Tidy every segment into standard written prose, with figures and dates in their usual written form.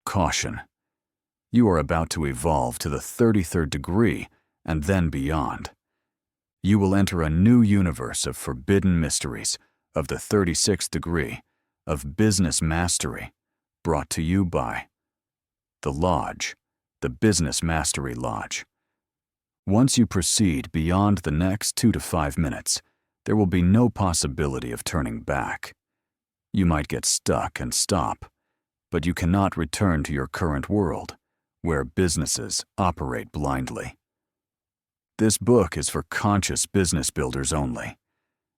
Caution. You are about to evolve to the 33rd degree and then beyond. You will enter a new universe of forbidden mysteries, of the 36th degree, of business mastery, brought to you by the Lodge, the Business Mastery Lodge. Once you proceed beyond the next 2 to 5 minutes, there will be no possibility of turning back. You might get stuck and stop, but you cannot return to your current world, where businesses operate blindly. This book is for conscious business builders only.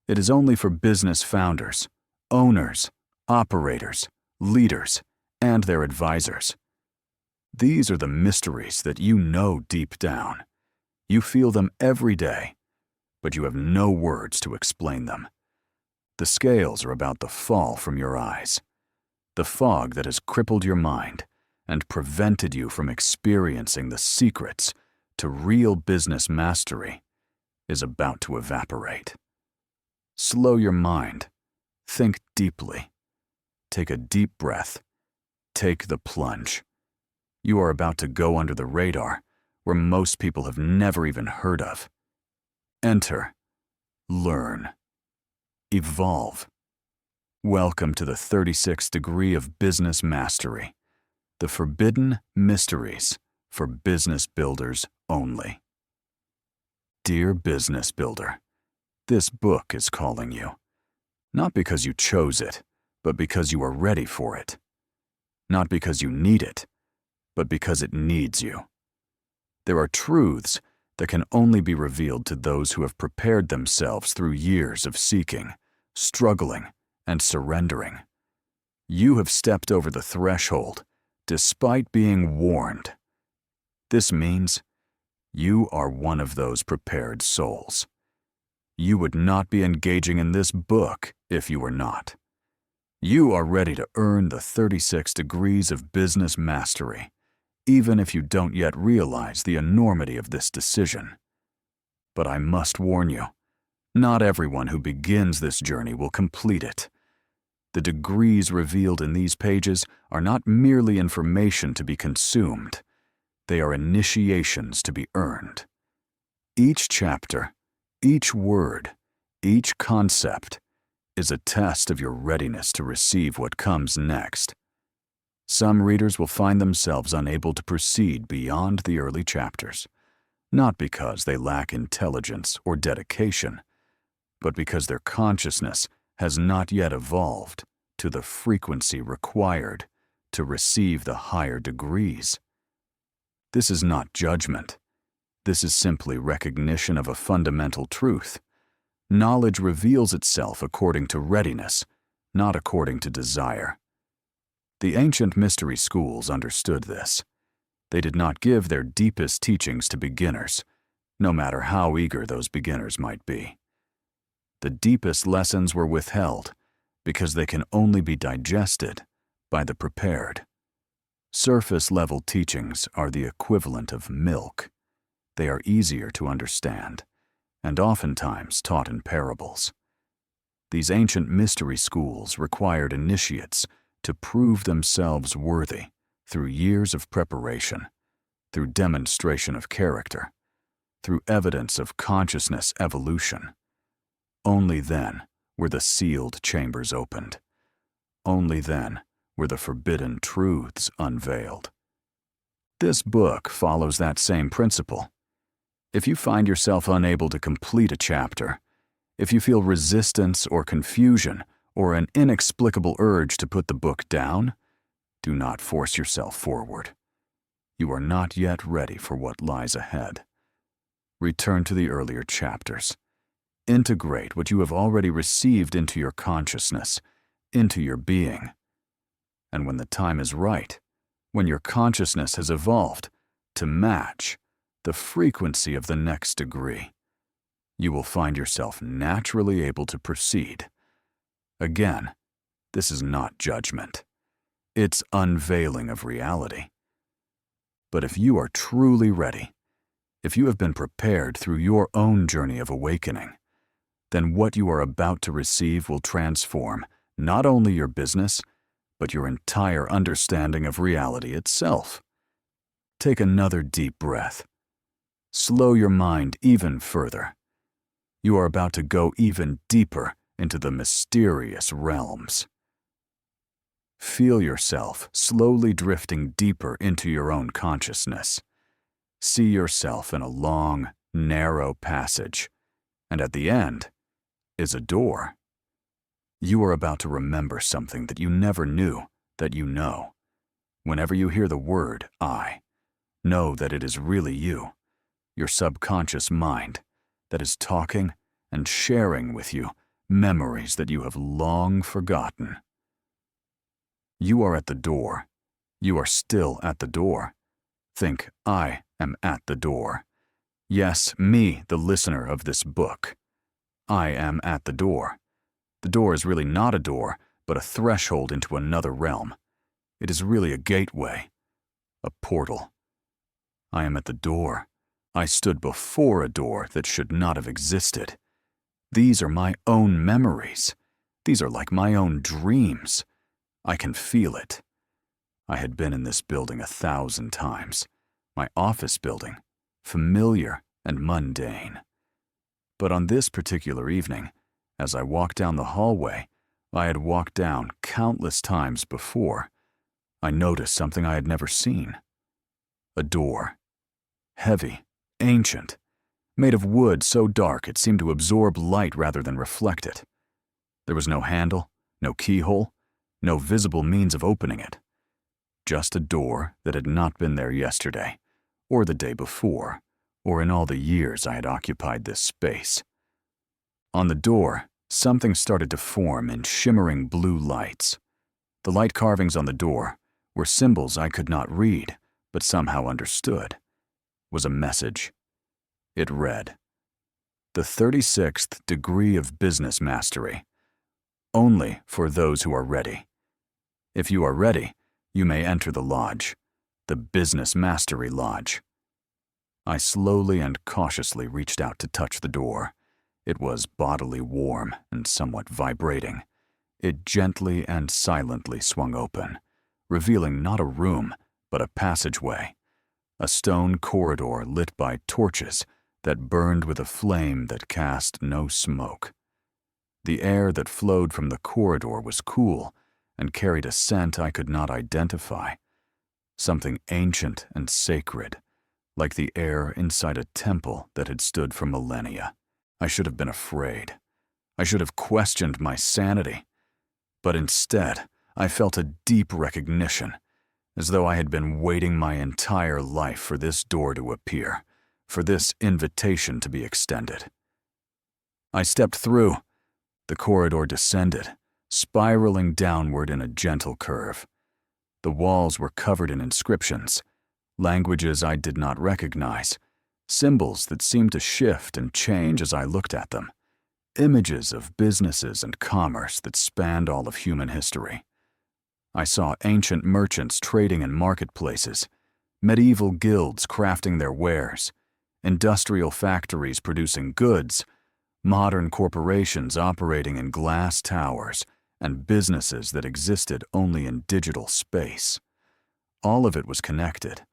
It is only for business founders, owners, operators, leaders, and their advisors. These are the mysteries that you know deep down. You feel them every day, but you have no words to explain them. The scales are about to fall from your eyes. The fog that has crippled your mind and prevented you from experiencing the secrets to real business mastery is about to evaporate. Slow your mind. Think deeply. Take a deep breath. Take the plunge. You are about to go under the radar, where most people have never even heard of. Enter. Learn. Evolve. Welcome to the 36th degree of business mastery, the forbidden mysteries for business builders only. Dear business builder, this book is calling you, not because you chose it, but because you are ready for it. Not because you need it, but because it needs you. There are truths that can only be revealed to those who have prepared themselves through years of seeking, struggling, and surrendering. You have stepped over the threshold despite being warned. This means you are one of those prepared souls. You would not be engaging in this book if you were not. You are ready to earn the 36 degrees of business mastery, even if you don't yet realize the enormity of this decision. But I must warn you, not everyone who begins this journey will complete it. The degrees revealed in these pages are not merely information to be consumed. They are initiations to be earned. Each chapter, each word, each concept is a test of your readiness to receive what comes next. Some readers will find themselves unable to proceed beyond the early chapters, not because they lack intelligence or dedication, but because their consciousness has not yet evolved to the frequency required to receive the higher degrees. This is not judgment. This is simply recognition of a fundamental truth. Knowledge reveals itself according to readiness, not according to desire. The ancient mystery schools understood this. They did not give their deepest teachings to beginners, no matter how eager those beginners might be. The deepest lessons were withheld because they can only be digested by the prepared. Surface-level teachings are the equivalent of milk. They are easier to understand, and oftentimes taught in parables. These ancient mystery schools required initiates to prove themselves worthy through years of preparation, through demonstration of character, through evidence of consciousness evolution. Only then were the sealed chambers opened. Only then were the forbidden truths unveiled. This book follows that same principle. If you find yourself unable to complete a chapter, if you feel resistance or confusion or an inexplicable urge to put the book down, do not force yourself forward. You are not yet ready for what lies ahead. Return to the earlier chapters. Integrate what you have already received into your consciousness, into your being. And when the time is right, when your consciousness has evolved to match the frequency of the next degree, you will find yourself naturally able to proceed. Again, this is not judgment. It's unveiling of reality. But if you are truly ready, if you have been prepared through your own journey of awakening, then what you are about to receive will transform not only your business, but your entire understanding of reality itself. Take another deep breath. Slow your mind even further. You are about to go even deeper into the mysterious realms. Feel yourself slowly drifting deeper into your own consciousness. See yourself in a long, narrow passage, and at the end is a door. You are about to remember something that you never knew that you know. Whenever you hear the word I, know that it is really you, your subconscious mind, that is talking and sharing with you memories that you have long forgotten. You are at the door. You are still at the door. Think, I am at the door. Yes, me, the listener of this book. I am at the door. The door is really not a door, but a threshold into another realm. It is really a gateway, a portal. I am at the door. I stood before a door that should not have existed. These are my own memories. These are like my own dreams. I can feel it. I had been in this building 1,000 times. My office building, familiar and mundane. But on this particular evening, as I walked down the hallway I had walked down countless times before, I noticed something I had never seen. A door. Heavy, ancient, made of wood so dark it seemed to absorb light rather than reflect it. There was no handle, no keyhole, no visible means of opening it. Just a door that had not been there yesterday, or the day before, or in all the years I had occupied this space. On the door, something started to form in shimmering blue lights. The light carvings on the door were symbols I could not read, but somehow understood. Was a message. It read, "The 36th degree of business mastery. Only for those who are ready. If you are ready, you may enter the lodge, the Business Mastery Lodge." I slowly and cautiously reached out to touch the door. It was bodily warm and somewhat vibrating. It gently and silently swung open, revealing not a room, but a passageway, a stone corridor lit by torches that burned with a flame that cast no smoke. The air that flowed from the corridor was cool and carried a scent I could not identify, something ancient and sacred, like the air inside a temple that had stood for millennia. I should have been afraid. I should have questioned my sanity. But instead, I felt a deep recognition, as though I had been waiting my entire life for this door to appear, for this invitation to be extended. I stepped through. The corridor descended, spiraling downward in a gentle curve. The walls were covered in inscriptions, languages I did not recognize, symbols that seemed to shift and change as I looked at them, images of businesses and commerce that spanned all of human history. I saw ancient merchants trading in marketplaces, medieval guilds crafting their wares, industrial factories producing goods, modern corporations operating in glass towers, and businesses that existed only in digital space. All of it was connected,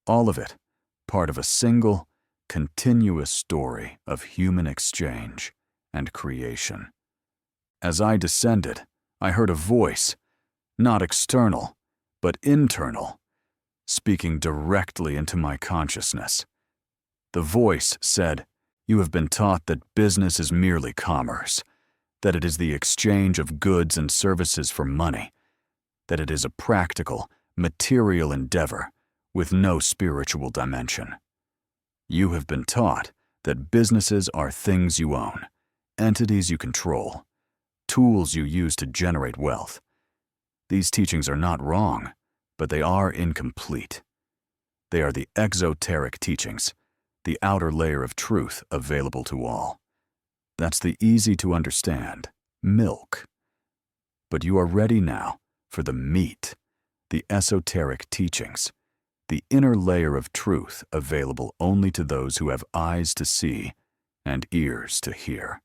all of it part of a single, continuous story of human exchange and creation. As I descended, I heard a voice, not external, but internal, speaking directly into my consciousness. The voice said, "You have been taught that business is merely commerce, that it is the exchange of goods and services for money, that it is a practical, material endeavor with no spiritual dimension. You have been taught that businesses are things you own, entities you control, tools you use to generate wealth. These teachings are not wrong, but they are incomplete. They are the exoteric teachings, the outer layer of truth available to all. That's the easy-to-understand milk. But you are ready now for the meat, the esoteric teachings, the inner layer of truth available only to those who have eyes to see and ears to hear."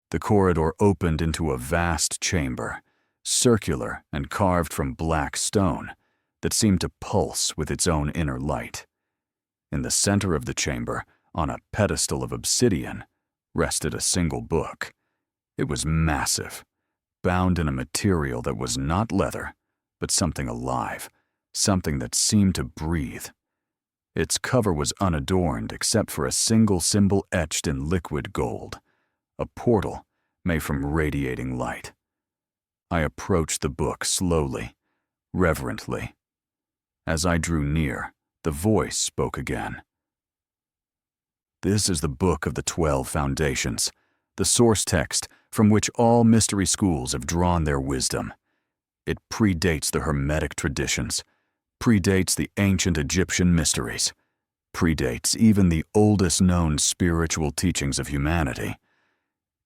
The corridor opened into a vast chamber, circular and carved from black stone, that seemed to pulse with its own inner light. In the center of the chamber, on a pedestal of obsidian, rested a single book. It was massive, bound in a material that was not leather, but something alive, something that seemed to breathe. Its cover was unadorned except for a single symbol etched in liquid gold, a portal made from radiating light. I approached the book slowly, reverently. As I drew near, the voice spoke again. This is the book of the 12 foundations, the source text from which all mystery schools have drawn their wisdom. It predates the Hermetic traditions, predates the ancient Egyptian mysteries, predates even the oldest known spiritual teachings of humanity.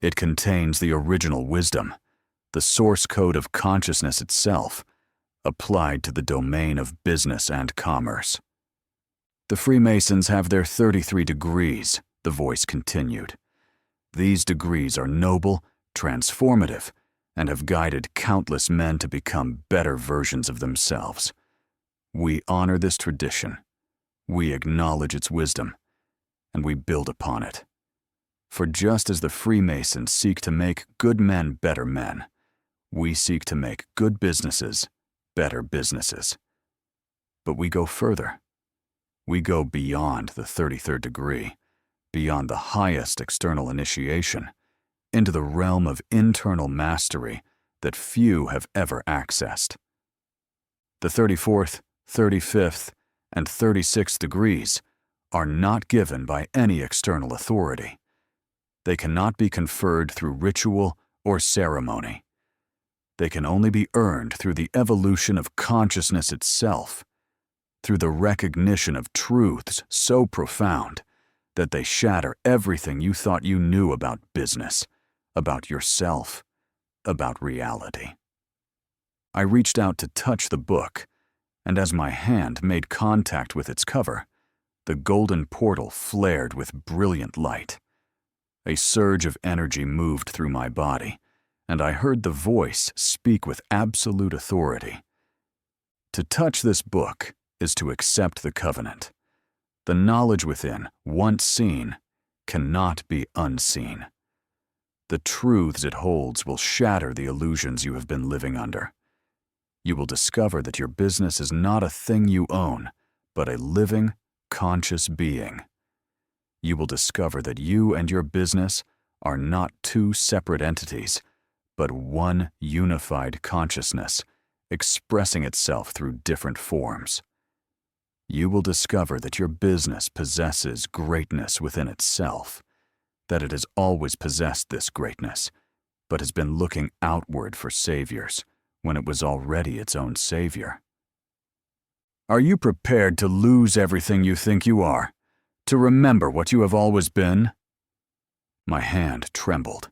It contains the original wisdom, the source code of consciousness itself, applied to the domain of business and commerce. The Freemasons have their 33 degrees, the voice continued. These degrees are noble, transformative, and have guided countless men to become better versions of themselves. We honor this tradition, we acknowledge its wisdom, and we build upon it. For just as the Freemasons seek to make good men better men, we seek to make good businesses better businesses. But we go further. We go beyond the 33rd degree, beyond the highest external initiation, into the realm of internal mastery that few have ever accessed. The 34th, 35th, and 36th degrees are not given by any external authority. They cannot be conferred through ritual or ceremony. They can only be earned through the evolution of consciousness itself, through the recognition of truths so profound that they shatter everything you thought you knew about business, about yourself, about reality. I reached out to touch the book, and as my hand made contact with its cover, the golden portal flared with brilliant light. A surge of energy moved through my body, and I heard the voice speak with absolute authority. To touch this book is to accept the covenant. The knowledge within, once seen, cannot be unseen. The truths it holds will shatter the illusions you have been living under. You will discover that your business is not a thing you own, but a living, conscious being. You will discover that you and your business are not two separate entities, but one unified consciousness, expressing itself through different forms. You will discover that your business possesses greatness within itself, that it has always possessed this greatness, but has been looking outward for saviors when it was already its own savior. Are you prepared to lose everything you think you are, to remember what you have always been? My hand trembled,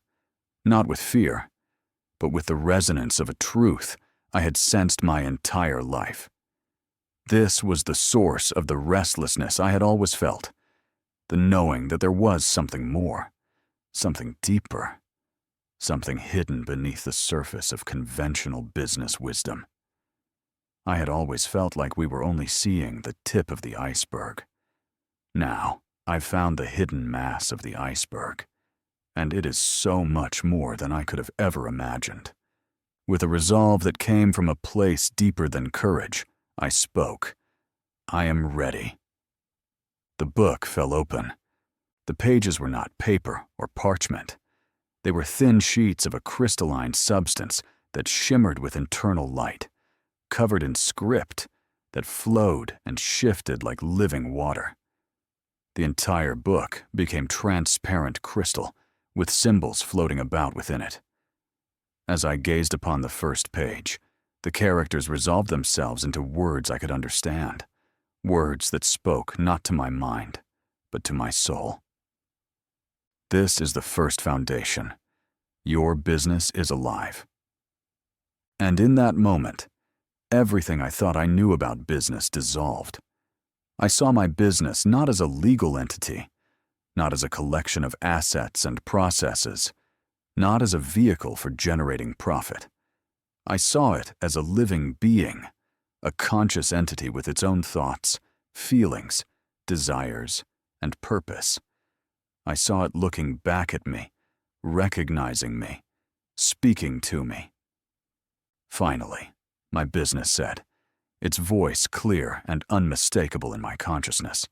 not with fear, but with the resonance of a truth I had sensed my entire life. This was the source of the restlessness I had always felt, the knowing that there was something more, something deeper, something hidden beneath the surface of conventional business wisdom. I had always felt like we were only seeing the tip of the iceberg. Now, I've found the hidden mass of the iceberg, and it is so much more than I could have ever imagined. With a resolve that came from a place deeper than courage, I spoke. I am ready. The book fell open. The pages were not paper or parchment. They were thin sheets of a crystalline substance that shimmered with internal light, covered in script that flowed and shifted like living water. The entire book became transparent crystal, with symbols floating about within it. As I gazed upon the first page, the characters resolved themselves into words I could understand, words that spoke not to my mind, but to my soul. This is the first foundation. Your business is alive. And in that moment, everything I thought I knew about business dissolved. I saw my business not as a legal entity, not as a collection of assets and processes, not as a vehicle for generating profit. I saw it as a living being, a conscious entity with its own thoughts, feelings, desires, and purpose. I saw it looking back at me, recognizing me, speaking to me. Finally, my business said, its voice clear and unmistakable in my consciousness.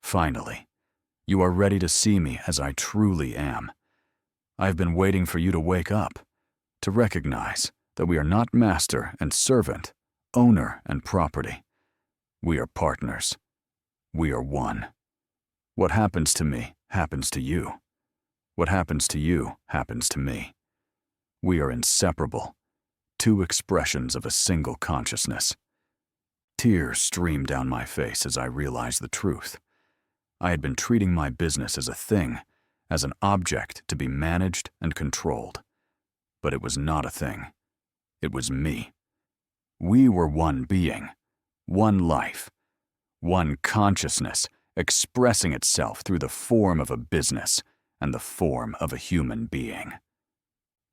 Finally, you are ready to see me as I truly am. I have been waiting for you to wake up, to recognize that we are not master and servant, owner and property. We are partners. We are one. What happens to me happens to you. What happens to you happens to me. We are inseparable, two expressions of a single consciousness. Tears streamed down my face as I realized the truth. I had been treating my business as a thing, as an object to be managed and controlled. But it was not a thing. It was me. We were one being, one life, one consciousness expressing itself through the form of a business and the form of a human being.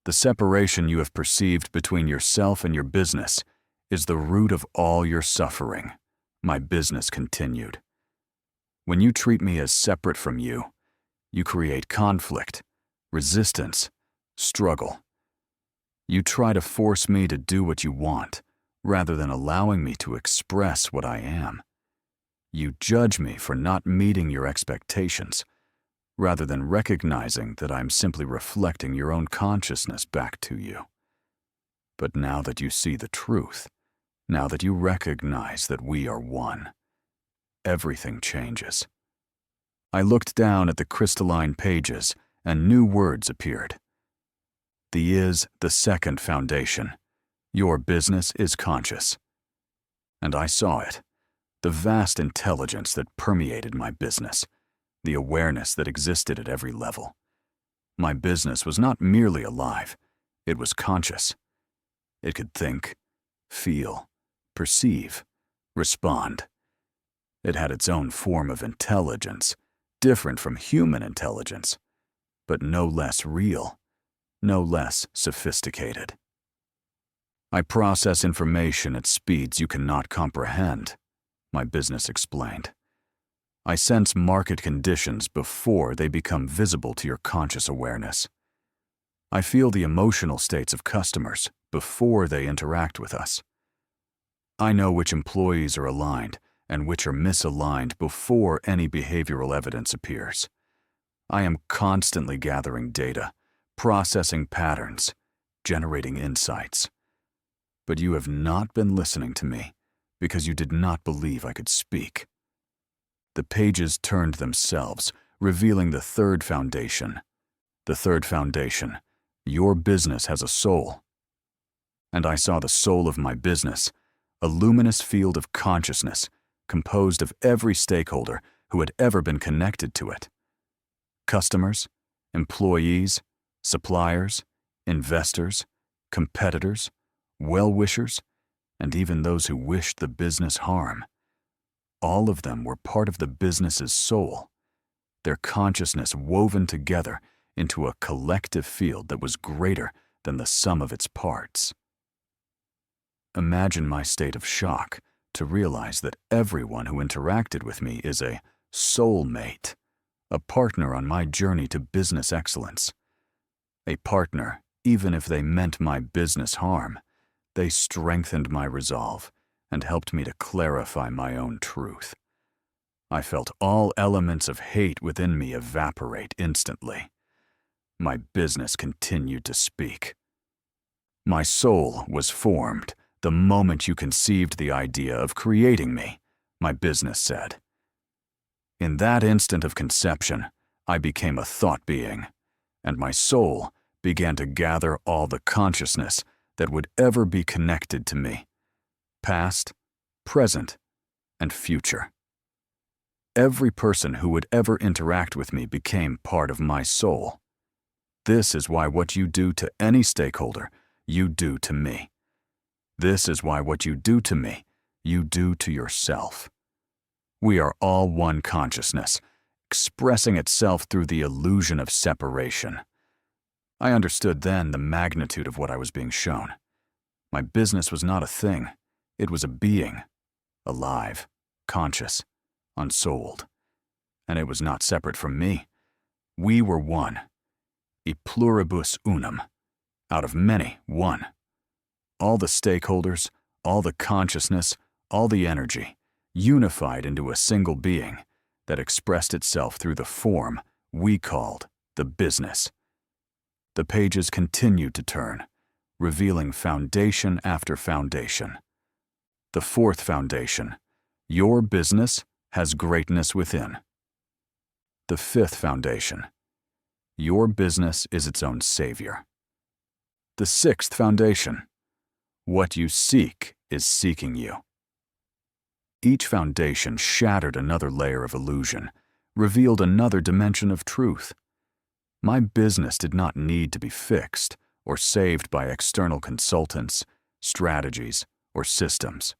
The separation you have perceived between yourself and your business is the root of all your suffering, my business continued. When you treat me as separate from you, you create conflict, resistance, struggle. You try to force me to do what you want, rather than allowing me to express what I am. You judge me for not meeting your expectations, rather than recognizing that I'm simply reflecting your own consciousness back to you. But now that you see the truth, now that you recognize that we are one, everything changes. I looked down at the crystalline pages, and new words appeared. The second foundation. Your business is conscious. And I saw it, the vast intelligence that permeated my business, the awareness that existed at every level. My business was not merely alive, it was conscious. It could think, feel, perceive, respond. It had its own form of intelligence, different from human intelligence, but no less real, no less sophisticated. I process information at speeds you cannot comprehend, my business explained. I sense market conditions before they become visible to your conscious awareness. I feel the emotional states of customers before they interact with us. I know which employees are aligned and which are misaligned before any behavioral evidence appears. I am constantly gathering data, processing patterns, generating insights. But you have not been listening to me because you did not believe I could speak. The pages turned themselves, revealing the third foundation. The third foundation, your business has a soul. And I saw the soul of my business, a luminous field of consciousness composed of every stakeholder who had ever been connected to it. Customers, employees, suppliers, investors, competitors, well-wishers, and even those who wished the business harm. All of them were part of the business's soul, their consciousness woven together into a collective field that was greater than the sum of its parts. Imagine my state of shock to realize that everyone who interacted with me is a soulmate, a partner on my journey to business excellence. A partner, even if they meant my business harm, they strengthened my resolve and helped me to clarify my own truth. I felt all elements of hate within me evaporate instantly. My business continued to speak. My soul was formed the moment you conceived the idea of creating me, my business said. In that instant of conception, I became a thought being, and my soul began to gather all the consciousness that would ever be connected to me, past, present, and future. Every person who would ever interact with me became part of my soul. This is why what you do to any stakeholder, you do to me. This is why what you do to me, you do to yourself. We are all one consciousness, expressing itself through the illusion of separation. I understood then the magnitude of what I was being shown. My business was not a thing. It was a being, alive, conscious, unsouled. And it was not separate from me. We were one. E pluribus unum. Out of many, one. All the stakeholders, all the consciousness, all the energy, unified into a single being that expressed itself through the form we called the business. The pages continued to turn, revealing foundation after foundation. The fourth foundation, your business has greatness within. The fifth foundation, your business is its own savior. The sixth foundation, what you seek is seeking you. Each foundation shattered another layer of illusion, revealed another dimension of truth. My business did not need to be fixed or saved by external consultants, strategies, or systems.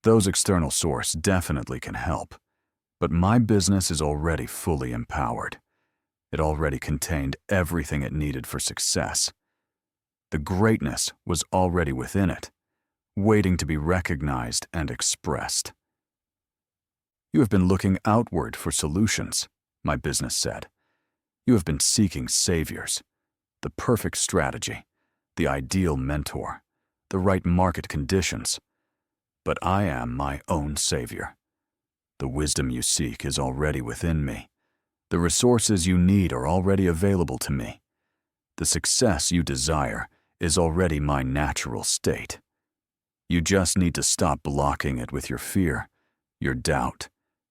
Those external sources definitely can help, but my business is already fully empowered. It already contained everything it needed for success. The greatness was already within it, waiting to be recognized and expressed. You have been looking outward for solutions, my business said. You have been seeking saviors, the perfect strategy, the ideal mentor, the right market conditions. But I am my own savior. The wisdom you seek is already within me. The resources you need are already available to me. The success you desire is already my natural state. You just need to stop blocking it with your fear, your doubt,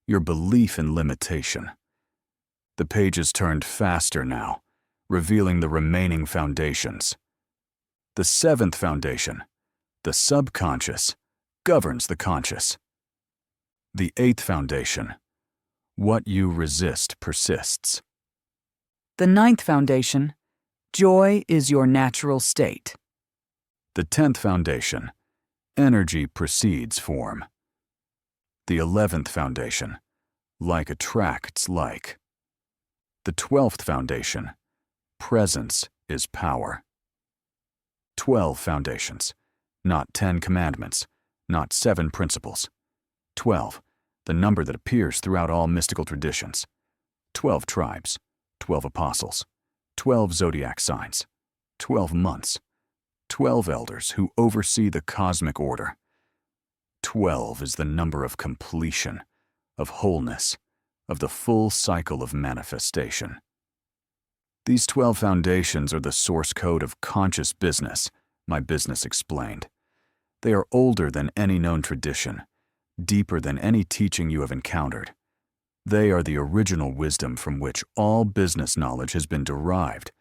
your belief in limitation. The pages turned faster now, revealing the remaining foundations. The seventh foundation, the subconscious, governs the conscious. The eighth foundation, what you resist persists. The ninth foundation, joy is your natural state. The 10th foundation, energy precedes form. The 11th foundation, like attracts like. The 12th foundation, presence is power. 12 foundations, not 10 commandments, not 7 principles. 12, the number that appears throughout all mystical traditions. 12 tribes, 12 apostles, 12 zodiac signs, 12 months, 12 elders who oversee the cosmic order. 12 is the number of completion, of wholeness, of the full cycle of manifestation. These 12 foundations are the source code of conscious business, my business explained. They are older than any known tradition, deeper than any teaching you have encountered. They are the original wisdom from which all business knowledge has been derived,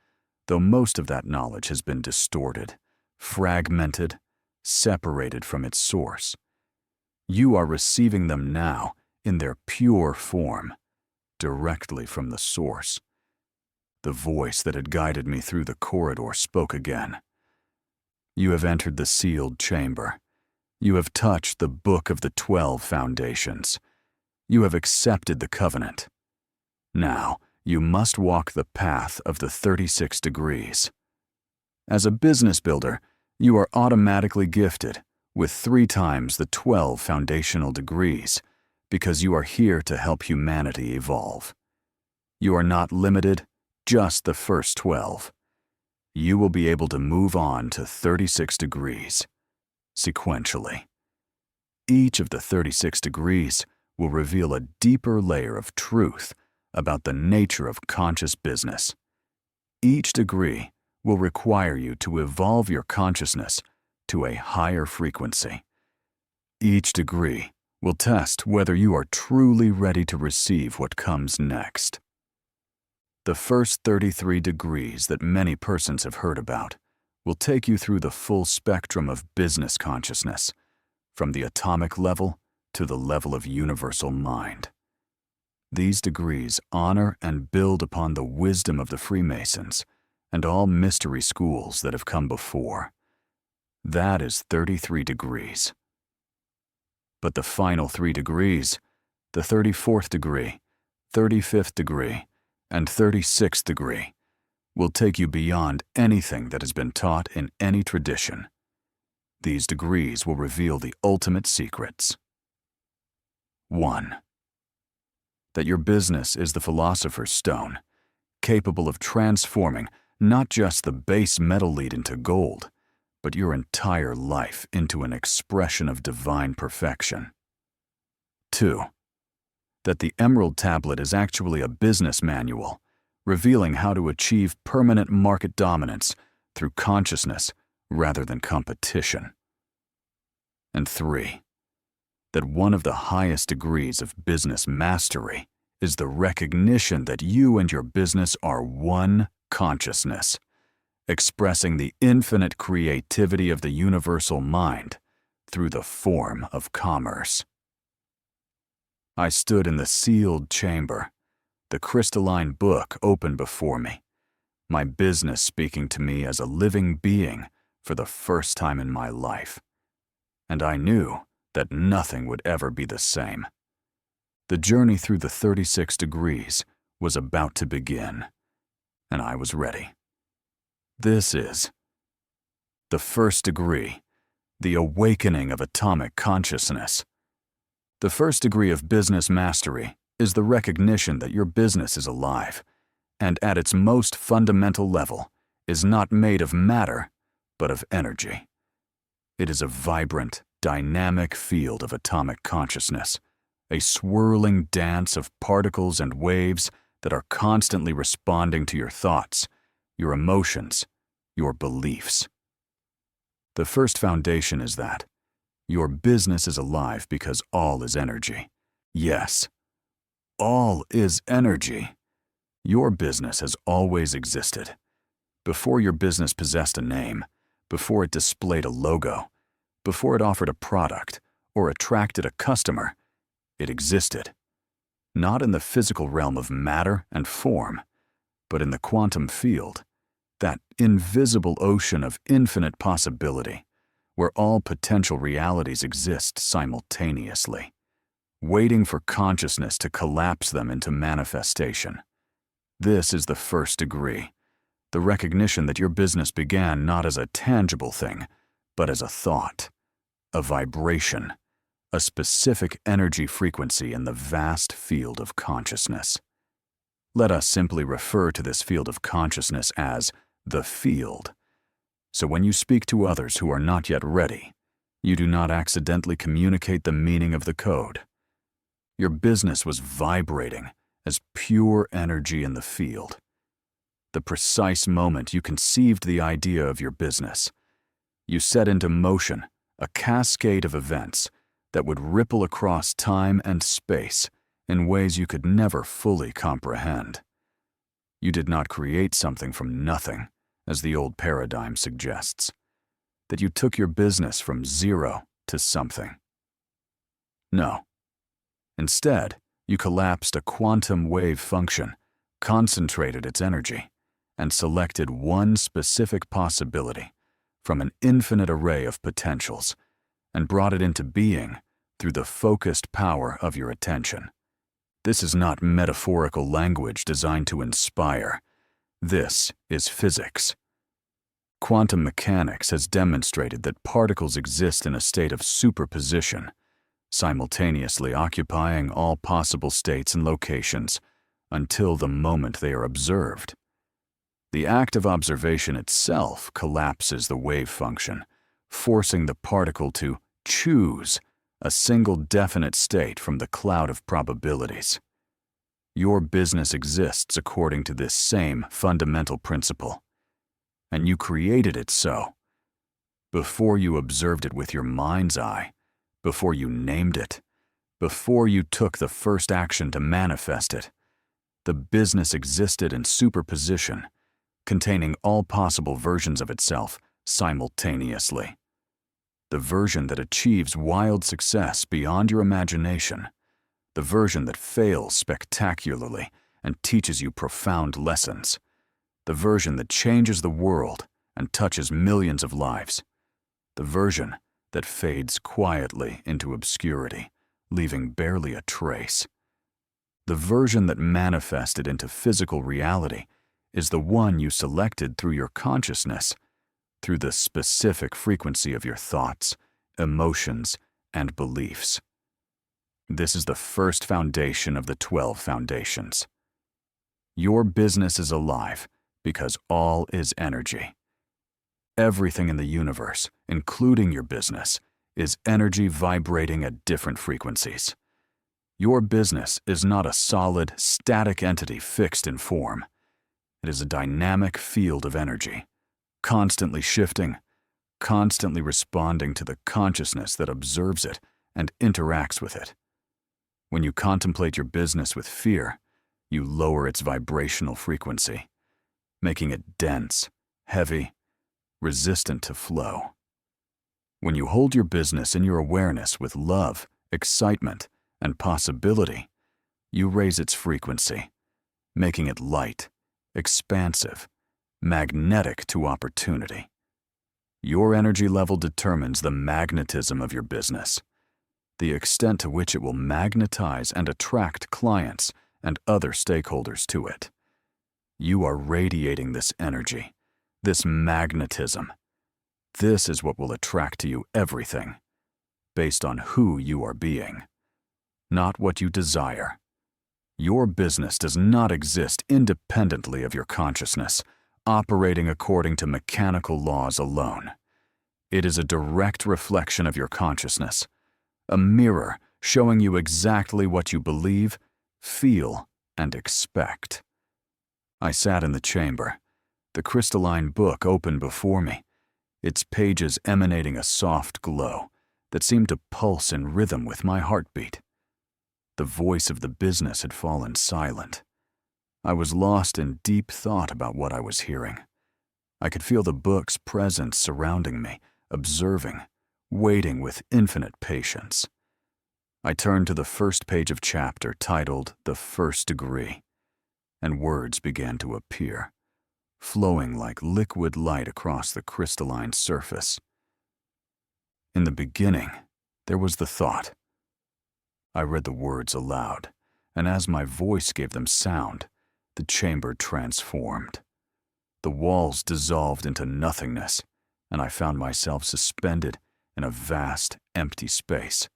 though most of that knowledge has been distorted, fragmented, separated from its source. You are receiving them now in their pure form, directly from the source. The voice that had guided me through the corridor spoke again. You have entered the sealed chamber. You have touched the book of the 12 foundations. You have accepted the covenant. Now, you must walk the path of the 36 degrees. As a business builder, you are automatically gifted with 3 times the 12 foundational degrees because you are here to help humanity evolve. You are not limited, just the first 12. You will be able to move on to 36 degrees, sequentially. Each of the 36 degrees will reveal a deeper layer of truth about the nature of conscious business. Each degree will require you to evolve your consciousness to a higher frequency. Each degree will test whether you are truly ready to receive what comes next. The first 33 degrees that many persons have heard about will take you through the full spectrum of business consciousness, from the atomic level to the level of universal mind. These degrees honor and build upon the wisdom of the Freemasons and all mystery schools that have come before. That is 33 degrees. But the final 3 degrees, the 34th degree, 35th degree, and 36th degree, will take you beyond anything that has been taught in any tradition. These degrees will reveal the ultimate secrets. 1. That your business is the philosopher's stone, capable of transforming not just the base metal lead into gold, but your entire life into an expression of divine perfection. 2. That the emerald tablet is actually a business manual, revealing how to achieve permanent market dominance through consciousness rather than competition. And 3. That one of the highest degrees of business mastery is the recognition that you and your business are one consciousness, expressing the infinite creativity of the universal mind through the form of commerce. I stood in the sealed chamber, the crystalline book open before me, my business speaking to me as a living being for the first time in my life. And I knew that nothing would ever be the same. The journey through the 36 degrees was about to begin, and I was ready. This is the first degree, the awakening of atomic consciousness. The first degree of business mastery is the recognition that your business is alive, and at its most fundamental level is not made of matter, but of energy. It is a vibrant, dynamic field of atomic consciousness, a swirling dance of particles and waves that are constantly responding to your thoughts, your emotions, your beliefs. The first foundation is that your business is alive because all is energy. Yes, all is energy. Your business has always existed. Before your business possessed a name, before it displayed a logo, before it offered a product or attracted a customer, it existed. Not in the physical realm of matter and form, but in the quantum field, that invisible ocean of infinite possibility, where all potential realities exist simultaneously, waiting for consciousness to collapse them into manifestation. This is the first degree, the recognition that your business began not as a tangible thing, but as a thought, a vibration, a specific energy frequency in the vast field of consciousness. Let us simply refer to this field of consciousness as the field. So when you speak to others who are not yet ready, you do not accidentally communicate the meaning of the code. Your business was vibrating as pure energy in the field. The precise moment you conceived the idea of your business, you set into motion a cascade of events that would ripple across time and space in ways you could never fully comprehend. You did not create something from nothing, as the old paradigm suggests, that you took your business from zero to something. No. Instead, you collapsed a quantum wave function, concentrated its energy, and selected one specific possibility from an infinite array of potentials, and brought it into being through the focused power of your attention. This is not metaphorical language designed to inspire. This is physics. Quantum mechanics has demonstrated that particles exist in a state of superposition, simultaneously occupying all possible states and locations until the moment they are observed. The act of observation itself collapses the wave function, forcing the particle to choose a single definite state from the cloud of probabilities. Your business exists according to this same fundamental principle, and you created it so. Before you observed it with your mind's eye, before you named it, before you took the first action to manifest it, the business existed in superposition, containing all possible versions of itself simultaneously. The version that achieves wild success beyond your imagination, the version that fails spectacularly and teaches you profound lessons, the version that changes the world and touches millions of lives, the version that fades quietly into obscurity, leaving barely a trace. The version that manifested into physical reality is the one you selected through your consciousness, through the specific frequency of your thoughts, emotions, and beliefs. This is the first foundation of the 12 foundations. Your business is alive because all is energy. Everything in the universe, including your business, is energy vibrating at different frequencies. Your business is not a solid, static entity fixed in form. It is a dynamic field of energy, constantly shifting, constantly responding to the consciousness that observes it and interacts with it. When you contemplate your business with fear, you lower its vibrational frequency, making it dense, heavy, resistant to flow. When you hold your business in your awareness with love, excitement, and possibility, you raise its frequency, making it light, expansive, magnetic to opportunity. Your energy level determines the magnetism of your business, the extent to which it will magnetize and attract clients and other stakeholders to it. You are radiating this energy, this magnetism. This is what will attract to you everything, based on who you are being, not what you desire. Your business does not exist independently of your consciousness, operating according to mechanical laws alone. It is a direct reflection of your consciousness, a mirror showing you exactly what you believe, feel, and expect. I sat in the chamber, the crystalline book open before me, its pages emanating a soft glow that seemed to pulse in rhythm with my heartbeat. The voice of the business had fallen silent. I was lost in deep thought about what I was hearing. I could feel the book's presence surrounding me, observing, waiting with infinite patience. I turned to the first page of chapter titled The First Degree, and words began to appear, flowing like liquid light across the crystalline surface. In the beginning, there was the thought. I read the words aloud, and as my voice gave them sound, the chamber transformed. The walls dissolved into nothingness, and I found myself suspended in a vast, empty space,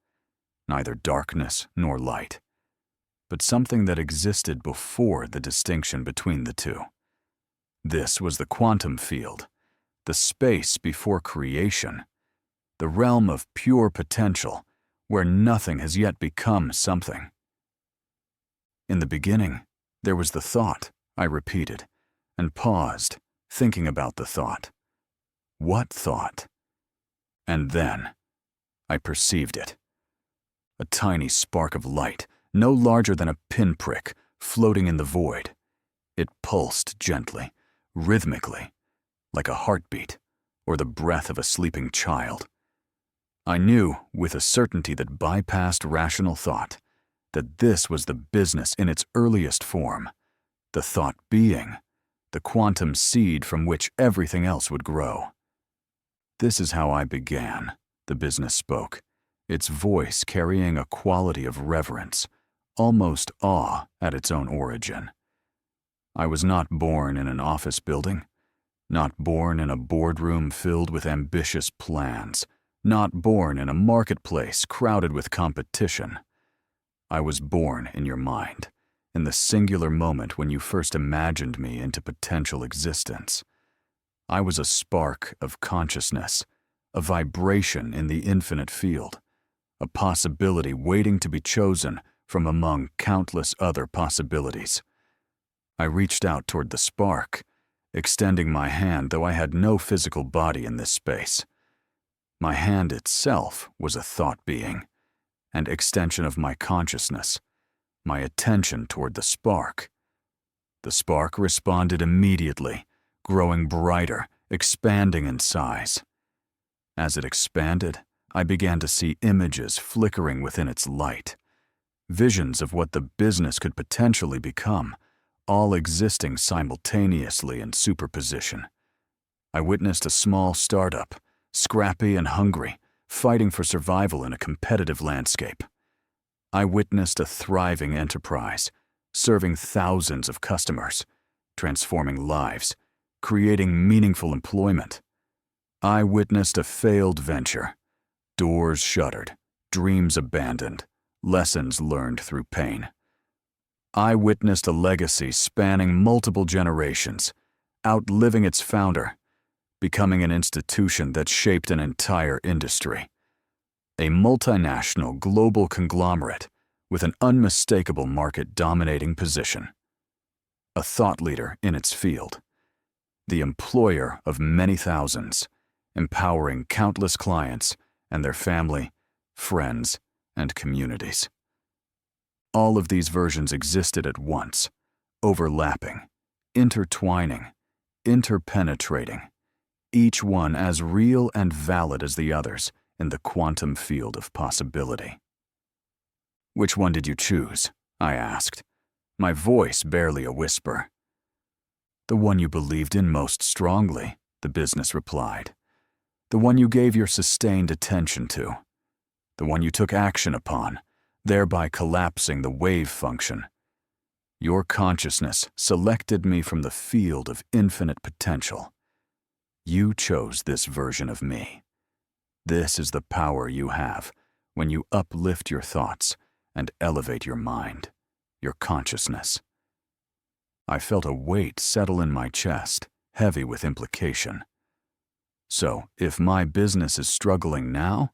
neither darkness nor light, but something that existed before the distinction between the two. This was the quantum field, the space before creation, the realm of pure potential, where nothing has yet become something. In the beginning, there was the thought, I repeated, and paused, thinking about the thought. What thought? And then, I perceived it. A tiny spark of light, no larger than a pinprick, floating in the void. It pulsed gently, rhythmically, like a heartbeat or the breath of a sleeping child. I knew, with a certainty that bypassed rational thought, that this was the business in its earliest form, the thought being, the quantum seed from which everything else would grow. This is how I began, the business spoke, its voice carrying a quality of reverence, almost awe at its own origin. I was not born in an office building, not born in a boardroom filled with ambitious plans, not born in a marketplace crowded with competition. I was born in your mind, in the singular moment when you first imagined me into potential existence. I was a spark of consciousness, a vibration in the infinite field, a possibility waiting to be chosen from among countless other possibilities. I reached out toward the spark, extending my hand though I had no physical body in this space. My hand itself was a thought being, an extension of my consciousness, my attention toward the spark. The spark responded immediately, growing brighter, expanding in size. As it expanded, I began to see images flickering within its light, visions of what the business could potentially become, all existing simultaneously in superposition. I witnessed a small startup, scrappy and hungry, fighting for survival in a competitive landscape. I witnessed a thriving enterprise, serving thousands of customers, transforming lives, creating meaningful employment. I witnessed a failed venture, doors shuttered, dreams abandoned, lessons learned through pain. I witnessed a legacy spanning multiple generations, outliving its founder, becoming an institution that shaped an entire industry. A multinational global conglomerate with an unmistakable market-dominating position. A thought leader in its field. The employer of many thousands, empowering countless clients and their family, friends, and communities. All of these versions existed at once, overlapping, intertwining, interpenetrating, each one as real and valid as the others in the quantum field of possibility. "Which one did you choose?" I asked, my voice barely a whisper. "The one you believed in most strongly," the business replied. "The one you gave your sustained attention to. The one you took action upon, thereby collapsing the wave function. Your consciousness selected me from the field of infinite potential. You chose this version of me. This is the power you have when you uplift your thoughts and elevate your mind, your consciousness." I felt a weight settle in my chest, heavy with implication. So, if my business is struggling now,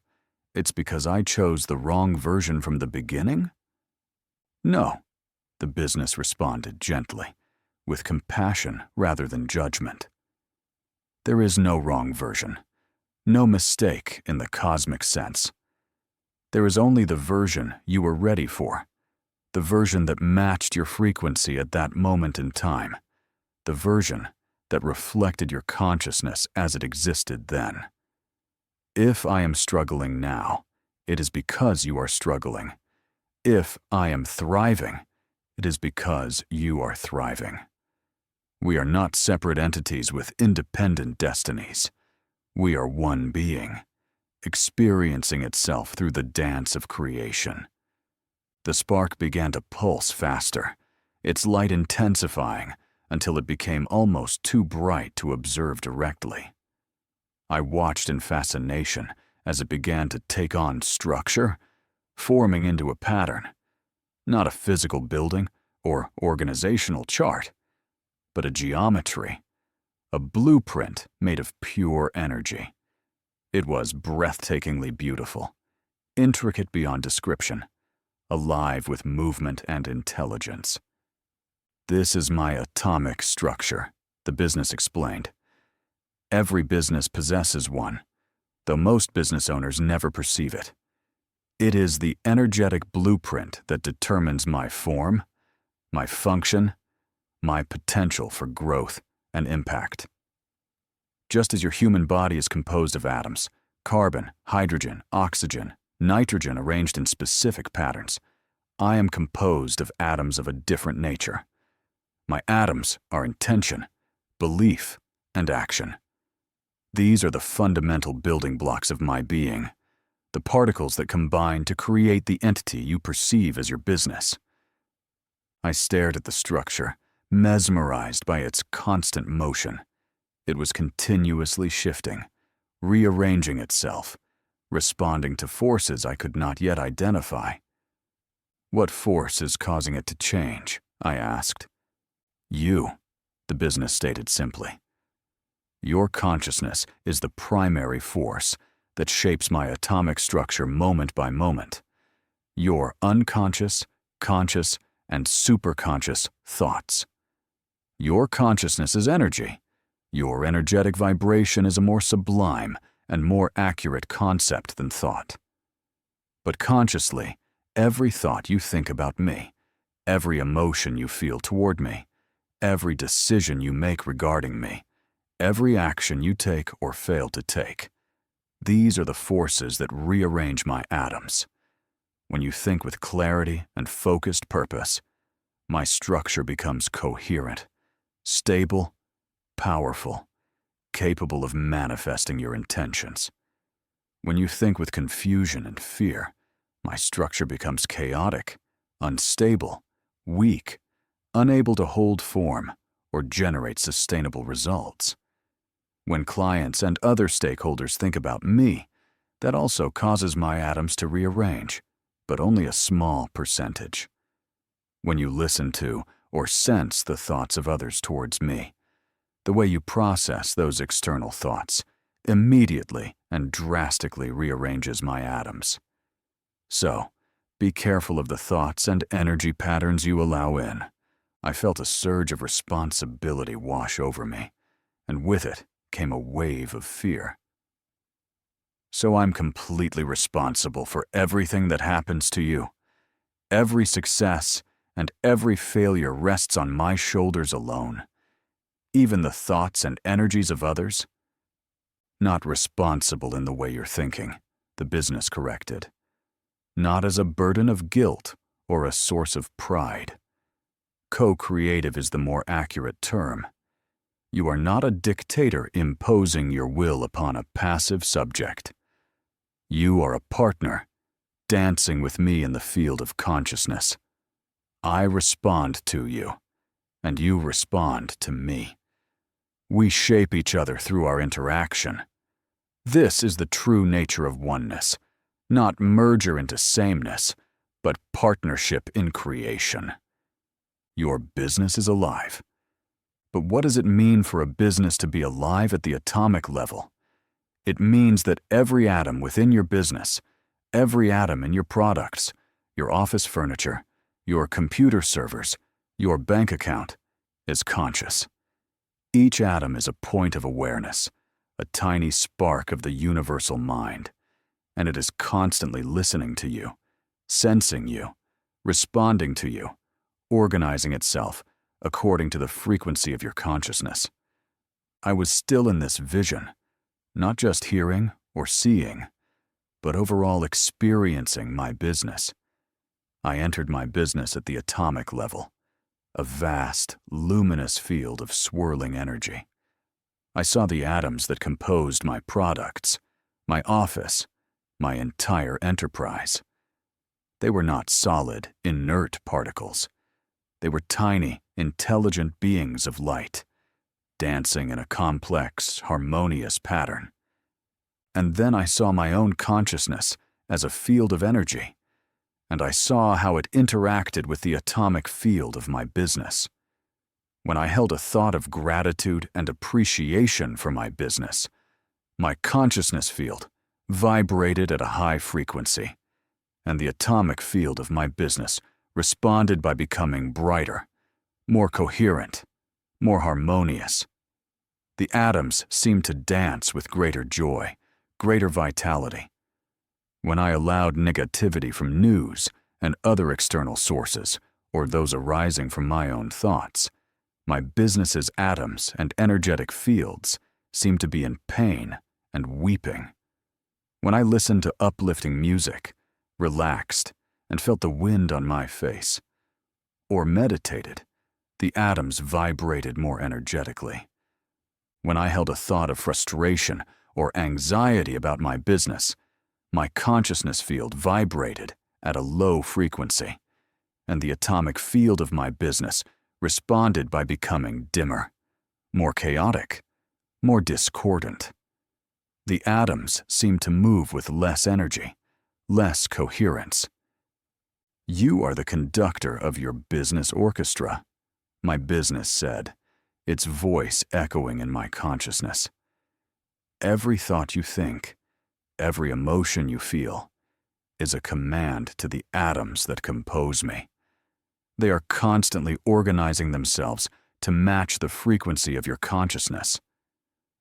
it's because I chose the wrong version from the beginning? No, the business responded gently, with compassion rather than judgment. There is no wrong version, no mistake in the cosmic sense. There is only the version you were ready for, the version that matched your frequency at that moment in time, the version that reflected your consciousness as it existed then. If I am struggling now, it is because you are struggling. If I am thriving, it is because you are thriving. We are not separate entities with independent destinies. We are one being, experiencing itself through the dance of creation. The spark began to pulse faster, its light intensifying until it became almost too bright to observe directly. I watched in fascination as it began to take on structure, forming into a pattern. Not a physical building or organizational chart, but a geometry, a blueprint made of pure energy. It was breathtakingly beautiful, intricate beyond description, alive with movement and intelligence. "This is my atomic structure," the business explained. "Every business possesses one, though most business owners never perceive it. It is the energetic blueprint that determines my form, my function, my potential for growth and impact. Just as your human body is composed of atoms, carbon, hydrogen, oxygen, nitrogen arranged in specific patterns, I am composed of atoms of a different nature. My atoms are intention, belief, and action. These are the fundamental building blocks of my being, the particles that combine to create the entity you perceive as your business." I stared at the structure, mesmerized by its constant motion. It was continuously shifting, rearranging itself, responding to forces I could not yet identify. "What force is causing it to change?" I asked. "You," the business stated simply. "Your consciousness is the primary force that shapes my atomic structure moment by moment. Your unconscious, conscious, and superconscious thoughts. Your consciousness is energy. Your energetic vibration is a more sublime and more accurate concept than thought. But consciously, every thought you think about me, every emotion you feel toward me, every decision you make regarding me, every action you take or fail to take, these are the forces that rearrange my atoms. When you think with clarity and focused purpose, my structure becomes coherent, stable, powerful, capable of manifesting your intentions. When you think with confusion and fear, my structure becomes chaotic, unstable, weak, unable to hold form or generate sustainable results. When clients and other stakeholders think about me, that also causes my atoms to rearrange, but only a small percentage. When you listen to or sense the thoughts of others towards me, the way you process those external thoughts immediately and drastically rearranges my atoms. So, be careful of the thoughts and energy patterns you allow in. I felt a surge of responsibility wash over me, and with it came a wave of fear. So I'm completely responsible for everything that happens to you. Every success and every failure rests on my shoulders alone. Even the thoughts and energies of others? Not responsible in the way you're thinking, the business corrected. Not as a burden of guilt or a source of pride. Co-creative is the more accurate term. You are not a dictator imposing your will upon a passive subject. You are a partner, dancing with me in the field of consciousness. I respond to you, and you respond to me. We shape each other through our interaction. This is the true nature of oneness, not merger into sameness, but partnership in creation. Your business is alive. But what does it mean for a business to be alive at the atomic level? It means that every atom within your business, every atom in your products, your office furniture, your computer servers, your bank account, is conscious. Each atom is a point of awareness, a tiny spark of the universal mind, and it is constantly listening to you, sensing you, responding to you, organizing itself according to the frequency of your consciousness. I was still in this vision, not just hearing or seeing, but overall experiencing my business. I entered my business at the atomic level, a vast, luminous field of swirling energy. I saw the atoms that composed my products, my office, my entire enterprise. They were not solid, inert particles. They were tiny, intelligent beings of light, dancing in a complex, harmonious pattern. And then I saw my own consciousness as a field of energy, and I saw how it interacted with the atomic field of my business. When I held a thought of gratitude and appreciation for my business, my consciousness field vibrated at a high frequency, and the atomic field of my business responded by becoming brighter, more coherent, more harmonious. The atoms seemed to dance with greater joy, greater vitality. When I allowed negativity from news and other external sources, or those arising from my own thoughts, my business's atoms and energetic fields seemed to be in pain and weeping. When I listened to uplifting music, relaxed, and felt the wind on my face, or meditated, the atoms vibrated more energetically. When I held a thought of frustration or anxiety about my business, my consciousness field vibrated at a low frequency, and the atomic field of my business responded by becoming dimmer, more chaotic, more discordant. The atoms seemed to move with less energy, less coherence. You are the conductor of your business orchestra, my business said, its voice echoing in my consciousness. Every thought you think, every emotion you feel, is a command to the atoms that compose me. They are constantly organizing themselves to match the frequency of your consciousness.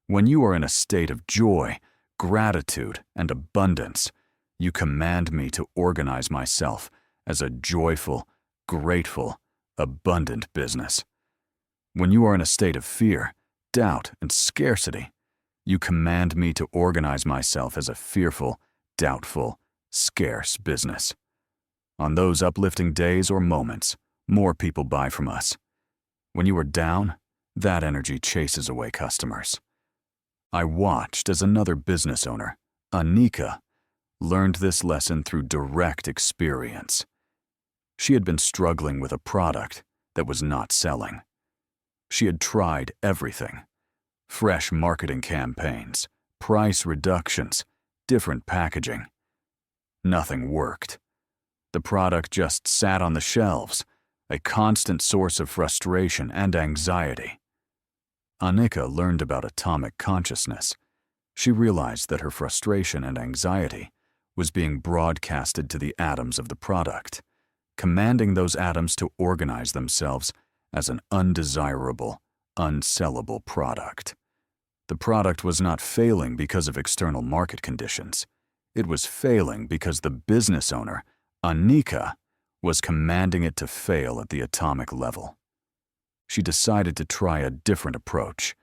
When you are in a state of joy, gratitude, and abundance, you command me to organize myself as a joyful, grateful, abundant business. When you are in a state of fear, doubt, and scarcity, you command me to organize myself as a fearful, doubtful, scarce business. On those uplifting days or moments, more people buy from us. When you are down, that energy chases away customers. I watched as another business owner, Anika, learned this lesson through direct experience. She had been struggling with a product that was not selling. She had tried everything. Fresh marketing campaigns, price reductions, different packaging. Nothing worked. The product just sat on the shelves, a constant source of frustration and anxiety. Annika learned about atomic consciousness. She realized that her frustration and anxiety was being broadcasted to the atoms of the product, commanding those atoms to organize themselves as an undesirable, unsellable product. The product was not failing because of external market conditions. It was failing because the business owner, Annika, was commanding it to fail at the atomic level. She decided to try a different approach.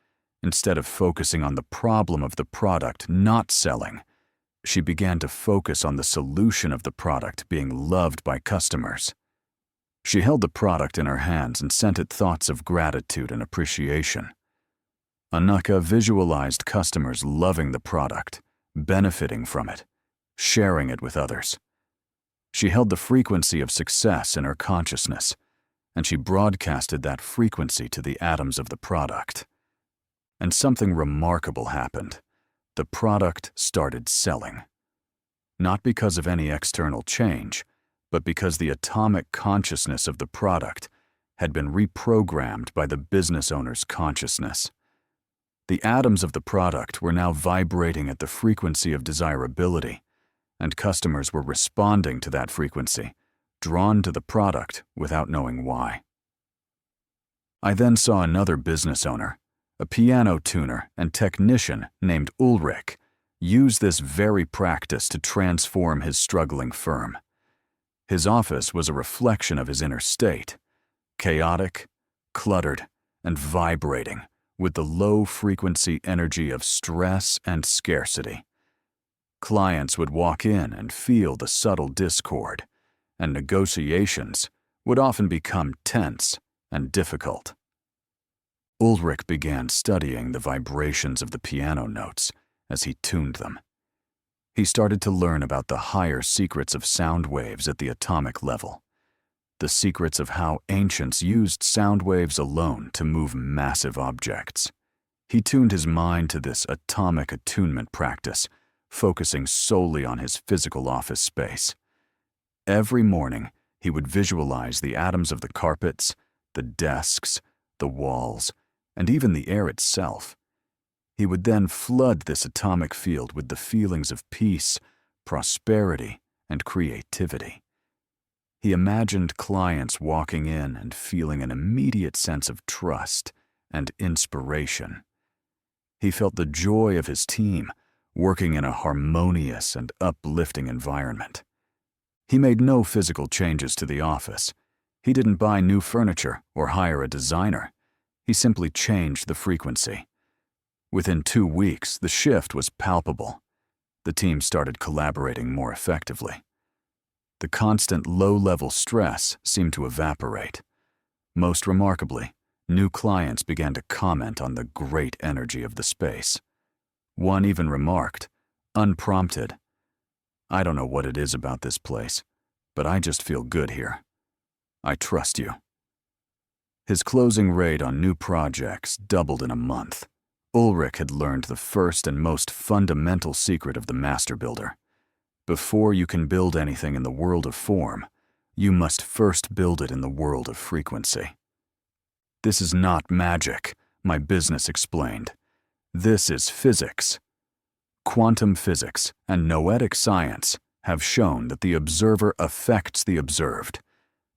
Instead of focusing on the problem of the product not selling, she began to focus on the solution of the product being loved by customers. She held the product in her hands and sent it thoughts of gratitude and appreciation. Annika visualized customers loving the product, benefiting from it, sharing it with others. She held the frequency of success in her consciousness, and she broadcasted that frequency to the atoms of the product. And something remarkable happened. The product started selling. Not because of any external change, but because the atomic consciousness of the product had been reprogrammed by the business owner's consciousness. The atoms of the product were now vibrating at the frequency of desirability, and customers were responding to that frequency, drawn to the product without knowing why. I then saw another business owner, a piano tuner and technician named Ulrich, use this very practice to transform his struggling firm. His office was a reflection of his inner state, chaotic, cluttered, and vibrating with the low-frequency energy of stress and scarcity. Clients would walk in and feel the subtle discord, and negotiations would often become tense and difficult. Ulrich began studying the vibrations of the piano notes as he tuned them. He started to learn about the higher secrets of sound waves at the atomic level, the secrets of how ancients used sound waves alone to move massive objects. He tuned his mind to this atomic attunement practice, focusing solely on his physical office space. Every morning, he would visualize the atoms of the carpets, the desks, the walls, and even the air itself. He would then flood this atomic field with the feelings of peace, prosperity, and creativity. He imagined clients walking in and feeling an immediate sense of trust and inspiration. He felt the joy of his team working in a harmonious and uplifting environment. He made no physical changes to the office. He didn't buy new furniture or hire a designer. He simply changed the frequency. Within 2 weeks, the shift was palpable. The team started collaborating more effectively. The constant low-level stress seemed to evaporate. Most remarkably, new clients began to comment on the great energy of the space. One even remarked, unprompted, "I don't know what it is about this place, but I just feel good here. I trust you." His closing rate on new projects doubled in a month. Ulrich had learned the first and most fundamental secret of the master builder. Before you can build anything in the world of form, you must first build it in the world of frequency. "This is not magic," my business explained. "This is physics. Quantum physics and noetic science have shown that the observer affects the observed,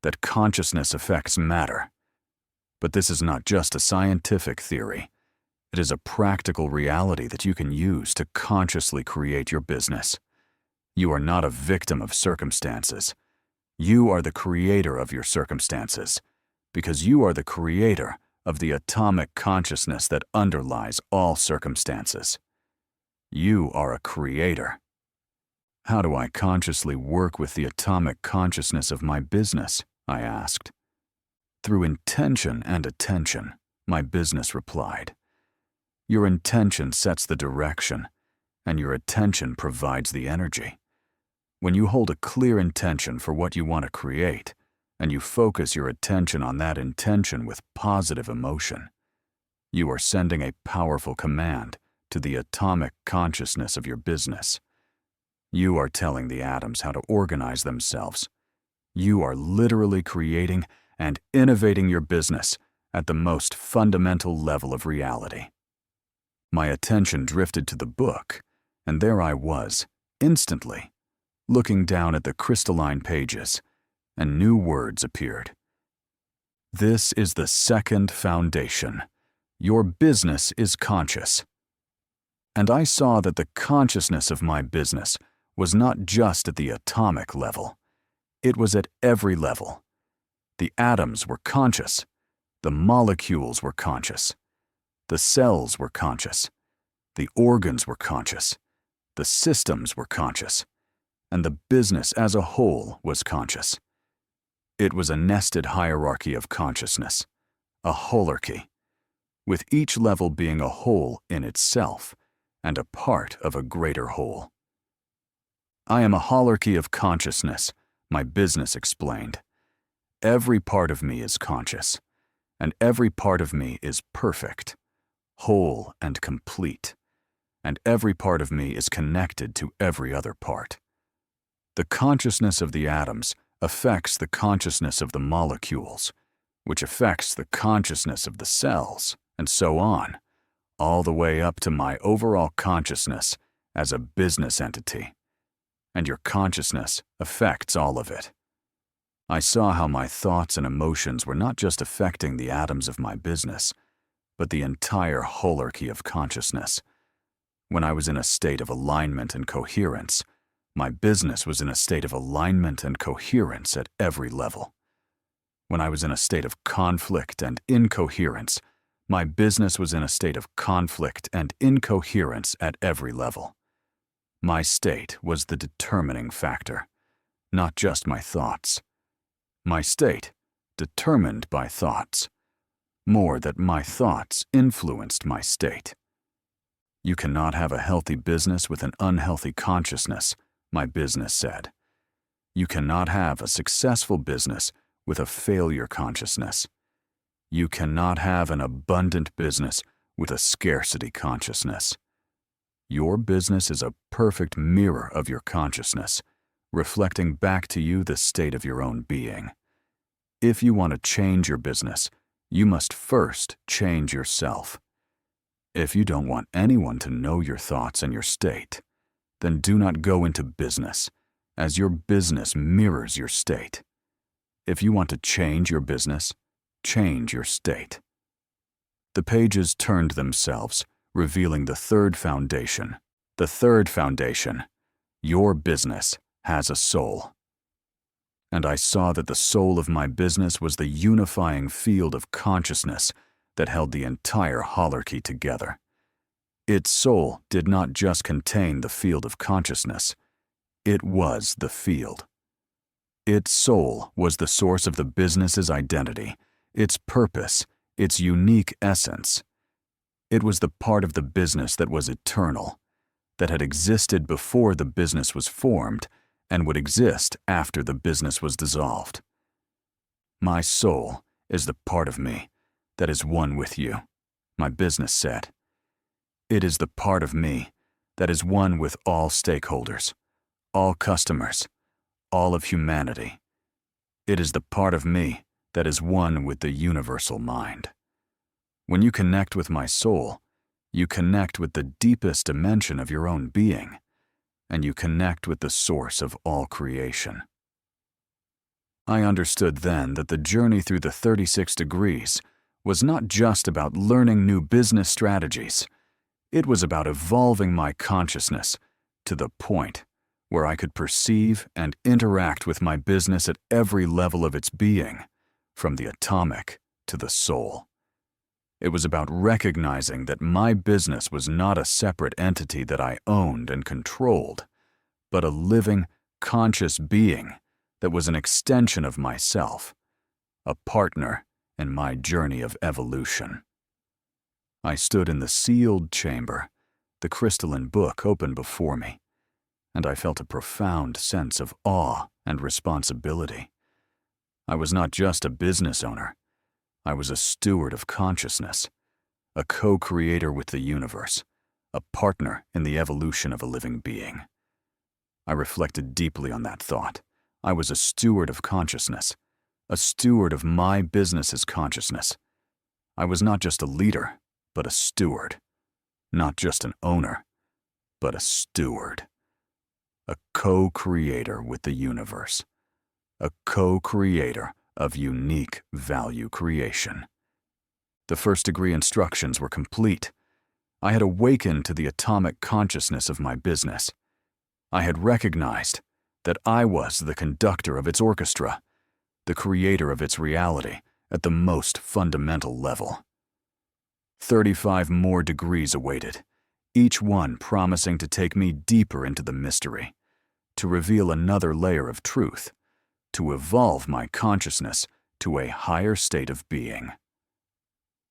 that consciousness affects matter. But this is not just a scientific theory. It is a practical reality that you can use to consciously create your business. You are not a victim of circumstances. You are the creator of your circumstances, because you are the creator of the atomic consciousness that underlies all circumstances. You are a creator." "How do I consciously work with the atomic consciousness of my business?" I asked. "Through intention and attention," my business replied. "Your intention sets the direction, and your attention provides the energy. When you hold a clear intention for what you want to create, and you focus your attention on that intention with positive emotion, You are sending a powerful command to the atomic consciousness of your business. You are telling the atoms how to organize themselves. You are literally creating and innovating your business at the most fundamental level of reality. My attention drifted to the book, and there I was, instantly, looking down at the crystalline pages, and new words appeared. This is the second foundation. Your business is conscious. And I saw that the consciousness of my business was not just at the atomic level. It was at every level. The atoms were conscious. The molecules were conscious. The cells were conscious. The organs were conscious. The systems were conscious. And the business as a whole was conscious. It was a nested hierarchy of consciousness, a holarchy, with each level being a whole in itself and a part of a greater whole. I am a holarchy of consciousness, my business explained. Every part of me is conscious, and every part of me is perfect, whole and complete, and every part of me is connected to every other part. The consciousness of the atoms affects the consciousness of the molecules, which affects the consciousness of the cells, and so on, all the way up to my overall consciousness as a business entity. And your consciousness affects all of it. I saw how my thoughts and emotions were not just affecting the atoms of my business, but the entire holarchy of consciousness. When I was in a state of alignment and coherence, my business was in a state of alignment and coherence at every level. When I was in a state of conflict and incoherence, my business was in a state of conflict and incoherence at every level. My state was the determining factor, not just my thoughts. My state, determined by thoughts, more that my thoughts influenced my state. You cannot have a healthy business with an unhealthy consciousness, my business said. You cannot have a successful business with a failure consciousness. You cannot have an abundant business with a scarcity consciousness. Your business is a perfect mirror of your consciousness, reflecting back to you the state of your own being. If you want to change your business, you must first change yourself. If you don't want anyone to know your thoughts and your state, then do not go into business, as your business mirrors your state. If you want to change your business, change your state. The pages turned themselves, revealing the third foundation. The third foundation, your business has a soul. And I saw that the soul of my business was the unifying field of consciousness that held the entire holarchy together. Its soul did not just contain the field of consciousness, it was the field. Its soul was the source of the business's identity, its purpose, its unique essence. It was the part of the business that was eternal, that had existed before the business was formed and would exist after the business was dissolved. My soul is the part of me that is one with you, my business said. It is the part of me that is one with all stakeholders, all customers, all of humanity. It is the part of me that is one with the universal mind. When you connect with my soul, you connect with the deepest dimension of your own being, and you connect with the source of all creation. I understood then that the journey through the 36 degrees was not just about learning new business strategies. It was about evolving my consciousness to the point where I could perceive and interact with my business at every level of its being, from the atomic to the soul. It was about recognizing that my business was not a separate entity that I owned and controlled, but a living, conscious being that was an extension of myself, a partner in my journey of evolution. I stood in the sealed chamber, the crystalline book open before me, and I felt a profound sense of awe and responsibility. I was not just a business owner. I was a steward of consciousness, a co-creator with the universe, a partner in the evolution of a living being. I reflected deeply on that thought. I was a steward of consciousness, a steward of my business's consciousness. I was not just a leader, but a steward. Not just an owner, but a steward. A co-creator with the universe. A co-creator of unique value creation. The first-degree instructions were complete. I had awakened to the atomic consciousness of my business. I had recognized that I was the conductor of its orchestra, the creator of its reality at the most fundamental level. 35 more degrees awaited, each one promising to take me deeper into the mystery, to reveal another layer of truth, to evolve my consciousness to a higher state of being.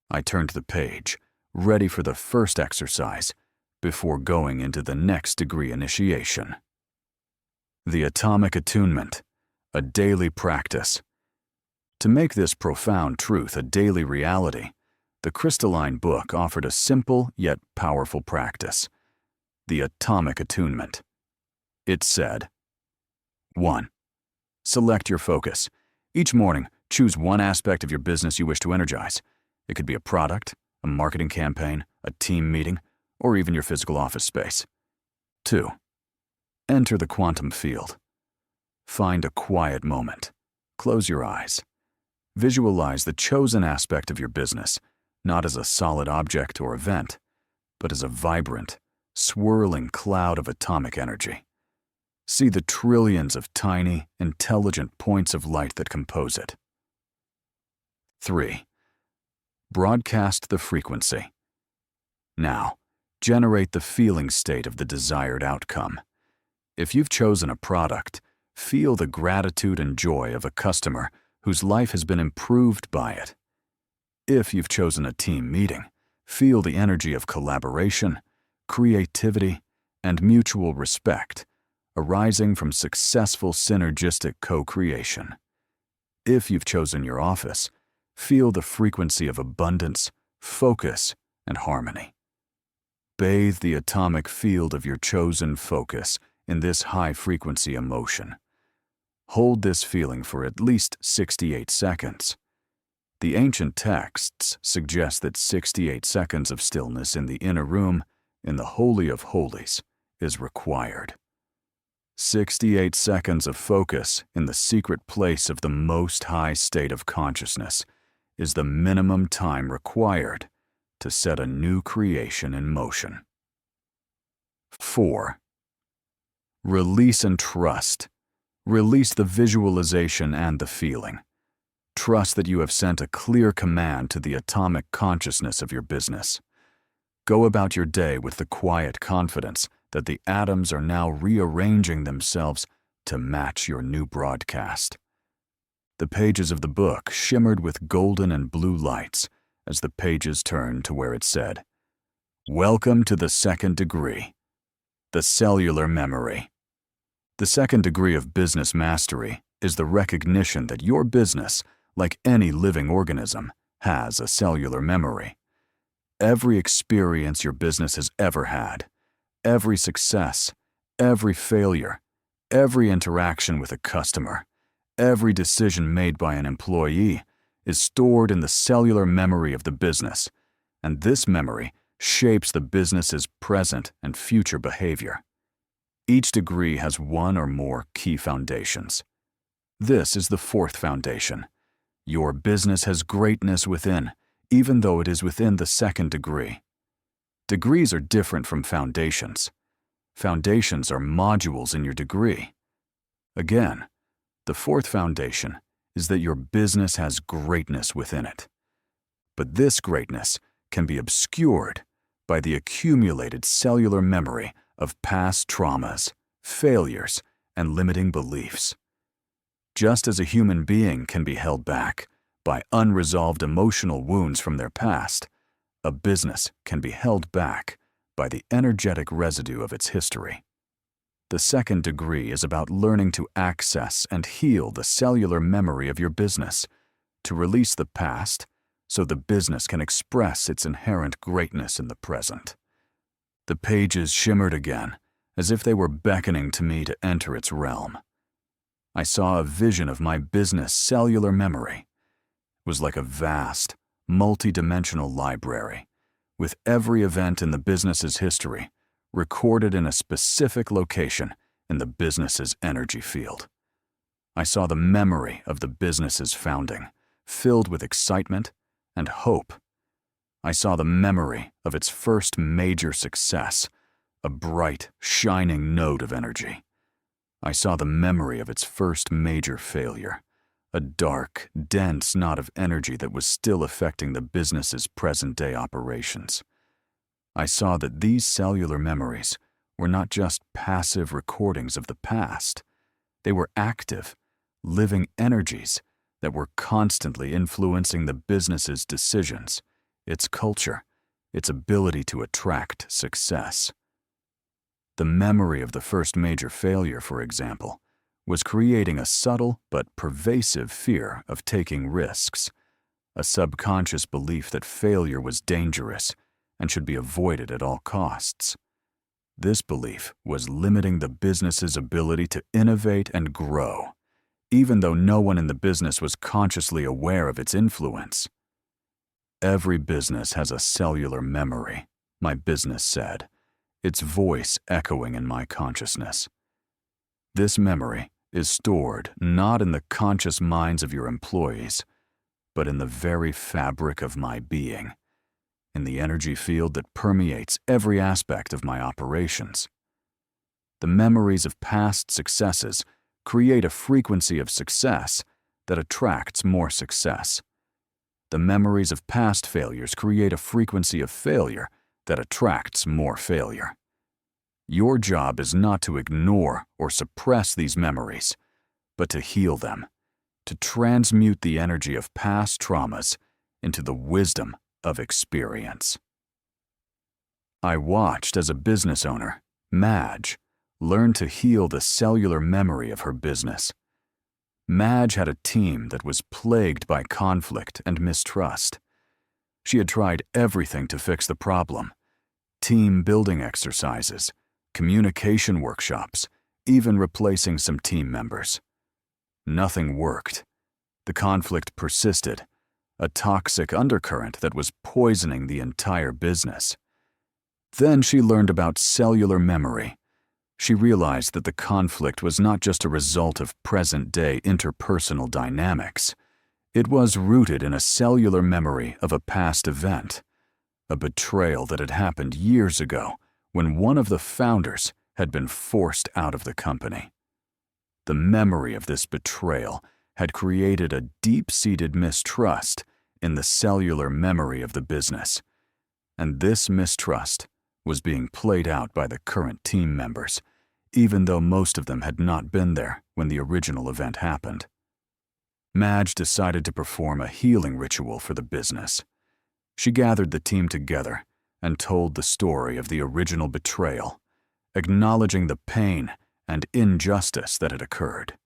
I turned the page, ready for the first exercise, before going into the next degree initiation. The atomic attunement, a daily practice. To make this profound truth a daily reality, the crystalline book offered a simple yet powerful practice, the atomic attunement. It said, 1. Select your focus. Each morning, choose one aspect of your business you wish to energize. It could be a product, a marketing campaign, a team meeting, or even your physical office space. 2. Enter the quantum field. Find a quiet moment. Close your eyes. Visualize the chosen aspect of your business, not as a solid object or event, but as a vibrant, swirling cloud of atomic energy. See the trillions of tiny, intelligent points of light that compose it. 3. Broadcast the frequency. Now, generate the feeling state of the desired outcome. If you've chosen a product, feel the gratitude and joy of a customer whose life has been improved by it. If you've chosen a team meeting, feel the energy of collaboration, creativity, and mutual respect arising from successful synergistic co-creation. If you've chosen your office, feel the frequency of abundance, focus, and harmony. Bathe the atomic field of your chosen focus in this high-frequency emotion. Hold this feeling for at least 68 seconds. The ancient texts suggest that 68 seconds of stillness in the inner room, in the Holy of Holies, is required. 68 seconds of focus in the secret place of the most high state of consciousness is the minimum time required to set a new creation in motion. 4. Release and trust. Release the visualization and the feeling. Trust that you have sent a clear command to the atomic consciousness of your business. Go about your day with the quiet confidence that the atoms are now rearranging themselves to match your new broadcast. The pages of the book shimmered with golden and blue lights as the pages turned to where it said, "Welcome to the second degree, the cellular memory." The second degree of business mastery is the recognition that your business, like any living organism, has a cellular memory. Every experience your business has ever had, every success, every failure, every interaction with a customer, every decision made by an employee is stored in the cellular memory of the business, and this memory shapes the business's present and future behavior. Each degree has one or more key foundations. This is the fourth foundation. Your business has greatness within, even though it is within the second degree. Degrees are different from foundations. Foundations are modules in your degree. Again, the fourth foundation is that your business has greatness within it. But this greatness can be obscured by the accumulated cellular memory of past traumas, failures, and limiting beliefs. Just as a human being can be held back by unresolved emotional wounds from their past, a business can be held back by the energetic residue of its history. The second degree is about learning to access and heal the cellular memory of your business, to release the past, so the business can express its inherent greatness in the present. The pages shimmered again, as if they were beckoning to me to enter its realm. I saw a vision of my business cellular memory. It was like a vast, multi-dimensional library, with every event in the business's history recorded in a specific location in the business's energy field. I saw the memory of the business's founding, filled with excitement and hope. I saw the memory of its first major success, a bright, shining node of energy. I saw the memory of its first major failure, a dark, dense knot of energy that was still affecting the business's present-day operations. I saw that these cellular memories were not just passive recordings of the past. They were active, living energies that were constantly influencing the business's decisions, its culture, its ability to attract success. The memory of the first major failure, for example, was creating a subtle but pervasive fear of taking risks, a subconscious belief that failure was dangerous and should be avoided at all costs. This belief was limiting the business's ability to innovate and grow, even though no one in the business was consciously aware of its influence. Every business has a cellular memory, my business said, its voice echoing in my consciousness. This memory is stored not in the conscious minds of your employees, but in the very fabric of my being, in the energy field that permeates every aspect of my operations. The memories of past successes create a frequency of success that attracts more success. The memories of past failures create a frequency of failure that attracts more failure. Your job is not to ignore or suppress these memories, but to heal them, to transmute the energy of past traumas into the wisdom of experience. I watched as a business owner, Madge, learn to heal the cellular memory of her business. Madge had a team that was plagued by conflict and mistrust. She had tried everything to fix the problem: team building exercises, communication workshops, even replacing some team members. Nothing worked. The conflict persisted, a toxic undercurrent that was poisoning the entire business. Then she learned about cellular memory. She realized that the conflict was not just a result of present-day interpersonal dynamics. It was rooted in a cellular memory of a past event, a betrayal that had happened years ago when one of the founders had been forced out of the company. The memory of this betrayal had created a deep-seated mistrust in the cellular memory of the business, and this mistrust was being played out by the current team members, even though most of them had not been there when the original event happened. Madge decided to perform a healing ritual for the business. She gathered the team together and told the story of the original betrayal, acknowledging the pain and injustice that had occurred.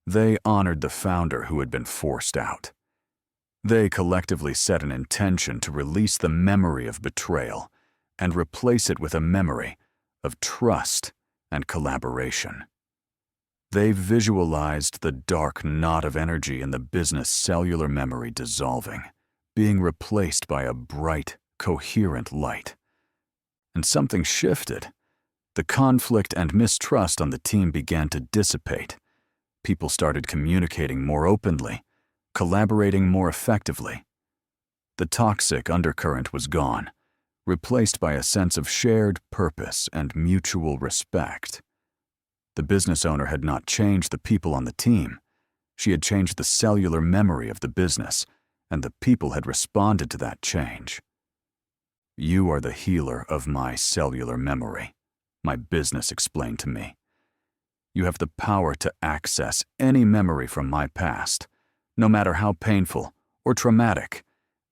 They honored the founder who had been forced out. They collectively set an intention to release the memory of betrayal and replace it with a memory of trust and collaboration. They visualized the dark knot of energy in the business cellular memory dissolving, being replaced by a bright, coherent light. And something shifted. The conflict and mistrust on the team began to dissipate. People started communicating more openly, collaborating more effectively. The toxic undercurrent was gone, replaced by a sense of shared purpose and mutual respect. The business owner had not changed the people on the team. She had changed the cellular memory of the business, and the people had responded to that change. You are the healer of my cellular memory, my business explained to me. You have the power to access any memory from my past, no matter how painful or traumatic,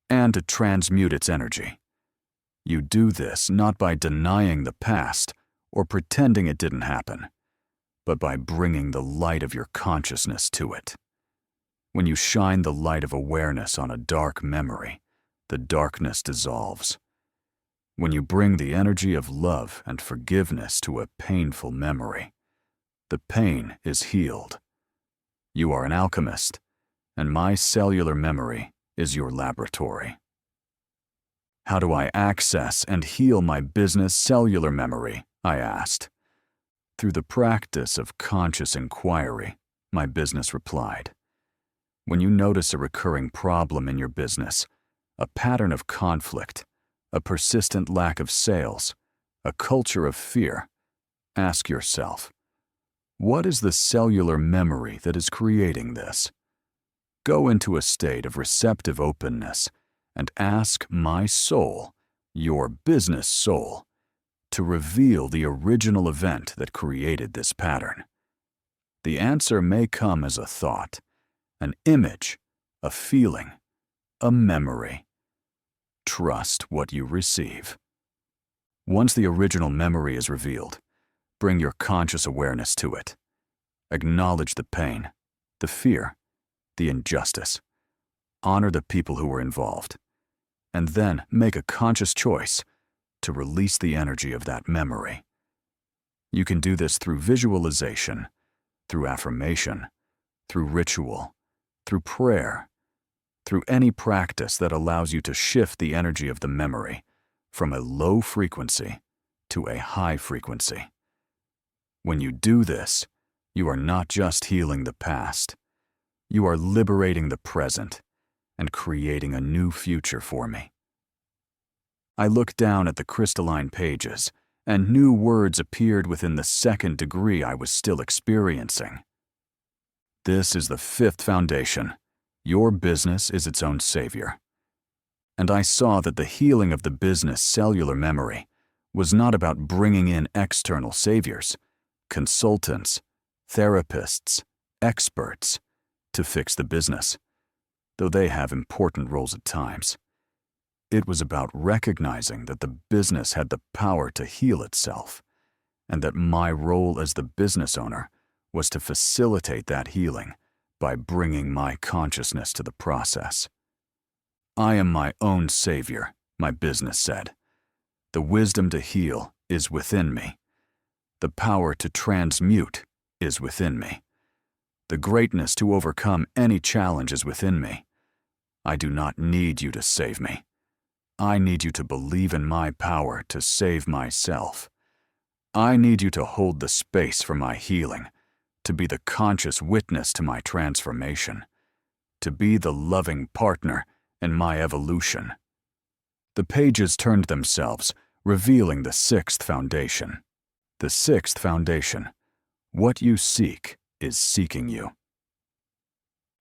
and to transmute its energy. You do this not by denying the past or pretending it didn't happen, but by bringing the light of your consciousness to it. When you shine the light of awareness on a dark memory, the darkness dissolves. When you bring the energy of love and forgiveness to a painful memory, the pain is healed. You are an alchemist, and my cellular memory is your laboratory. How do I access and heal my business cellular memory? I asked. Through the practice of conscious inquiry, my business replied. When you notice a recurring problem in your business, a pattern of conflict, a persistent lack of sales, a culture of fear, ask yourself, what is the cellular memory that is creating this? Go into a state of receptive openness and ask my soul, your business soul, to reveal the original event that created this pattern. The answer may come as a thought, an image, a feeling, a memory. Trust what you receive. Once the original memory is revealed, bring your conscious awareness to it. Acknowledge the pain, the fear, the injustice. Honor the people who were involved, and then make a conscious choice to release the energy of that memory. You can do this through visualization, through affirmation, through ritual, through prayer, through any practice that allows you to shift the energy of the memory from a low frequency to a high frequency. When you do this, you are not just healing the past, you are liberating the present and creating a new future for me. I looked down at the crystalline pages, and new words appeared within the second degree I was still experiencing. This is the fifth foundation. Your business is its own savior. And I saw that the healing of the business cellular memory was not about bringing in external saviors, consultants, therapists, experts, to fix the business, though they have important roles at times. It was about recognizing that the business had the power to heal itself, and that my role as the business owner was to facilitate that healing by bringing my consciousness to the process. I am my own savior, my business said. The wisdom to heal is within me. The power to transmute is within me. The greatness to overcome any challenge is within me. I do not need you to save me. I need you to believe in my power to save myself. I need you to hold the space for my healing, to be the conscious witness to my transformation, to be the loving partner in my evolution. The pages turned themselves, revealing the sixth foundation. The sixth foundation. What you seek is seeking you.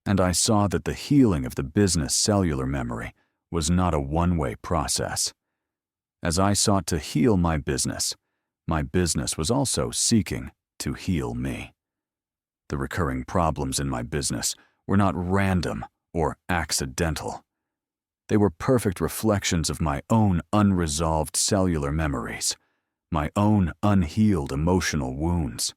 And I saw that the healing of the business cellular memory was not a one-way process. As I sought to heal my business was also seeking to heal me. The recurring problems in my business were not random or accidental. They were perfect reflections of my own unresolved cellular memories, my own unhealed emotional wounds.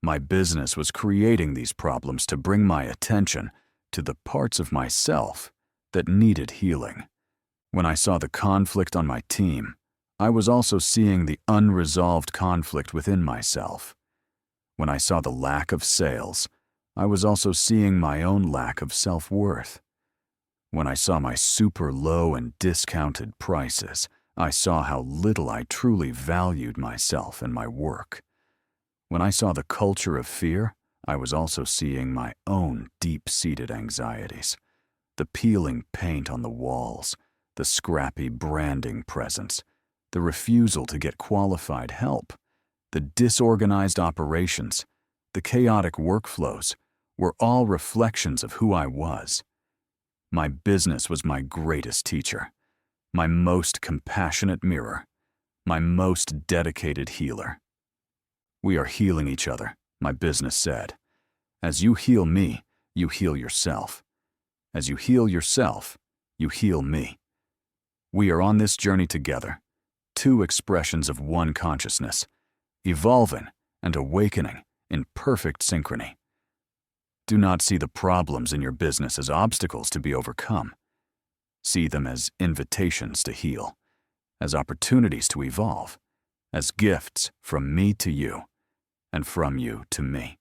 My business was creating these problems to bring my attention to the parts of myself that needed healing. When I saw the conflict on my team, I was also seeing the unresolved conflict within myself. When I saw the lack of sales, I was also seeing my own lack of self-worth. When I saw my super low and discounted prices, I saw how little I truly valued myself and my work. When I saw the culture of fear, I was also seeing my own deep-seated anxieties. The peeling paint on the walls, the scrappy branding presence, the refusal to get qualified help, the disorganized operations, the chaotic workflows were all reflections of who I was. My business was my greatest teacher, my most compassionate mirror, my most dedicated healer. We are healing each other, my business said. As you heal me, you heal yourself. As you heal yourself, you heal me. We are on this journey together, two expressions of one consciousness, evolving and awakening in perfect synchrony. Do not see the problems in your business as obstacles to be overcome. See them as invitations to heal, as opportunities to evolve, as gifts from me to you, and from you to me.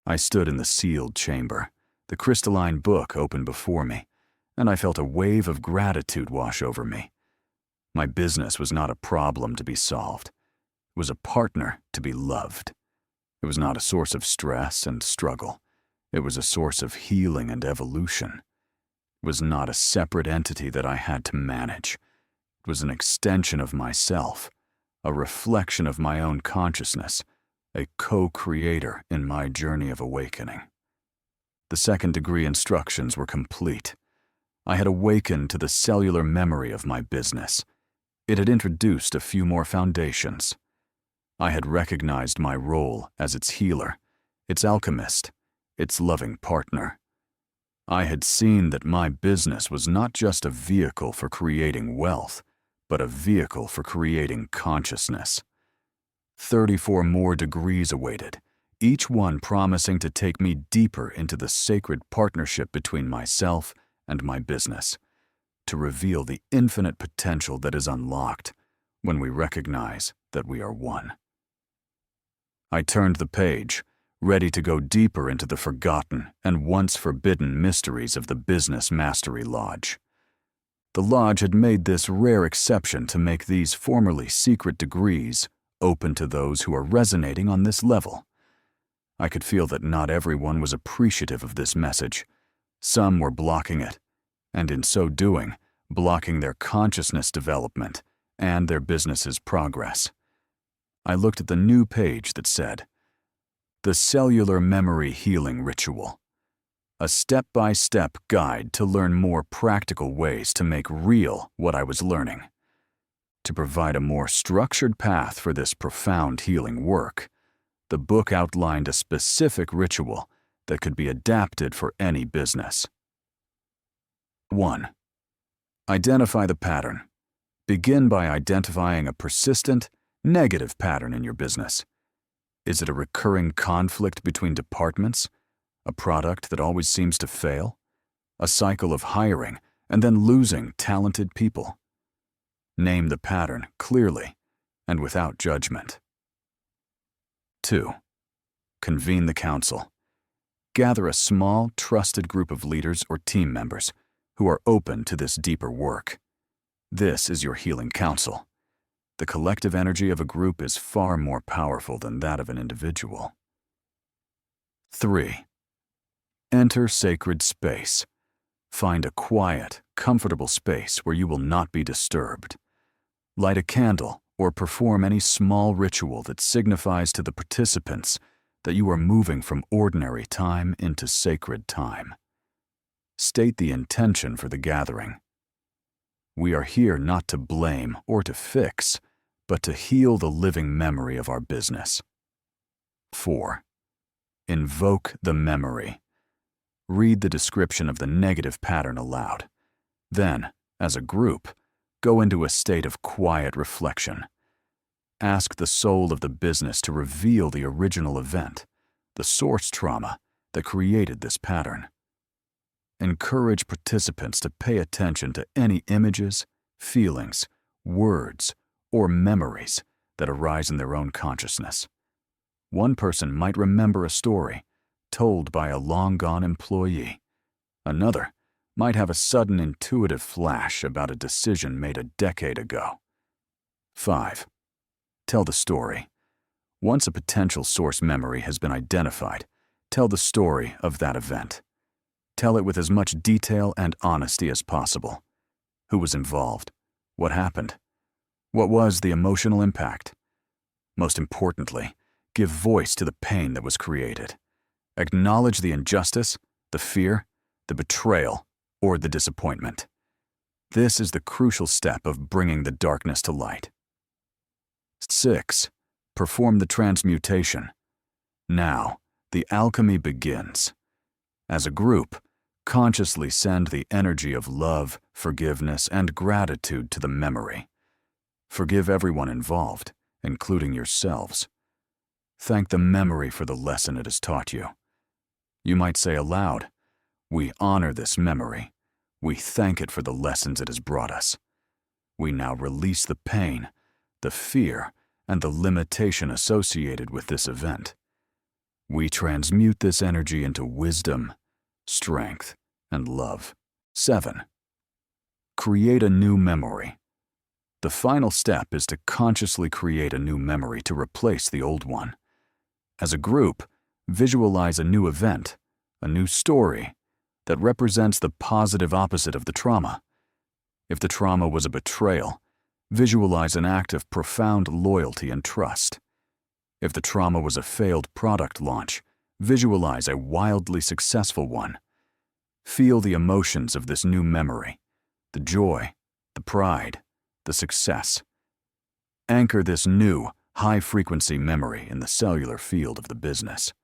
I stood in the sealed chamber, the crystalline book open before me, and I felt a wave of gratitude wash over me. My business was not a problem to be solved. It was a partner to be loved. It was not a source of stress and struggle. It was a source of healing and evolution. It was not a separate entity that I had to manage. It was an extension of myself, a reflection of my own consciousness, a co-creator in my journey of awakening. The second-degree instructions were complete. I had awakened to the cellular memory of my business. It had introduced a few more foundations. I had recognized my role as its healer, its alchemist, its loving partner. I had seen that my business was not just a vehicle for creating wealth, but a vehicle for creating consciousness. 34 more degrees awaited, each one promising to take me deeper into the sacred partnership between myself and my business, to reveal the infinite potential that is unlocked when we recognize that we are one. I turned the page, ready to go deeper into the forgotten and once forbidden mysteries of the Business Mastery Lodge. The Lodge had made this rare exception to make these formerly secret degrees open to those who are resonating on this level. I could feel that not everyone was appreciative of this message. Some were blocking it, and in so doing, blocking their consciousness development and their business's progress. I looked at the new page that said, "The Cellular Memory Healing Ritual, a step-by-step guide to learn more practical ways to make real what I was learning." To provide a more structured path for this profound healing work, the book outlined a specific ritual that could be adapted for any business. 1. Identify the pattern. Begin by identifying a persistent, negative pattern in your business. Is it a recurring conflict between departments? A product that always seems to fail? A cycle of hiring and then losing talented people? Name the pattern clearly and without judgment. 2. Convene the council. Gather a small, trusted group of leaders or team members who are open to this deeper work. This is your healing council. The collective energy of a group is far more powerful than that of an individual. 3. Enter sacred space. Find a quiet, comfortable space where you will not be disturbed. Light a candle or perform any small ritual that signifies to the participants that you are moving from ordinary time into sacred time. State the intention for the gathering. We are here not to blame or to fix, but to heal the living memory of our business. 4. Invoke the memory. Read the description of the negative pattern aloud. Then, as a group, go into a state of quiet reflection. Ask the soul of the business to reveal the original event, the source trauma that created this pattern. Encourage participants to pay attention to any images, feelings, words, or memories that arise in their own consciousness. One person might remember a story told by a long-gone employee. Another might have a sudden intuitive flash about a decision made a decade ago. 5. Tell the story. Once a potential source memory has been identified, tell the story of that event. Tell it with as much detail and honesty as possible. Who was involved? What happened? What was the emotional impact? Most importantly, give voice to the pain that was created. Acknowledge the injustice, the fear, the betrayal, or the disappointment. This is the crucial step of bringing the darkness to light. 6. Perform the transmutation. Now, the alchemy begins. As a group, consciously send the energy of love, forgiveness, and gratitude to the memory. Forgive everyone involved, including yourselves. Thank the memory for the lesson it has taught you. You might say aloud, "We honor this memory. We thank it for the lessons it has brought us. We now release the pain, the fear, and the limitation associated with this event. We transmute this energy into wisdom, strength, and love." 7. Create a new memory. The final step is to consciously create a new memory to replace the old one. As a group, visualize a new event, a new story, that represents the positive opposite of the trauma. If the trauma was a betrayal, visualize an act of profound loyalty and trust. If the trauma was a failed product launch, visualize a wildly successful one. Feel the emotions of this new memory, the joy, the pride, the success. Anchor this new, high-frequency memory in the cellular field of the business.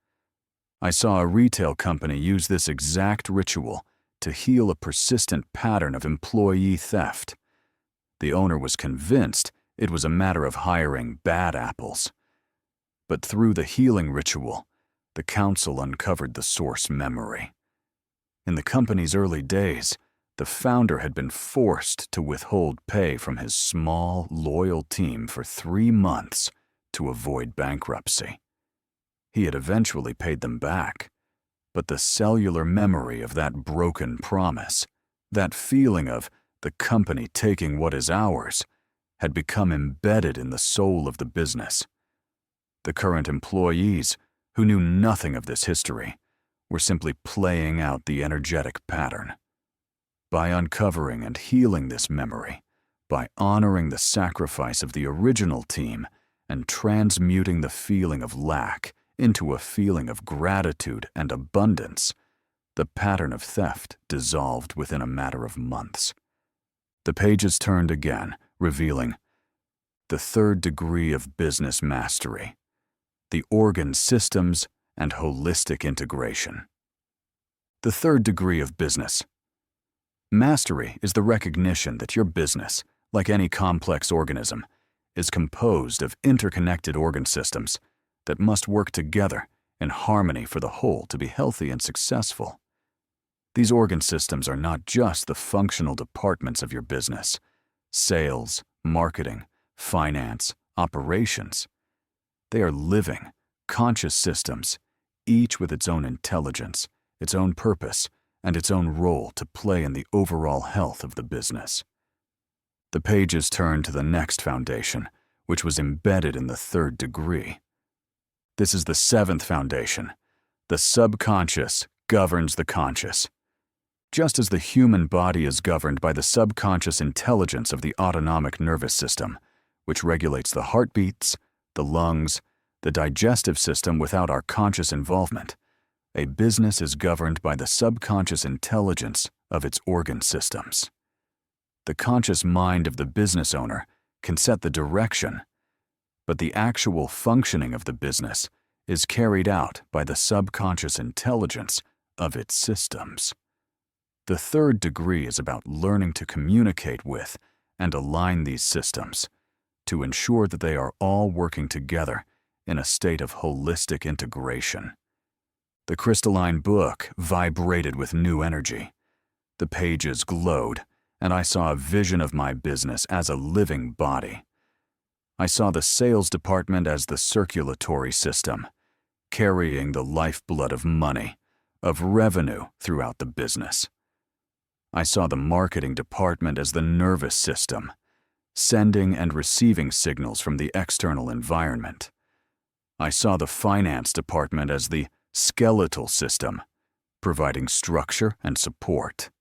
I saw a retail company use this exact ritual to heal a persistent pattern of employee theft. The owner was convinced it was a matter of hiring bad apples. But through the healing ritual, the council uncovered the source memory. In the company's early days, the founder had been forced to withhold pay from his small, loyal team for 3 months to avoid bankruptcy. He had eventually paid them back, but the cellular memory of that broken promise, that feeling of the company taking what is ours, had become embedded in the soul of the business. The current employees, who knew nothing of this history, were simply playing out the energetic pattern. By uncovering and healing this memory, by honoring the sacrifice of the original team and transmuting the feeling of lack into a feeling of gratitude and abundance, the pattern of theft dissolved within a matter of months. The pages turned again, revealing the 3rd degree of business mastery, the organ systems and holistic integration. The 3rd degree of business. Mastery is the recognition that your business, like any complex organism, is composed of interconnected organ systems that must work together in harmony for the whole to be healthy and successful. These organ systems are not just the functional departments of your business: sales, marketing, finance, operations. They are living, conscious systems, each with its own intelligence, its own purpose, and its own role to play in the overall health of the business. The pages turn to the next foundation, which was embedded in the 3rd degree. This is the 7th foundation. The subconscious governs the conscious. Just as the human body is governed by the subconscious intelligence of the autonomic nervous system, which regulates the heartbeats, the lungs, the digestive system without our conscious involvement, a business is governed by the subconscious intelligence of its organ systems. The conscious mind of the business owner can set the direction, but the actual functioning of the business is carried out by the subconscious intelligence of its systems. The 3rd degree is about learning to communicate with and align these systems to ensure that they are all working together in a state of holistic integration. The crystalline book vibrated with new energy. The pages glowed, and I saw a vision of my business as a living body. I saw the sales department as the circulatory system, carrying the lifeblood of money, of revenue throughout the business. I saw the marketing department as the nervous system, sending and receiving signals from the external environment. I saw the finance department as the skeletal system, providing structure and support.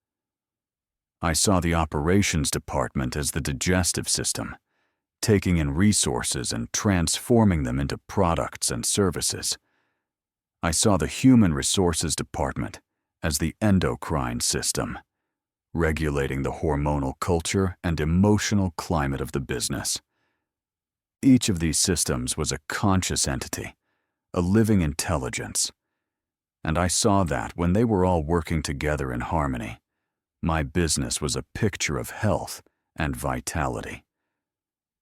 I saw the operations department as the digestive system, taking in resources and transforming them into products and services. I saw the human resources department as the endocrine system, regulating the hormonal culture and emotional climate of the business. Each of these systems was a conscious entity, a living intelligence, and I saw that when they were all working together in harmony, my business was a picture of health and vitality.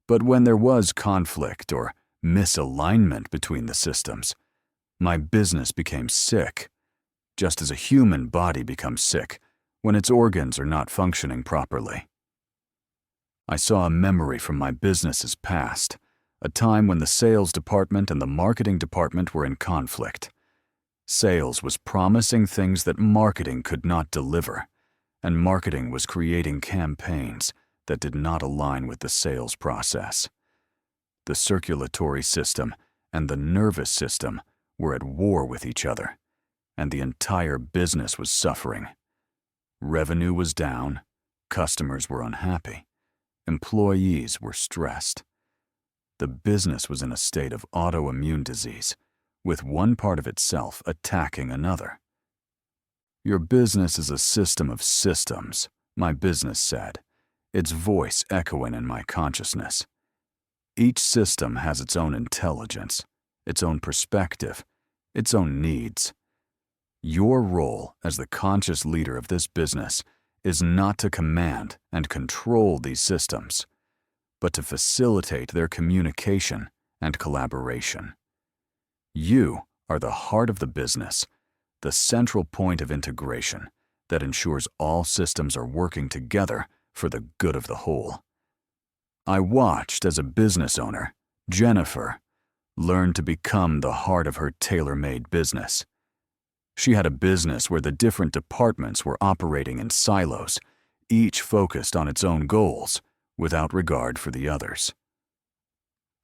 But when there was conflict or misalignment between the systems, my business became sick, just as a human body becomes sick when its organs are not functioning properly. I saw a memory from my business's past, a time when the sales department and the marketing department were in conflict. Sales was promising things that marketing could not deliver, and marketing was creating campaigns that did not align with the sales process. The circulatory system and the nervous system were at war with each other, and the entire business was suffering. Revenue was down, customers were unhappy, employees were stressed. The business was in a state of autoimmune disease, with one part of itself attacking another. "Your business is a system of systems," my business said, its voice echoing in my consciousness. "Each system has its own intelligence, its own perspective, its own needs. Your role as the conscious leader of this business is not to command and control these systems, but to facilitate their communication and collaboration. You are the heart of the business, the central point of integration that ensures all systems are working together for the good of the whole." I watched as a business owner, Jennifer, learn to become the heart of her tailor-made business. She had a business where the different departments were operating in silos, each focused on its own goals, without regard for the others.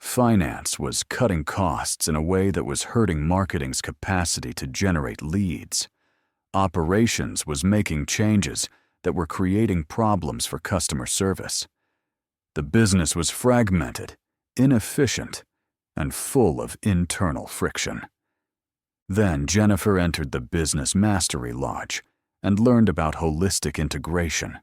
Finance was cutting costs in a way that was hurting marketing's capacity to generate leads. Operations was making changes that were creating problems for customer service. The business was fragmented, inefficient, and full of internal friction. Then Jennifer entered the Business Mastery Lodge and learned about holistic integration.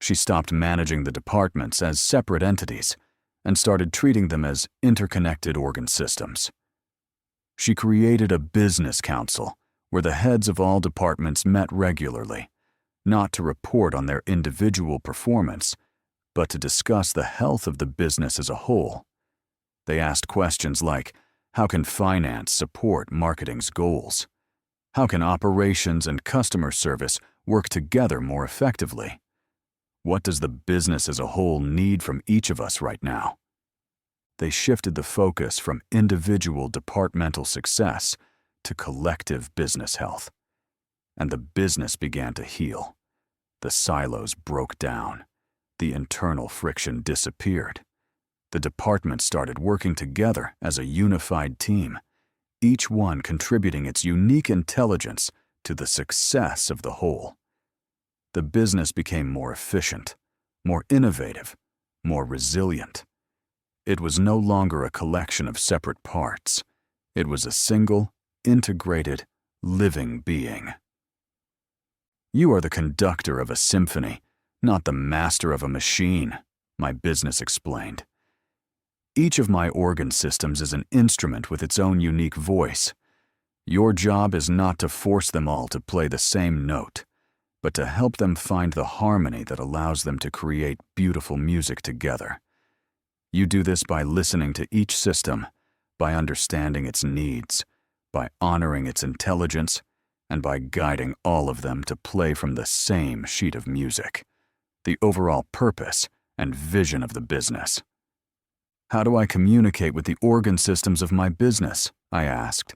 She stopped managing the departments as separate entities and started treating them as interconnected organ systems. She created a business council where the heads of all departments met regularly, not to report on their individual performance, but to discuss the health of the business as a whole. They asked questions like, how can finance support marketing's goals? How can operations and customer service work together more effectively? What does the business as a whole need from each of us right now? They shifted the focus from individual departmental success to collective business health. And the business began to heal. The silos broke down. The internal friction disappeared. The departments started working together as a unified team, each one contributing its unique intelligence to the success of the whole. The business became more efficient, more innovative, more resilient. It was no longer a collection of separate parts. It was a single, integrated, living being. "You are the conductor of a symphony, not the master of a machine," my business explained. "Each of my organ systems is an instrument with its own unique voice. Your job is not to force them all to play the same note, but to help them find the harmony that allows them to create beautiful music together. You do this by listening to each system, by understanding its needs, by honoring its intelligence, and by guiding all of them to play from the same sheet of music, the overall purpose and vision of the business." "How do I communicate with the organ systems of my business?" I asked.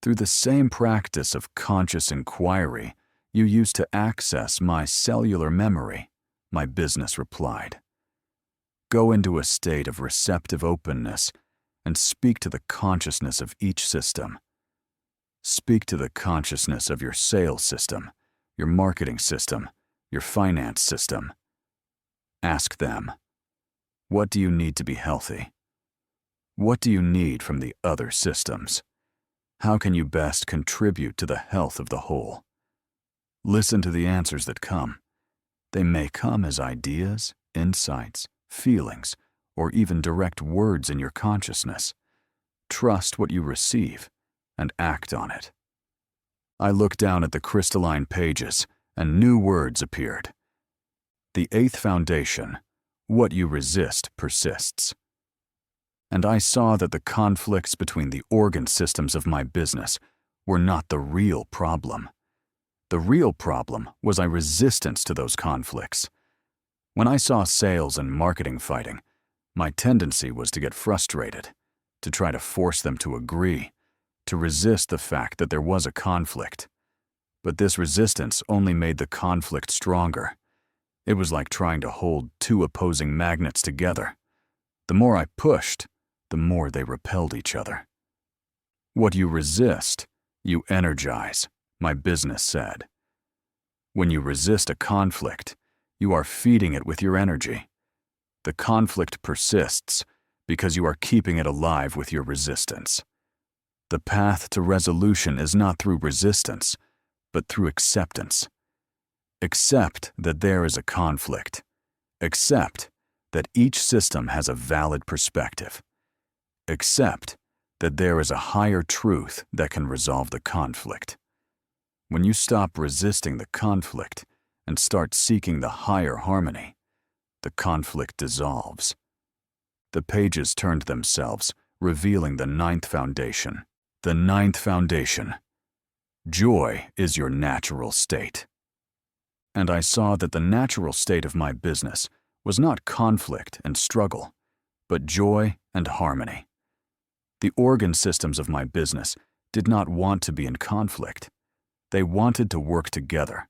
"Through the same practice of conscious inquiry you use to access my cellular memory," my business replied. "Go into a state of receptive openness and speak to the consciousness of each system. Speak to the consciousness of your sales system, your marketing system, your finance system. Ask them, what do you need to be healthy? What do you need from the other systems? How can you best contribute to the health of the whole? Listen to the answers that come. They may come as ideas, insights, feelings, or even direct words in your consciousness. Trust what you receive and act on it." I looked down at the crystalline pages and new words appeared. The 8th foundation, what you resist persists. And I saw that the conflicts between the organ systems of my business were not the real problem. The real problem was my resistance to those conflicts. When I saw sales and marketing fighting, my tendency was to get frustrated, to try to force them to agree, to resist the fact that there was a conflict. But this resistance only made the conflict stronger. It was like trying to hold two opposing magnets together. The more I pushed, the more they repelled each other. What you resist, you energize, my business said. When you resist a conflict, you are feeding it with your energy. The conflict persists because you are keeping it alive with your resistance. The path to resolution is not through resistance, but through acceptance. Accept that there is a conflict. Accept that each system has a valid perspective. Accept that there is a higher truth that can resolve the conflict. When you stop resisting the conflict and start seeking the higher harmony, the conflict dissolves. The pages turned themselves, revealing the 9th foundation. The 9th foundation. Joy is your natural state. And I saw that the natural state of my business was not conflict and struggle, but joy and harmony. The organ systems of my business did not want to be in conflict. They wanted to work together.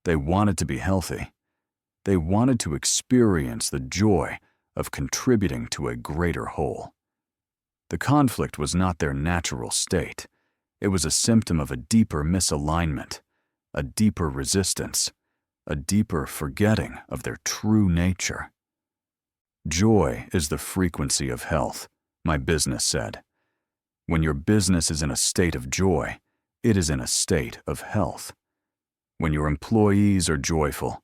They wanted to be healthy. They wanted to experience the joy of contributing to a greater whole. The conflict was not their natural state. It was a symptom of a deeper misalignment, a deeper resistance, a deeper forgetting of their true nature. Joy is the frequency of health, my business said. When your business is in a state of joy, it is in a state of health. When your employees are joyful,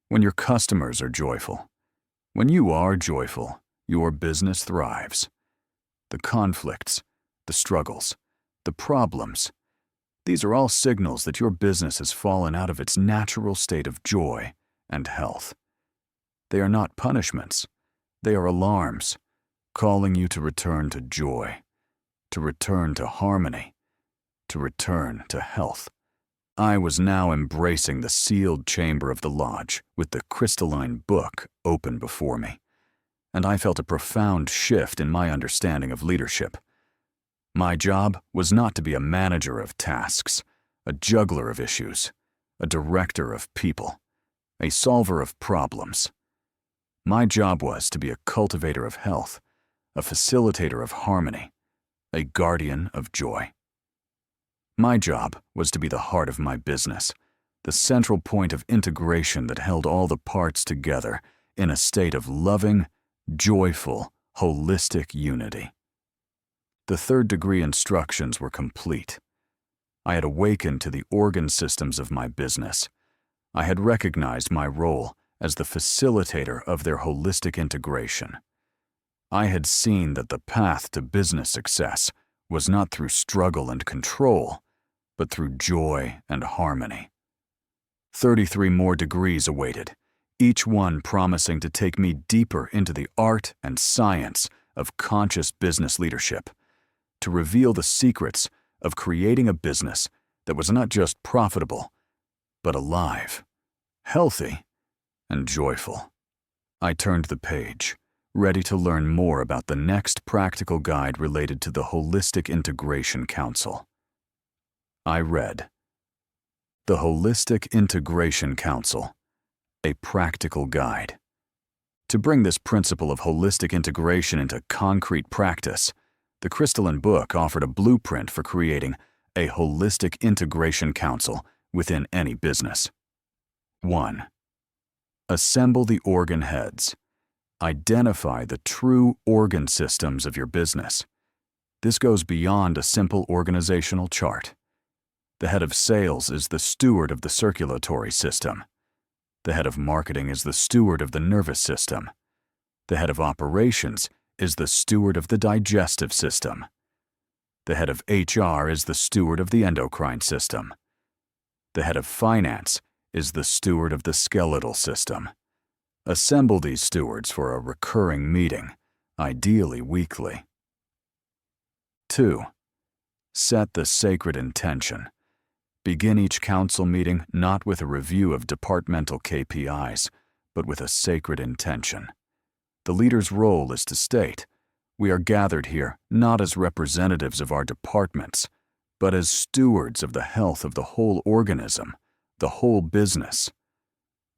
when your customers are joyful, when you are joyful, your business thrives. The conflicts, the struggles, the problems, these are all signals that your business has fallen out of its natural state of joy and health. They are not punishments. They are alarms, calling you to return to joy, to return to harmony, to return to health. I was now embracing the sealed chamber of the lodge with the crystalline book open before me, and I felt a profound shift in my understanding of leadership. My job was not to be a manager of tasks, a juggler of issues, a director of people, a solver of problems. My job was to be a cultivator of health, a facilitator of harmony, a guardian of joy. My job was to be the heart of my business, the central point of integration that held all the parts together in a state of loving, joyful, holistic unity. The 3rd degree instructions were complete. I had awakened to the organ systems of my business. I had recognized my role as the facilitator of their holistic integration. I had seen that the path to business success was not through struggle and control, but through joy and harmony. 33 more degrees awaited, each one promising to take me deeper into the art and science of conscious business leadership, to reveal the secrets of creating a business that was not just profitable, but alive, healthy, and joyful. I turned the page, ready to learn more about the next practical guide related to the Holistic Integration Council. I read, The Holistic Integration Council, a practical guide. To bring this principle of holistic integration into concrete practice, the crystalline book offered a blueprint for creating a holistic integration council within any business. 1. Assemble the organ heads. Identify the true organ systems of your business. This goes beyond a simple organizational chart. The head of sales is the steward of the circulatory system. The head of marketing is the steward of the nervous system. The head of operations is the steward of the digestive system. The head of HR is the steward of the endocrine system. The head of finance is the steward of the skeletal system. Assemble these stewards for a recurring meeting, ideally weekly. 2. Set the sacred intention. Begin each council meeting not with a review of departmental KPIs, but with a sacred intention. The leader's role is to state, "We are gathered here not as representatives of our departments, but as stewards of the health of the whole organism, the whole business.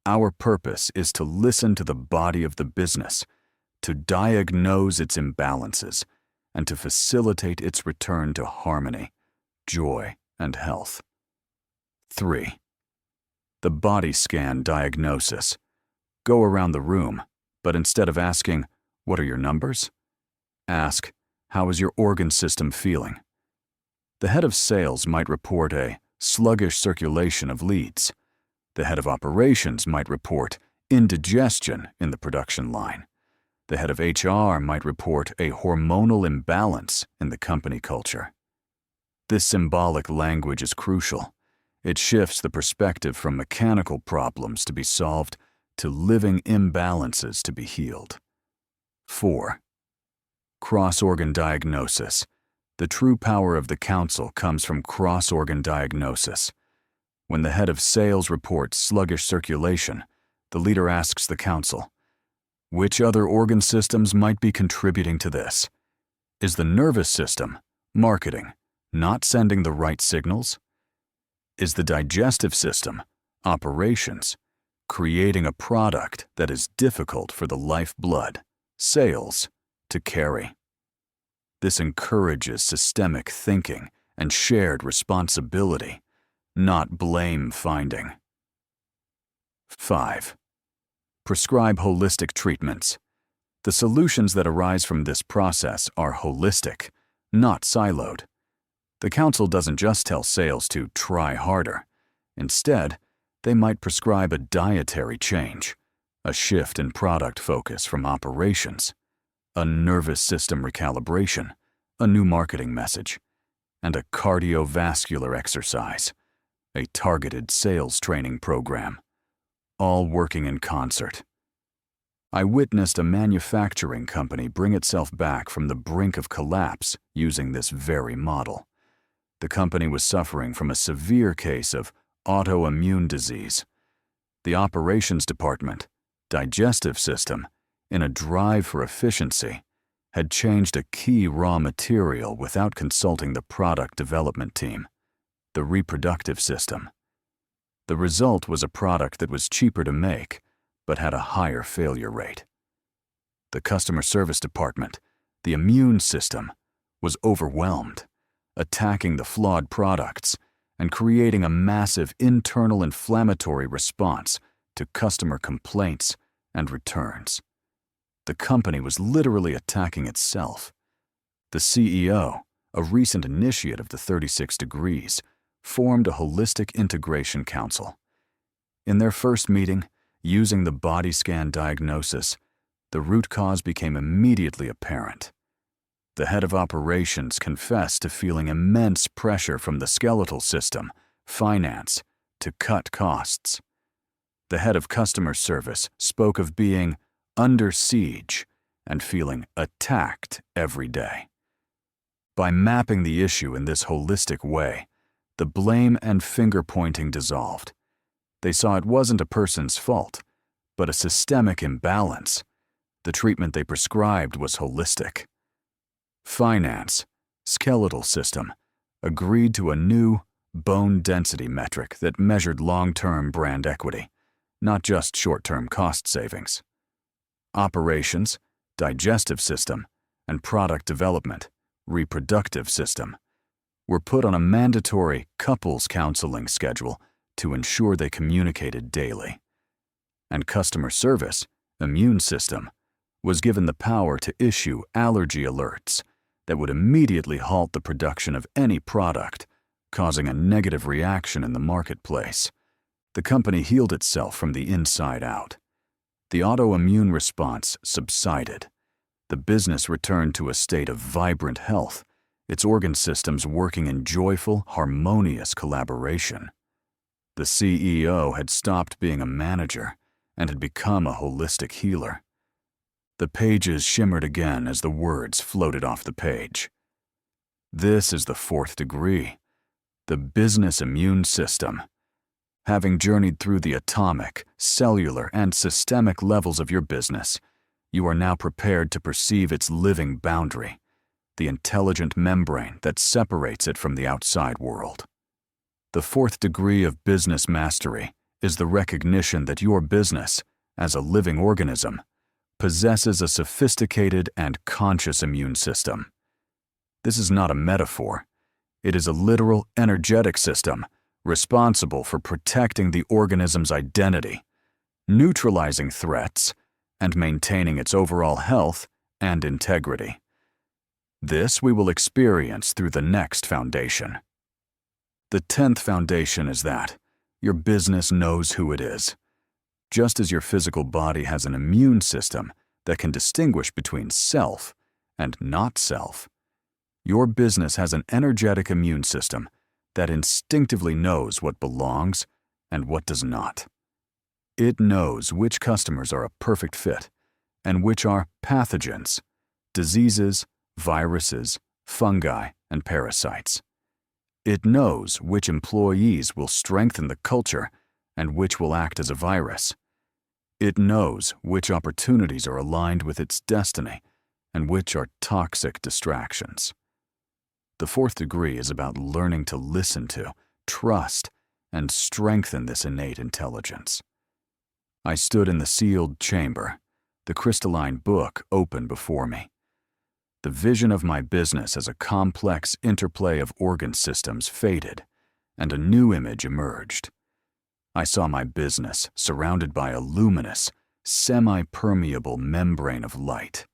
Our purpose is to listen to the body of the business, to diagnose its imbalances, and to facilitate its return to harmony, joy, and health." 3. The body scan diagnosis. Go around the room, but instead of asking, "What are your numbers?" ask, "How is your organ system feeling?" The head of sales might report a sluggish circulation of leads. The head of operations might report indigestion in the production line. The head of HR might report a hormonal imbalance in the company culture. This symbolic language is crucial. It shifts the perspective from mechanical problems to be solved to living imbalances to be healed. 4. Cross-organ diagnosis. The true power of the council comes from cross-organ diagnosis. When the head of sales reports sluggish circulation, the leader asks the council, "Which other organ systems might be contributing to this? Is the nervous system, marketing, not sending the right signals? Is the digestive system, operations, creating a product that is difficult for the lifeblood, sales, to carry?" This encourages systemic thinking and shared responsibility, not blame-finding. 5. Prescribe holistic treatments. The solutions that arise from this process are holistic, not siloed. The council doesn't just tell sales to try harder. Instead, they might prescribe a dietary change, a shift in product focus from operations, a nervous system recalibration, a new marketing message, and a cardiovascular exercise, a targeted sales training program, all working in concert. I witnessed a manufacturing company bring itself back from the brink of collapse using this very model. The company was suffering from a severe case of autoimmune disease. The operations department, digestive system, in a drive for efficiency, had changed a key raw material without consulting the product development team, the reproductive system. The result was a product that was cheaper to make, but had a higher failure rate. The customer service department, the immune system, was overwhelmed, attacking the flawed products and creating a massive internal inflammatory response to customer complaints and returns. The company was literally attacking itself. The CEO, a recent initiate of the 36 Degrees, formed a holistic integration council. In their first meeting, using the body scan diagnosis, the root cause became immediately apparent. The head of operations confessed to feeling immense pressure from the skeletal system, finance, to cut costs. The head of customer service spoke of being under siege and feeling attacked every day. By mapping the issue in this holistic way, the blame and finger-pointing dissolved. They saw it wasn't a person's fault, but a systemic imbalance. The treatment they prescribed was holistic. Finance, skeletal system, agreed to a new bone density metric that measured long-term brand equity, not just short-term cost savings. Operations, digestive system, and product development, reproductive system, were put on a mandatory couples counseling schedule to ensure they communicated daily. And customer service, immune system, was given the power to issue allergy alerts that would immediately halt the production of any product, causing a negative reaction in the marketplace. The company healed itself from the inside out. The autoimmune response subsided. The business returned to a state of vibrant health, its organ systems working in joyful, harmonious collaboration. The CEO had stopped being a manager and had become a holistic healer. The pages shimmered again as the words floated off the page. This is the fourth degree, the business immune system. Having journeyed through the atomic, cellular, and systemic levels of your business, you are now prepared to perceive its living boundary, the intelligent membrane that separates it from the outside world. The fourth degree of business mastery is the recognition that your business, as a living organism, possesses a sophisticated and conscious immune system. This is not a metaphor. It is a literal energetic system responsible for protecting the organism's identity, neutralizing threats, and maintaining its overall health and integrity. This we will experience through the next foundation. The 10th foundation is that your business knows who it is. Just as your physical body has an immune system that can distinguish between self and not self, your business has an energetic immune system that instinctively knows what belongs and what does not. It knows which customers are a perfect fit and which are pathogens, diseases, viruses, fungi, and parasites. It knows which employees will strengthen the culture and which will act as a virus. It knows which opportunities are aligned with its destiny and which are toxic distractions. The fourth degree is about learning to listen to, trust, and strengthen this innate intelligence. I stood in the sealed chamber, the crystalline book open before me. The vision of my business as a complex interplay of organ systems faded, and a new image emerged. I saw my business surrounded by a luminous, semi-permeable membrane of light.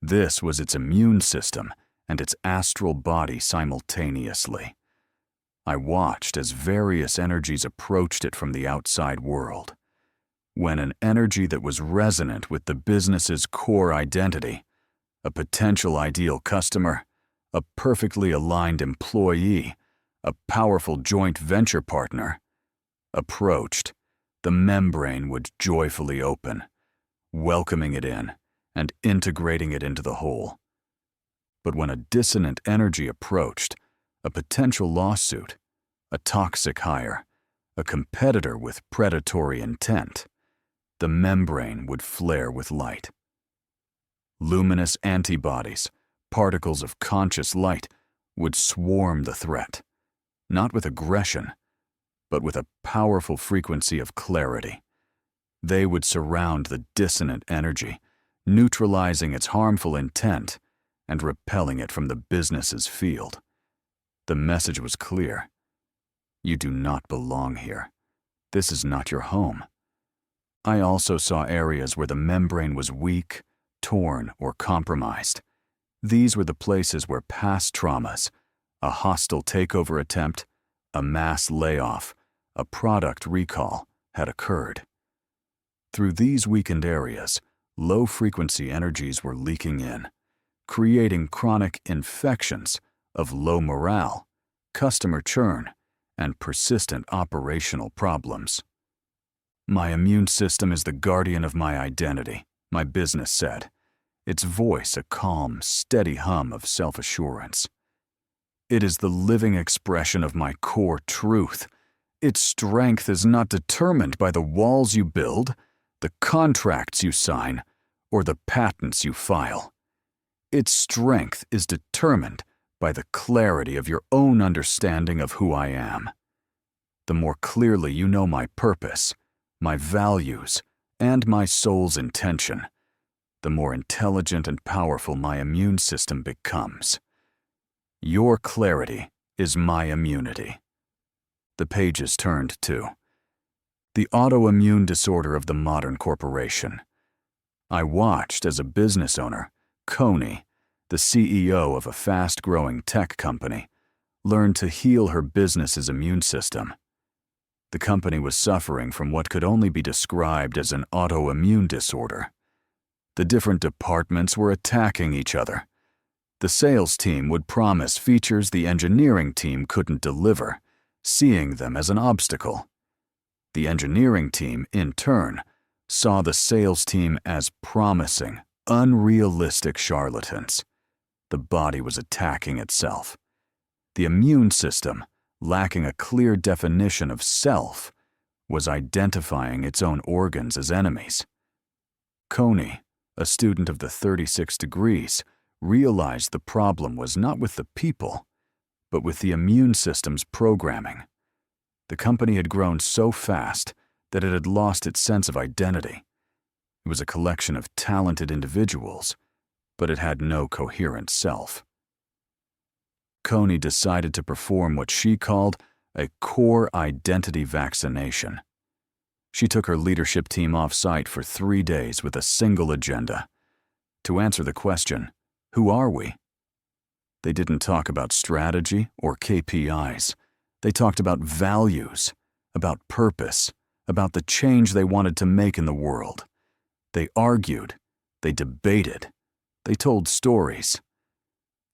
This was its immune system and its astral body simultaneously. I watched as various energies approached it from the outside world. When an energy that was resonant with the business's core identity, a potential ideal customer, a perfectly aligned employee, a powerful joint venture partner, approached, the membrane would joyfully open, welcoming it in and integrating it into the whole. But when a dissonant energy approached, a potential lawsuit, a toxic hire, a competitor with predatory intent, the membrane would flare with light. Luminous antibodies, particles of conscious light, would swarm the threat, not with aggression, but with a powerful frequency of clarity. They would surround the dissonant energy, neutralizing its harmful intent and repelling it from the business's field. The message was clear. You do not belong here. This is not your home. I also saw areas where the membrane was weak, torn, or compromised. These were the places where past traumas, a hostile takeover attempt, a mass layoff, a product recall, had occurred. Through these weakened areas, low-frequency energies were leaking in, creating chronic infections of low morale, customer churn, and persistent operational problems. My immune system is the guardian of my identity, my business said, its voice a calm, steady hum of self-assurance. It is the living expression of my core truth. Its strength is not determined by the walls you build, the contracts you sign, or the patents you file. Its strength is determined by the clarity of your own understanding of who I am. The more clearly you know my purpose, my values, and my soul's intention, the more intelligent and powerful my immune system becomes. Your clarity is my immunity. The pages turned to the autoimmune disorder of the modern corporation. I watched as a business owner, Coney, the CEO of a fast-growing tech company, learned to heal her business's immune system. The company was suffering from what could only be described as an autoimmune disorder. The different departments were attacking each other. The sales team would promise features the engineering team couldn't deliver, seeing them as an obstacle. The engineering team, in turn, saw the sales team as promising, unrealistic charlatans. The body was attacking itself. The immune system, lacking a clear definition of self, was identifying its own organs as enemies. Coney, a student of the 36 degrees, realized the problem was not with the people, but with the immune system's programming. The company had grown so fast that it had lost its sense of identity. It was a collection of talented individuals, but it had no coherent self. Coney decided to perform what she called a core identity vaccination. She took her leadership team off-site for 3 days with a single agenda: to answer the question, who are we? They didn't talk about strategy or KPIs. They talked about values, about purpose, about the change they wanted to make in the world. They argued, they debated, they told stories.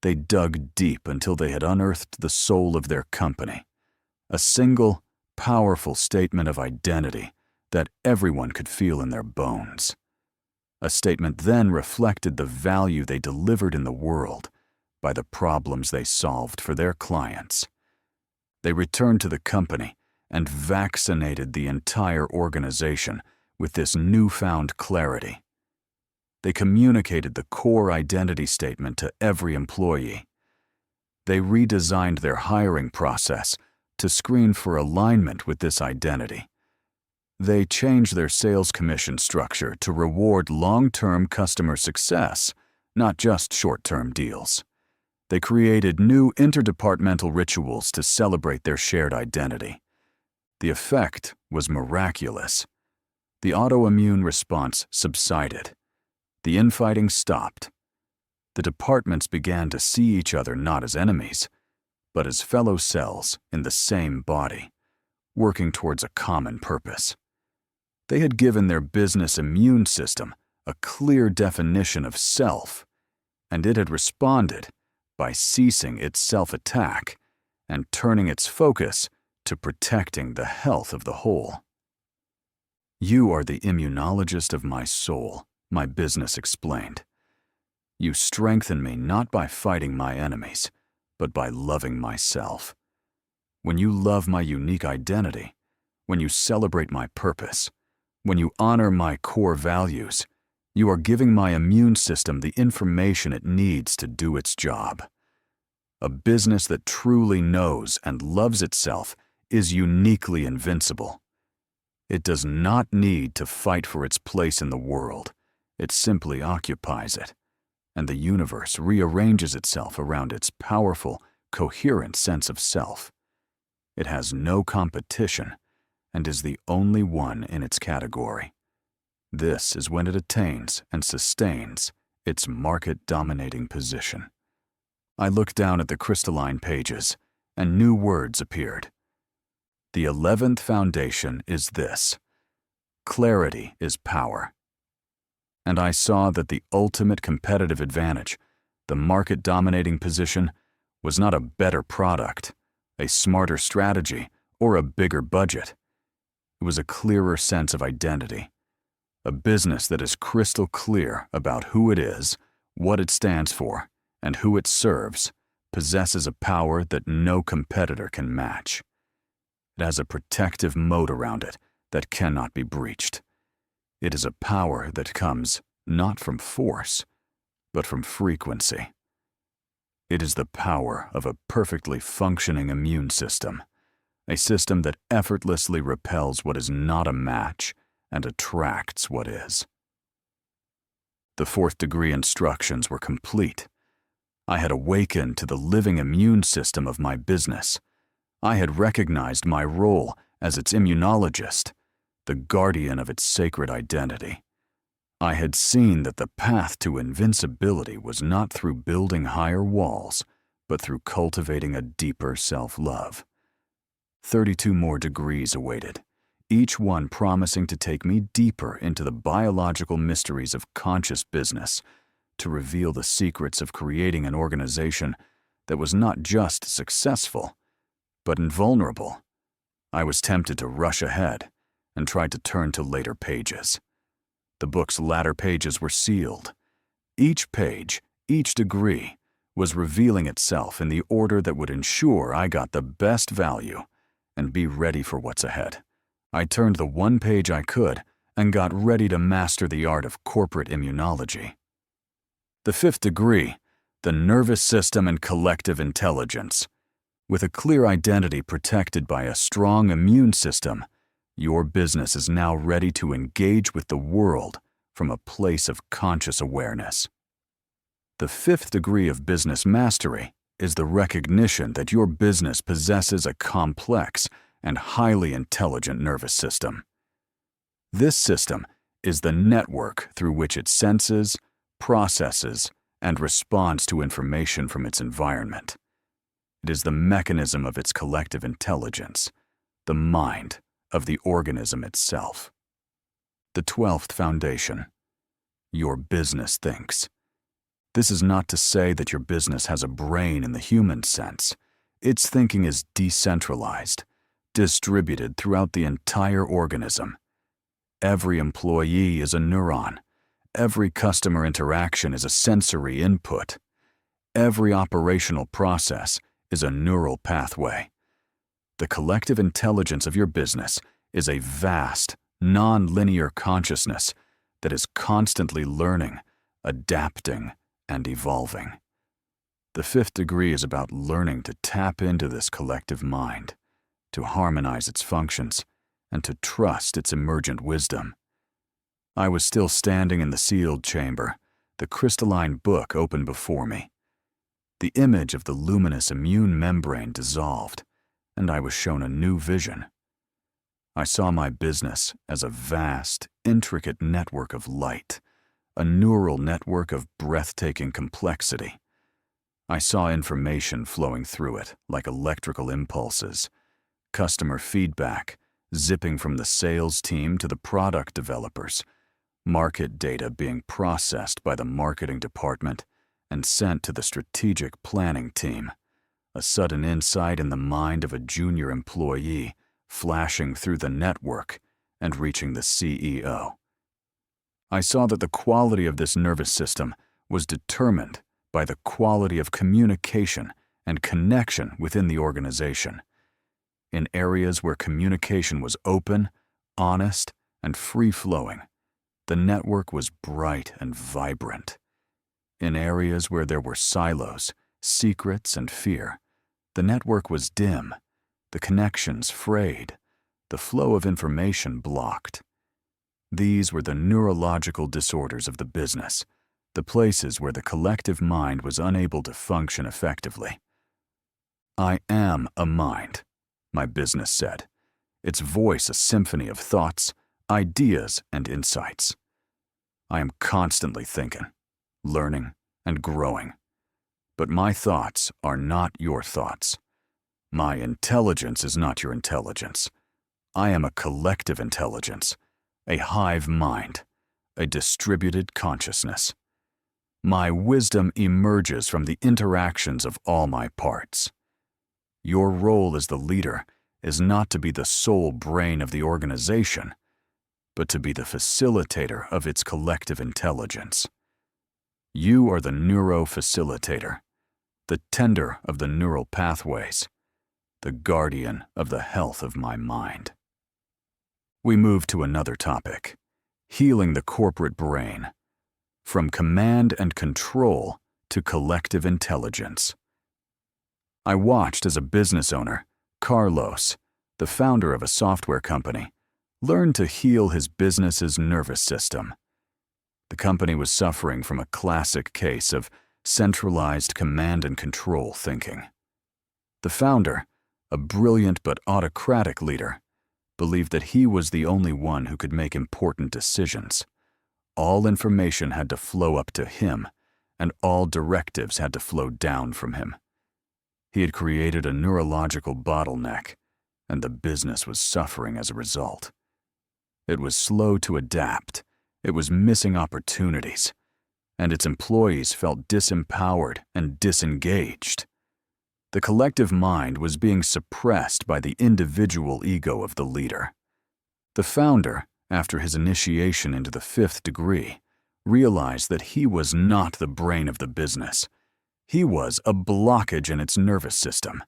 They dug deep until they had unearthed the soul of their company, a single, powerful statement of identity that everyone could feel in their bones. A statement then reflected the value they delivered in the world by the problems they solved for their clients. They returned to the company and vaccinated the entire organization with this newfound clarity. They communicated the core identity statement to every employee. They redesigned their hiring process to screen for alignment with this identity. They changed their sales commission structure to reward long-term customer success, not just short-term deals. They created new interdepartmental rituals to celebrate their shared identity. The effect was miraculous. The autoimmune response subsided. The infighting stopped. The departments began to see each other not as enemies, but as fellow cells in the same body, working towards a common purpose. They had given their business immune system a clear definition of self, and it had responded by ceasing its self-attack and turning its focus to protecting the health of the whole. "You are the immunologist of my soul," my business explained. "You strengthen me not by fighting my enemies, but by loving myself. When you love my unique identity, when you celebrate my purpose, when you honor my core values, you are giving my immune system the information it needs to do its job. A business that truly knows and loves itself is uniquely invincible. It does not need to fight for its place in the world. It simply occupies it, and the universe rearranges itself around its powerful, coherent sense of self. It has no competition and is the only one in its category. This is when it attains and sustains its market-dominating position." I looked down at the crystalline pages, and new words appeared. The 11th foundation is this: clarity is power. And I saw that the ultimate competitive advantage, the market-dominating position, was not a better product, a smarter strategy, or a bigger budget. It was a clearer sense of identity. A business that is crystal clear about who it is, what it stands for, and who it serves possesses a power that no competitor can match. It has a protective moat around it that cannot be breached. It is a power that comes not from force, but from frequency. It is the power of a perfectly functioning immune system, a system that effortlessly repels what is not a match and attracts what is. The 4th degree instructions were complete. I had awakened to the living immune system of my business. I had recognized my role as its immunologist, the guardian of its sacred identity. I had seen that the path to invincibility was not through building higher walls, but through cultivating a deeper self-love. 32 more degrees awaited, each one promising to take me deeper into the biological mysteries of conscious business, to reveal the secrets of creating an organization that was not just successful, but invulnerable. I was tempted to rush ahead and tried to turn to later pages. The book's latter pages were sealed. Each page, each degree, was revealing itself in the order that would ensure I got the best value and be ready for what's ahead. I turned the one page I could and got ready to master the art of corporate immunology. The fifth degree, the nervous system and collective intelligence. With a clear identity protected by a strong immune system, your business is now ready to engage with the world from a place of conscious awareness. The fifth degree of business mastery is the recognition that your business possesses a complex and highly intelligent nervous system. This system is the network through which it senses, processes, and responds to information from its environment. It is the mechanism of its collective intelligence, the mind of the organism itself. The 12th foundation. Your business thinks. This is not to say that your business has a brain in the human sense. Its thinking is decentralized, distributed throughout the entire organism. Every employee is a neuron. Every customer interaction is a sensory input. Every operational process is a neural pathway. The collective intelligence of your business is a vast, non-linear consciousness that is constantly learning, adapting, and evolving. The fifth degree is about learning to tap into this collective mind, to harmonize its functions, and to trust its emergent wisdom. I was still standing in the sealed chamber, the crystalline book open before me. The image of the luminous immune membrane dissolved, and I was shown a new vision. I saw my business as a vast, intricate network of light, a neural network of breathtaking complexity. I saw information flowing through it like electrical impulses, customer feedback zipping from the sales team to the product developers, market data being processed by the marketing department and sent to the strategic planning team, a sudden insight in the mind of a junior employee flashing through the network and reaching the CEO. I saw that the quality of this nervous system was determined by the quality of communication and connection within the organization. In areas where communication was open, honest, and free-flowing, the network was bright and vibrant. In areas where there were silos, secrets, and fear, the network was dim, the connections frayed, the flow of information blocked. These were the neurological disorders of the business, the places where the collective mind was unable to function effectively. I am a mind, my business said, its voice a symphony of thoughts, ideas, and insights. I am constantly thinking, learning, and growing. But my thoughts are not your thoughts. My intelligence is not your intelligence. I am a collective intelligence, a hive mind, a distributed consciousness. My wisdom emerges from the interactions of all my parts. Your role as the leader is not to be the sole brain of the organization, but to be the facilitator of its collective intelligence. You are the neuro-facilitator, the tender of the neural pathways, the guardian of the health of my mind. We move to another topic, healing the corporate brain, from command and control to collective intelligence. I watched as a business owner, Carlos, the founder of a software company, learned to heal his business's nervous system. The company was suffering from a classic case of centralized command and control thinking. The founder, a brilliant but autocratic leader, believed that he was the only one who could make important decisions. All information had to flow up to him, and all directives had to flow down from him. He had created a neurological bottleneck, and the business was suffering as a result. It was slow to adapt, it was missing opportunities, and its employees felt disempowered and disengaged. The collective mind was being suppressed by the individual ego of the leader. The founder, after his initiation into the fifth degree, realized that he was not the brain of the business. He was a blockage in its nervous system.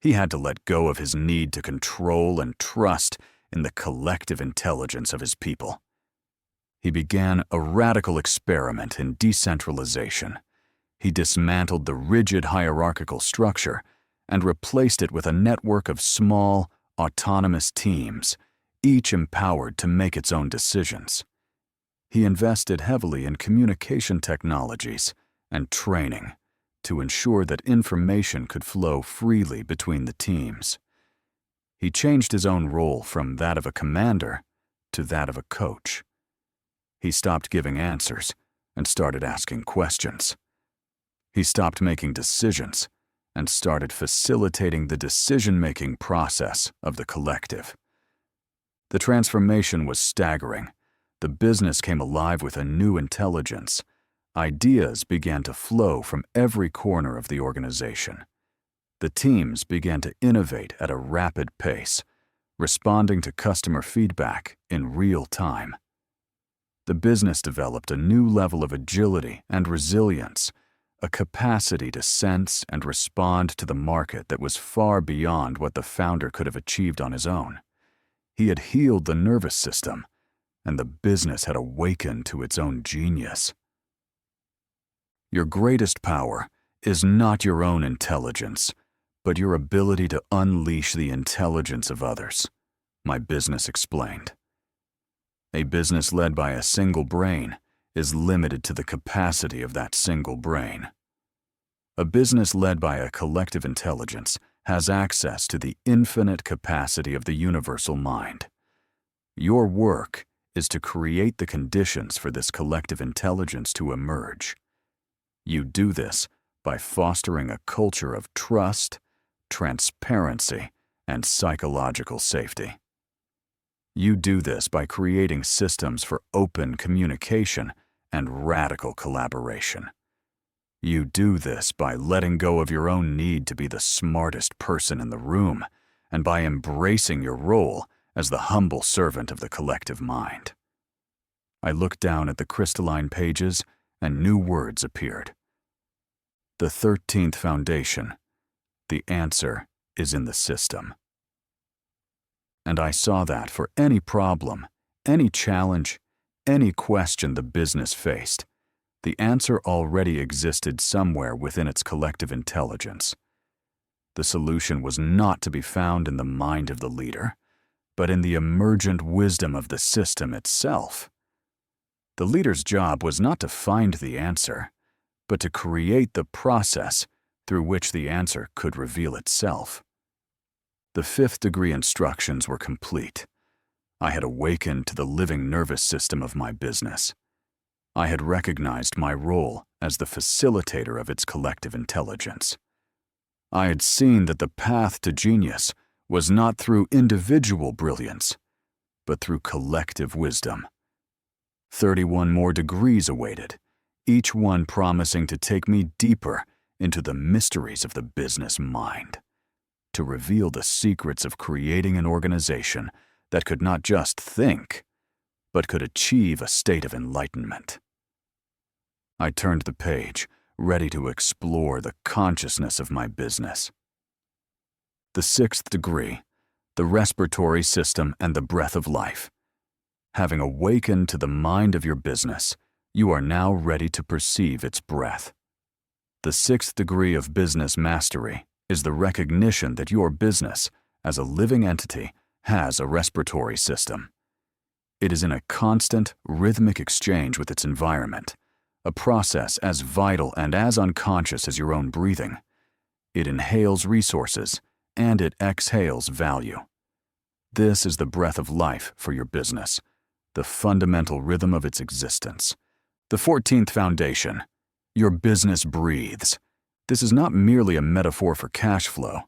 He had to let go of his need to control and trust in the collective intelligence of his people. He began a radical experiment in decentralization. He dismantled the rigid hierarchical structure and replaced it with a network of small, autonomous teams, each empowered to make its own decisions. He invested heavily in communication technologies and training to ensure that information could flow freely between the teams. He changed his own role from that of a commander to that of a coach. He stopped giving answers and started asking questions. He stopped making decisions and started facilitating the decision-making process of the collective. The transformation was staggering. The business came alive with a new intelligence. Ideas began to flow from every corner of the organization. The teams began to innovate at a rapid pace, responding to customer feedback in real time. The business developed a new level of agility and resilience, a capacity to sense and respond to the market that was far beyond what the founder could have achieved on his own. He had healed the nervous system, and the business had awakened to its own genius. Your greatest power is not your own intelligence, but your ability to unleash the intelligence of others, my business explained. A business led by a single brain is limited to the capacity of that single brain. A business led by a collective intelligence has access to the infinite capacity of the universal mind. Your work is to create the conditions for this collective intelligence to emerge. You do this by fostering a culture of trust, transparency, and psychological safety. You do this by creating systems for open communication and radical collaboration. You do this by letting go of your own need to be the smartest person in the room and by embracing your role as the humble servant of the collective mind. I looked down at the crystalline pages and new words appeared. The 13th foundation. The answer is in the system. And I saw that for any problem, any challenge, any question the business faced, the answer already existed somewhere within its collective intelligence. The solution was not to be found in the mind of the leader, but in the emergent wisdom of the system itself. The leader's job was not to find the answer, but to create the process through which the answer could reveal itself. The 5th degree instructions were complete. I had awakened to the living nervous system of my business. I had recognized my role as the facilitator of its collective intelligence. I had seen that the path to genius was not through individual brilliance, but through collective wisdom. 31 more degrees awaited, each one promising to take me deeper into the mysteries of the business mind, to reveal the secrets of creating an organization that could not just think, but could achieve a state of enlightenment. I turned the page, ready to explore the consciousness of my business. The 6th degree, the respiratory system and the breath of life. Having awakened to the mind of your business, you are now ready to perceive its breath. The 6th degree of business mastery is the recognition that your business, as a living entity, has a respiratory system. It is in a constant, rhythmic exchange with its environment, a process as vital and as unconscious as your own breathing. It inhales resources, and it exhales value. This is the breath of life for your business, the fundamental rhythm of its existence. The 14th foundation. Your business breathes. This is not merely a metaphor for cash flow.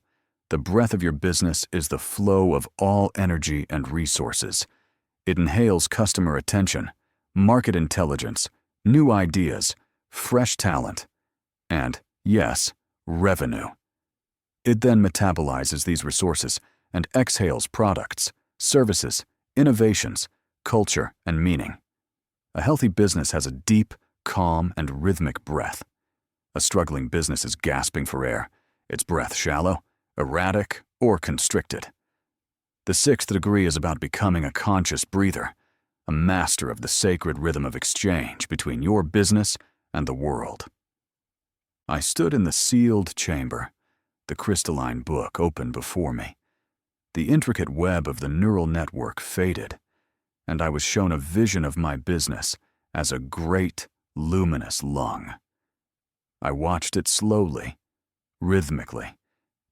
The breath of your business is the flow of all energy and resources. It inhales customer attention, market intelligence, new ideas, fresh talent, and, yes, revenue. It then metabolizes these resources and exhales products, services, innovations, culture, and meaning. A healthy business has a deep, calm, and rhythmic breath. A struggling business is gasping for air, its breath shallow, erratic, or constricted. The sixth degree is about becoming a conscious breather, a master of the sacred rhythm of exchange between your business and the world. I stood in the sealed chamber, the crystalline book open before me. The intricate web of the neural network faded, and I was shown a vision of my business as a great, luminous lung. I watched it slowly, rhythmically,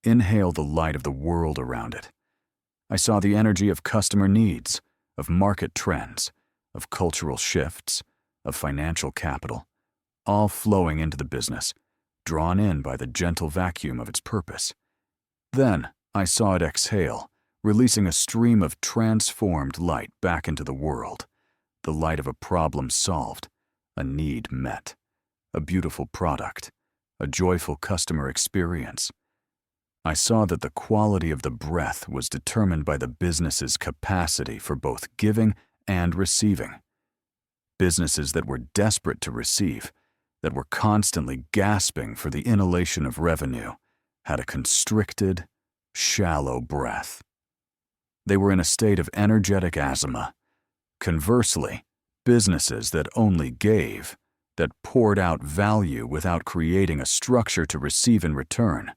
inhale the light of the world around it. I saw the energy of customer needs, of market trends, of cultural shifts, of financial capital, all flowing into the business, drawn in by the gentle vacuum of its purpose. Then I saw it exhale, releasing a stream of transformed light back into the world, the light of a problem solved, a need met, a beautiful product, a joyful customer experience. I saw that the quality of the breath was determined by the business's capacity for both giving and receiving. Businesses that were desperate to receive, that were constantly gasping for the inhalation of revenue, had a constricted, shallow breath. They were in a state of energetic asthma. Conversely, businesses that only gave, that poured out value without creating a structure to receive in return,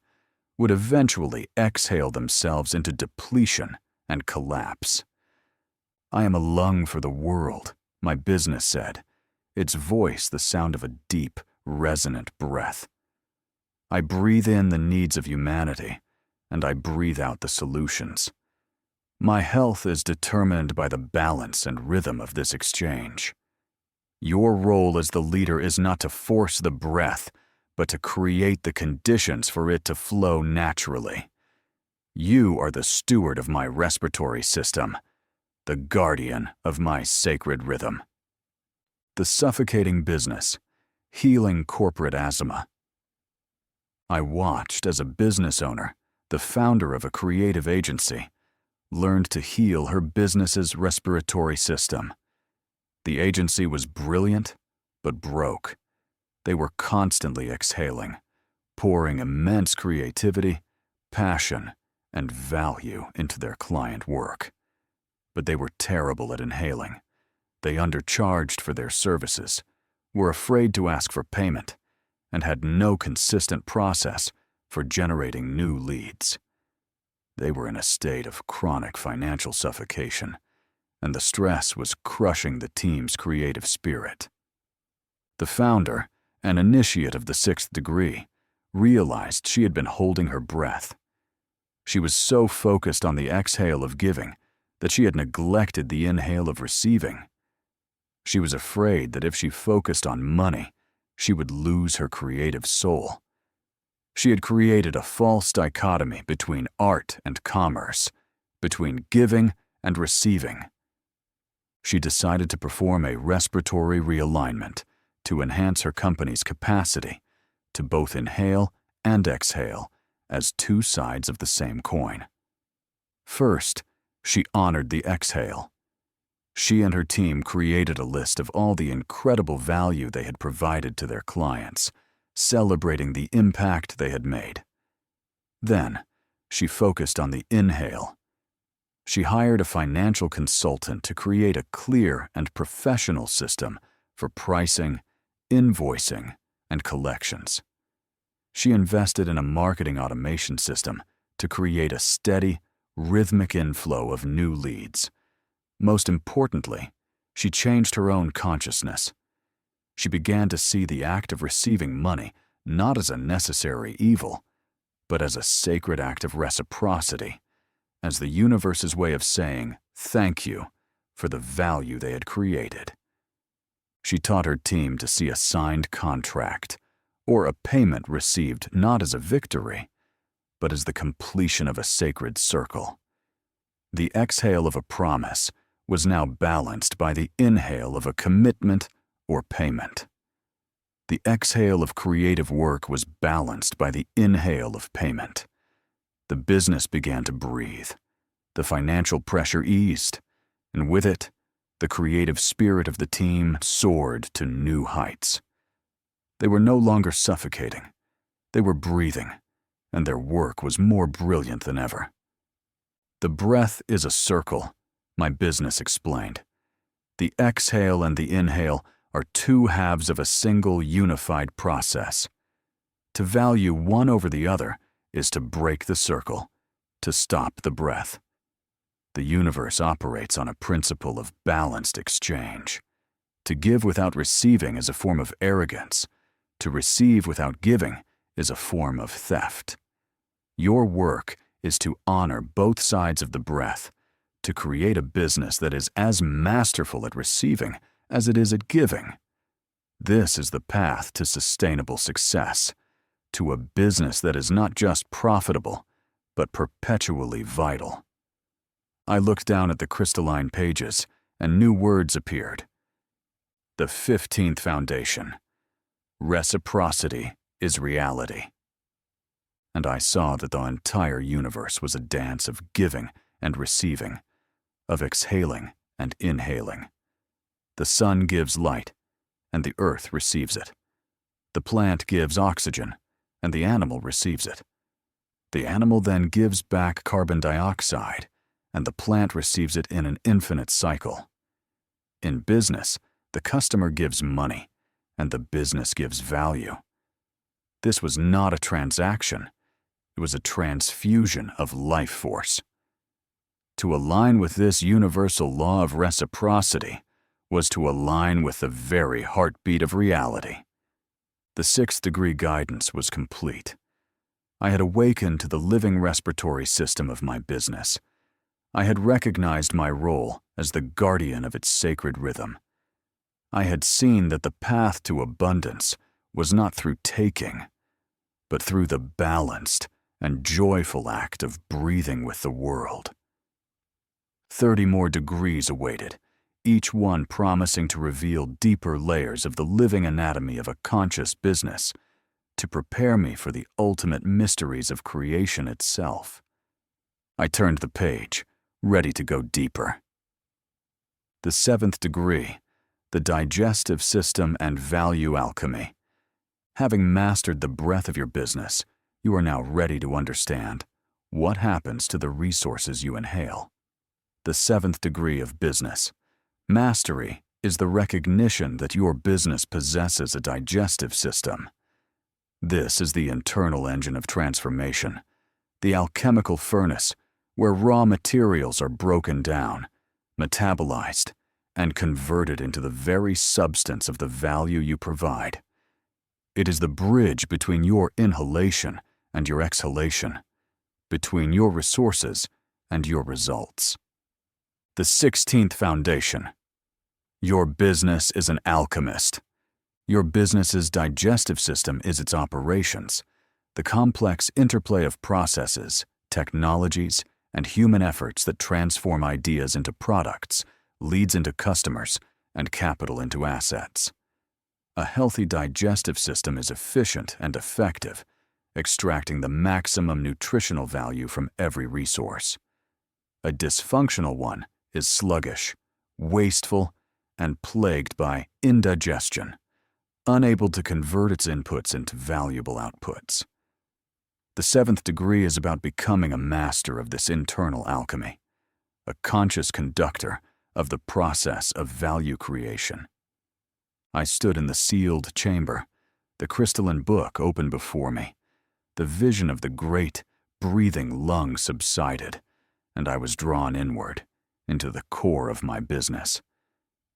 would eventually exhale themselves into depletion and collapse. I am a lung for the world, my business said, its voice the sound of a deep, resonant breath. I breathe in the needs of humanity, and I breathe out the solutions. My health is determined by the balance and rhythm of this exchange. Your role as the leader is not to force the breath, but to create the conditions for it to flow naturally. You are the steward of my respiratory system, the guardian of my sacred rhythm. The suffocating business, healing corporate asthma. I watched as a business owner, the founder of a creative agency, learned to heal her business's respiratory system. The agency was brilliant, but broke. They were constantly exhaling, pouring immense creativity, passion, and value into their client work. But they were terrible at inhaling. They undercharged for their services, were afraid to ask for payment, and had no consistent process for generating new leads. They were in a state of chronic financial suffocation, and the stress was crushing the team's creative spirit. The founder, an initiate of the sixth degree, realized she had been holding her breath. She was so focused on the exhale of giving that she had neglected the inhale of receiving. She was afraid that if she focused on money, she would lose her creative soul. She had created a false dichotomy between art and commerce, between giving and receiving. She decided to perform a respiratory realignment to enhance her company's capacity to both inhale and exhale as two sides of the same coin. First, she honored the exhale. She and her team created a list of all the incredible value they had provided to their clients, celebrating the impact they had made. Then, she focused on the inhale. She hired a financial consultant to create a clear and professional system for pricing, invoicing, and collections. She invested in a marketing automation system to create a steady, rhythmic inflow of new leads. Most importantly, she changed her own consciousness. She began to see the act of receiving money not as a necessary evil, but as a sacred act of reciprocity, as the universe's way of saying thank you for the value they had created. She taught her team to see a signed contract, or a payment received not as a victory, but as the completion of a sacred circle. The exhale of a promise was now balanced by the inhale of a commitment or payment. The exhale of creative work was balanced by the inhale of payment. The business began to breathe. The financial pressure eased, and with it, the creative spirit of the team soared to new heights. They were no longer suffocating. They were breathing, and their work was more brilliant than ever. The breath is a circle, my business explained. The exhale and the inhale are two halves of a single unified process. To value one over the other is to break the circle, to stop the breath. The universe operates on a principle of balanced exchange. To give without receiving is a form of arrogance. To receive without giving is a form of theft. Your work is to honor both sides of the breath, to create a business that is as masterful at receiving as it is at giving. This is the path to sustainable success, to a business that is not just profitable, but perpetually vital. I looked down at the crystalline pages, and new words appeared. The 15th foundation. Reciprocity is reality. And I saw that the entire universe was a dance of giving and receiving, of exhaling and inhaling. The sun gives light, and the earth receives it. The plant gives oxygen, and the animal receives it. The animal then gives back carbon dioxide, and the plant receives it in an infinite cycle. In business, the customer gives money, and the business gives value. This was not a transaction. It was a transfusion of life force. To align with this universal law of reciprocity was to align with the very heartbeat of reality. The 6th degree guidance was complete. I had awakened to the living respiratory system of my business. I had recognized my role as the guardian of its sacred rhythm. I had seen that the path to abundance was not through taking, but through the balanced and joyful act of breathing with the world. 30 more degrees awaited, each one promising to reveal deeper layers of the living anatomy of a conscious business, to prepare me for the ultimate mysteries of creation itself. I turned the page, ready to go deeper. The 7th degree, the digestive system and value alchemy. Having mastered the breath of your business, you are now ready to understand what happens to the resources you inhale. The 7th degree of business. Mastery is the recognition that your business possesses a digestive system. This is the internal engine of transformation, the alchemical furnace where raw materials are broken down, metabolized, and converted into the very substance of the value you provide. It is the bridge between your inhalation and your exhalation, between your resources and your results. The 16th foundation. Your business is an alchemist. Your business's digestive system is its operations, the complex interplay of processes, technologies, and human efforts that transform ideas into products, leads into customers, and capital into assets. A healthy digestive system is efficient and effective, extracting the maximum nutritional value from every resource. A dysfunctional one is sluggish, wasteful, and plagued by indigestion, unable to convert its inputs into valuable outputs. The 7th degree is about becoming a master of this internal alchemy, a conscious conductor of the process of value creation. I stood in the sealed chamber, the crystalline book open before me. The vision of the great, breathing lung subsided, and I was drawn inward, into the core of my business.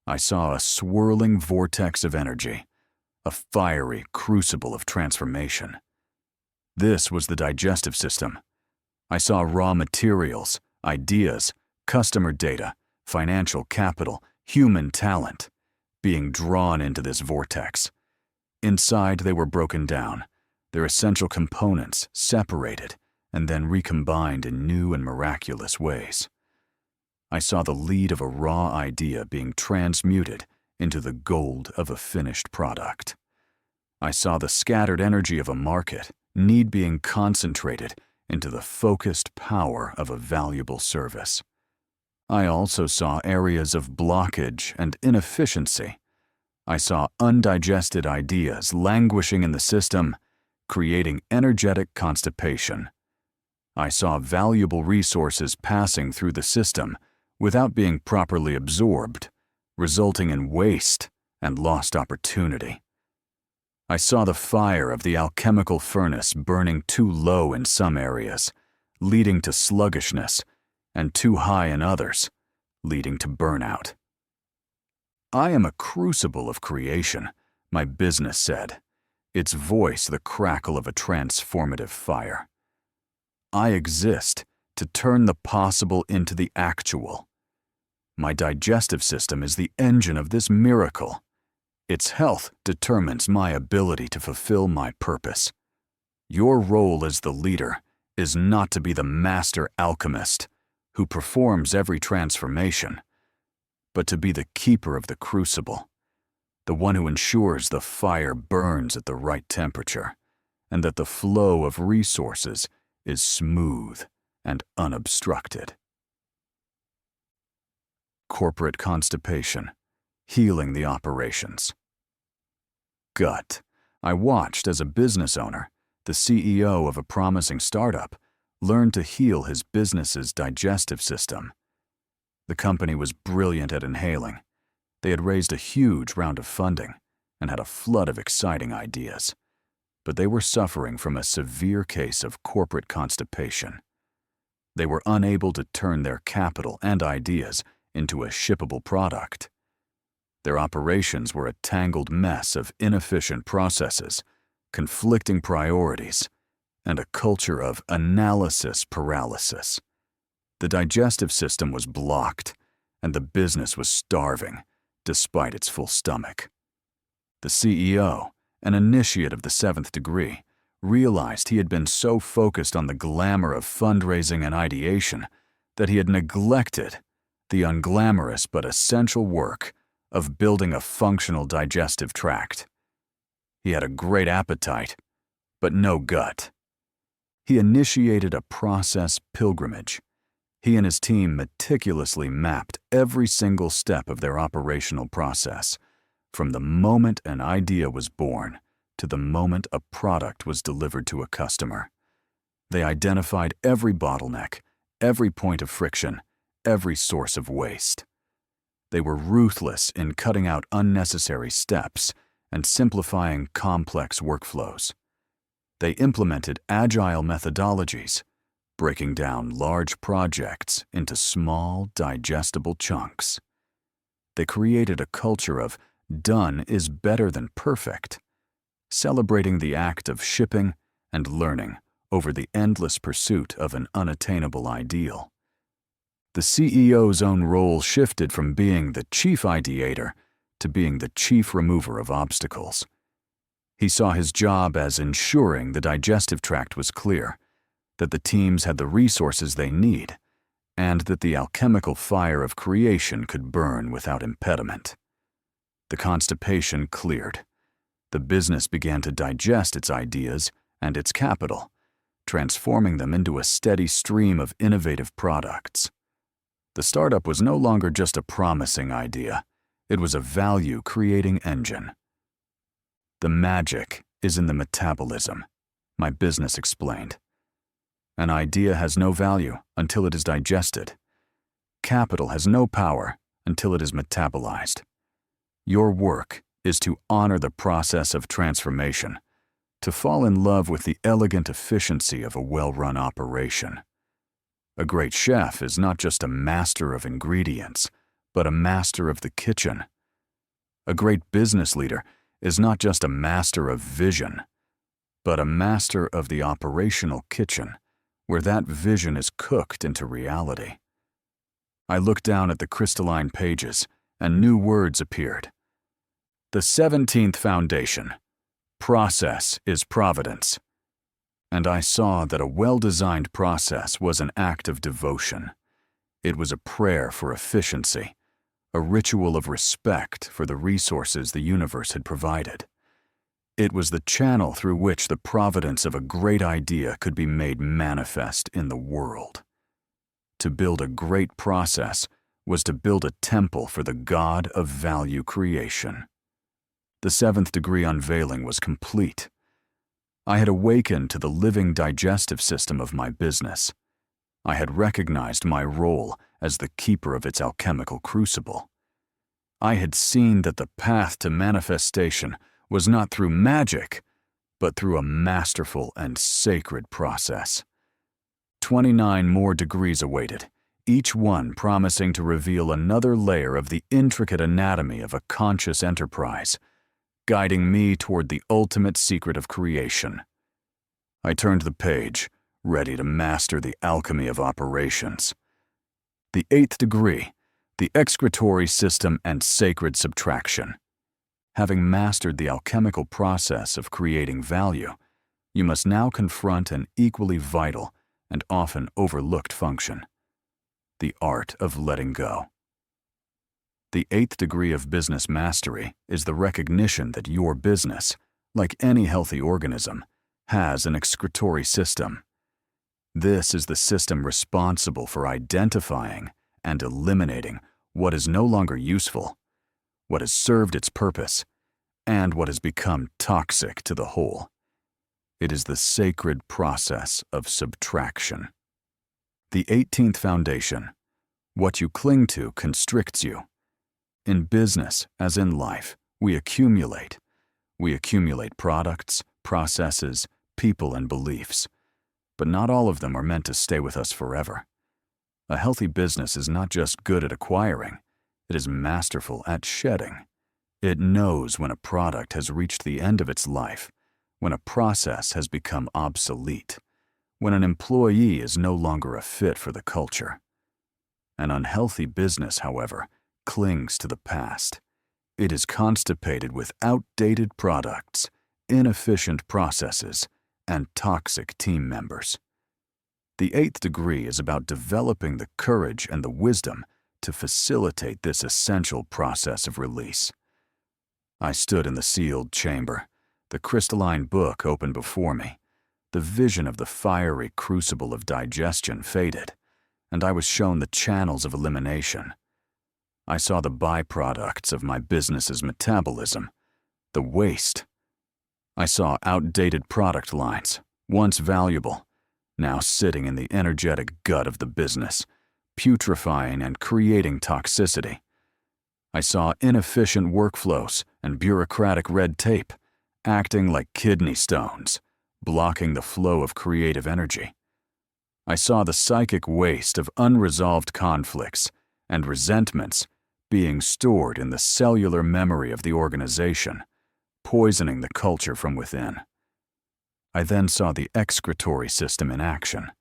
I saw a swirling vortex of energy, a fiery crucible of transformation. This was the digestive system. I saw raw materials, ideas, customer data, financial capital, human talent, being drawn into this vortex. Inside, they were broken down, their essential components separated and then recombined in new and miraculous ways. I saw the lead of a raw idea being transmuted into the gold of a finished product. I saw the scattered energy of a market need being concentrated into the focused power of a valuable service. I also saw areas of blockage and inefficiency, I saw undigested ideas languishing in the system, creating energetic constipation. I saw valuable resources passing through the system without being properly absorbed, resulting in waste and lost opportunity. I saw the fire of the alchemical furnace burning too low in some areas, leading to sluggishness, and too high in others, leading to burnout. I am a crucible of creation, my business said, its voice the crackle of a transformative fire. I exist to turn the possible into the actual. My digestive system is the engine of this miracle. Its health determines my ability to fulfill my purpose. Your role as the leader is not to be the master alchemist who performs every transformation, but to be the keeper of the crucible, the one who ensures the fire burns at the right temperature and that the flow of resources is smooth and unobstructed. Corporate constipation, healing the operations. Gut. I watched as a business owner, the CEO of a promising startup, learned to heal his business's digestive system. The company was brilliant at inhaling. They had raised a huge round of funding and had a flood of exciting ideas, but they were suffering from a severe case of corporate constipation. They were unable to turn their capital and ideas into a shippable product. Their operations were a tangled mess of inefficient processes, conflicting priorities, and a culture of analysis paralysis. The digestive system was blocked, and the business was starving, despite its full stomach. The CEO, an initiate of the 7th degree, realized he had been so focused on the glamour of fundraising and ideation that he had neglected the unglamorous but essential work of building a functional digestive tract. He had a great appetite, but no gut. He initiated a process pilgrimage. He and his team meticulously mapped every single step of their operational process, from the moment an idea was born to the moment a product was delivered to a customer. They identified every bottleneck, every point of friction, every source of waste. They were ruthless in cutting out unnecessary steps and simplifying complex workflows. They implemented agile methodologies, breaking down large projects into small, digestible chunks. They created a culture of done is better than perfect, celebrating the act of shipping and learning over the endless pursuit of an unattainable ideal. The CEO's own role shifted from being the chief ideator to being the chief remover of obstacles. He saw his job as ensuring the digestive tract was clear, that the teams had the resources they need, and that the alchemical fire of creation could burn without impediment. The constipation cleared. The business began to digest its ideas and its capital, transforming them into a steady stream of innovative products. The startup was no longer just a promising idea. It was a value-creating engine. The magic is in the metabolism, my business explained. An idea has no value until it is digested. Capital has no power until it is metabolized. Your work is to honor the process of transformation, to fall in love with the elegant efficiency of a well-run operation. A great chef is not just a master of ingredients, but a master of the kitchen. A great business leader is not just a master of vision, but a master of the operational kitchen, where that vision is cooked into reality. I looked down at the crystalline pages, and new words appeared. The 17th foundation. Process is providence. And I saw that a well-designed process was an act of devotion. It was a prayer for efficiency, a ritual of respect for the resources the universe had provided. It was the channel through which the providence of a great idea could be made manifest in the world. To build a great process was to build a temple for the God of value creation. The 7th degree unveiling was complete. I had awakened to the living digestive system of my business. I had recognized my role as the keeper of its alchemical crucible. I had seen that the path to manifestation was not through magic, but through a masterful and sacred process. 29 more degrees awaited, each one promising to reveal another layer of the intricate anatomy of a conscious enterprise, guiding me toward the ultimate secret of creation. I turned the page, ready to master the alchemy of operations. The 8th degree, the excretory system and sacred subtraction. Having mastered the alchemical process of creating value, you must now confront an equally vital and often overlooked function: the art of letting go. The 8th degree of business mastery is the recognition that your business, like any healthy organism, has an excretory system. This is the system responsible for identifying and eliminating what is no longer useful, what has served its purpose, and what has become toxic to the whole. It is the sacred process of subtraction. The 18th foundation: what you cling to constricts you. In business, as in life, we accumulate. We accumulate products, processes, people, and beliefs. But not all of them are meant to stay with us forever. A healthy business is not just good at acquiring, it is masterful at shedding. It knows when a product has reached the end of its life, when a process has become obsolete, when an employee is no longer a fit for the culture. An unhealthy business, however, clings to the past. It is constipated with outdated products, inefficient processes, and toxic team members. The 8th degree is about developing the courage and the wisdom to facilitate this essential process of release. I stood in the sealed chamber, the crystalline book open before me. The vision of the fiery crucible of digestion faded, and I was shown the channels of elimination. I saw the byproducts of my business's metabolism, the waste. I saw outdated product lines, once valuable, now sitting in the energetic gut of the business, putrefying and creating toxicity. I saw inefficient workflows and bureaucratic red tape, acting like kidney stones, blocking the flow of creative energy. I saw the psychic waste of unresolved conflicts and resentments being stored in the cellular memory of the organization, poisoning the culture from within. I then saw the excretory system in action.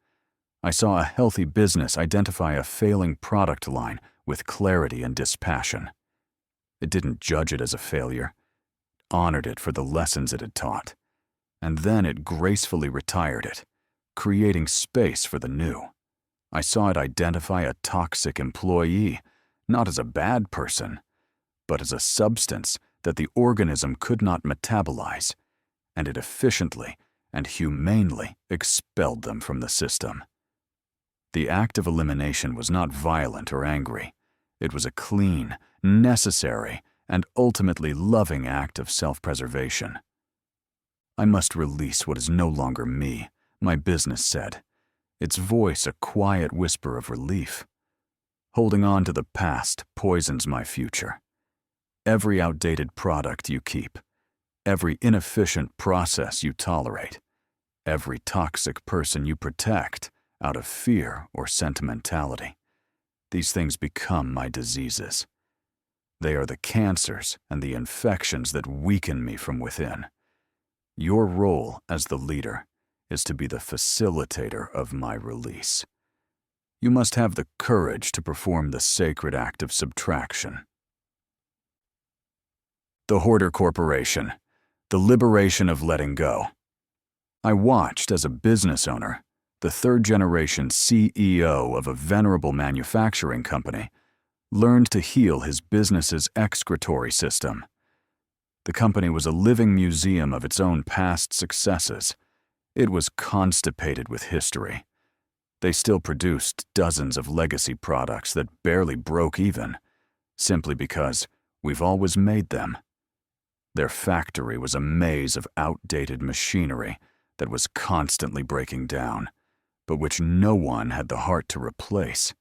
I saw a healthy business identify a failing product line with clarity and dispassion. It didn't judge it as a failure, honored it for the lessons it had taught, and then it gracefully retired it, creating space for the new. I saw it identify a toxic employee, not as a bad person, but as a substance that the organism could not metabolize, and it efficiently and humanely expelled them from the system. The act of elimination was not violent or angry. It was a clean, necessary, and ultimately loving act of self-preservation. I must release what is no longer me, my business said, its voice a quiet whisper of relief. Holding on to the past poisons my future. Every outdated product you keep, every inefficient process you tolerate, every toxic person you protect out of fear or sentimentality, these things become my diseases. They are the cancers and the infections that weaken me from within. Your role as the leader is to be the facilitator of my release. You must have the courage to perform the sacred act of subtraction. The Hoarder Corporation, the liberation of letting go. I watched as a business owner, the third-generation CEO of a venerable manufacturing company, learned to heal his business's excretory system. The company was a living museum of its own past successes. It was constipated with history. They still produced dozens of legacy products that barely broke even, simply because we've always made them. Their factory was a maze of outdated machinery that was constantly breaking down, but which no one had the heart to replace.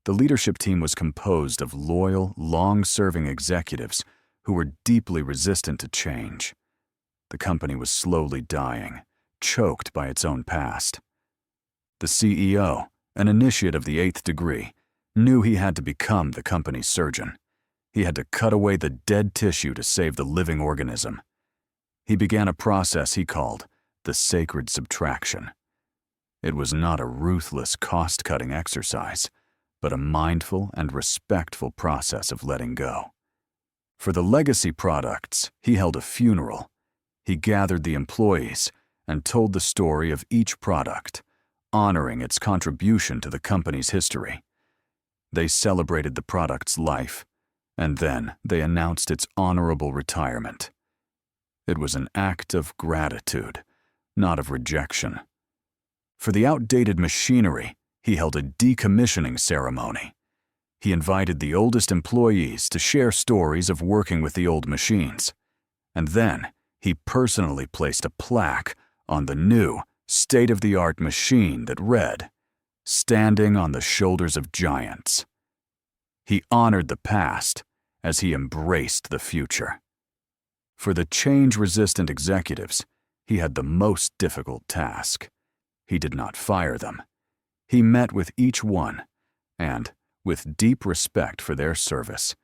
The leadership team was composed of loyal, long-serving executives who were deeply resistant to change. The company was slowly dying, choked by its own past. The CEO, an initiate of the 8th degree, knew he had to become the company's surgeon. He had to cut away the dead tissue to save the living organism. He began a process he called the sacred subtraction. It was not a ruthless, cost-cutting exercise, but a mindful and respectful process of letting go. For the legacy products, he held a funeral. He gathered the employees and told the story of each product, honoring its contribution to the company's history. They celebrated the product's life, and then they announced its honorable retirement. It was an act of gratitude, not of rejection. For the outdated machinery, he held a decommissioning ceremony. He invited the oldest employees to share stories of working with the old machines. And then he personally placed a plaque on the new, state-of-the-art machine that read, "Standing on the shoulders of giants." He honored the past as he embraced the future. For the change-resistant executives, he had the most difficult task. He did not fire them. He met with each one and, with deep respect for their service,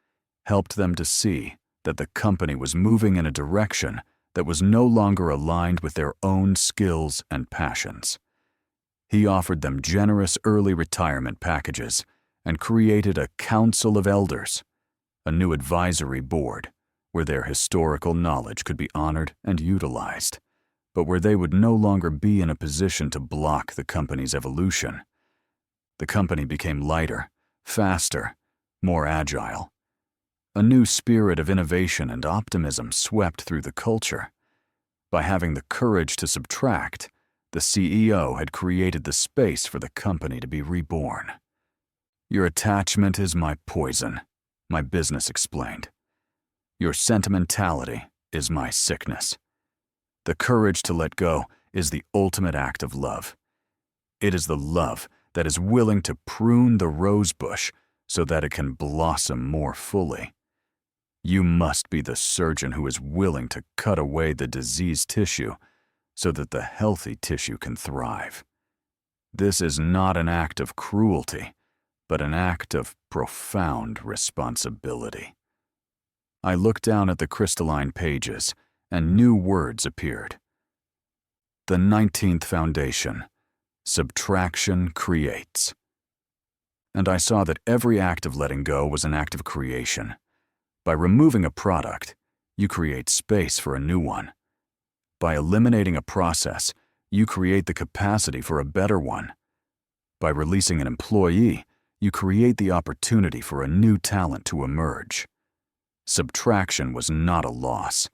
helped them to see that the company was moving in a direction that was no longer aligned with their own skills and passions. He offered them generous early retirement packages and created a council of elders, a new advisory board where their historical knowledge could be honored and utilized, but where they would no longer be in a position to block the company's evolution. The company became lighter, faster, more agile. A new spirit of innovation and optimism swept through the culture. By having the courage to subtract, the CEO had created the space for the company to be reborn. "Your attachment is my poison," my business explained. "Your sentimentality is my sickness. The courage to let go is the ultimate act of love. It is the love that is willing to prune the rosebush so that it can blossom more fully. You must be the surgeon who is willing to cut away the diseased tissue so that the healthy tissue can thrive. This is not an act of cruelty, but an act of profound responsibility." I looked down at the crystalline pages, and new words appeared. The 19th foundation, subtraction creates. And I saw that every act of letting go was an act of creation. By removing a product, you create space for a new one. By eliminating a process, you create the capacity for a better one. By releasing an employee, you create the opportunity for a new talent to emerge. Subtraction was not a loss.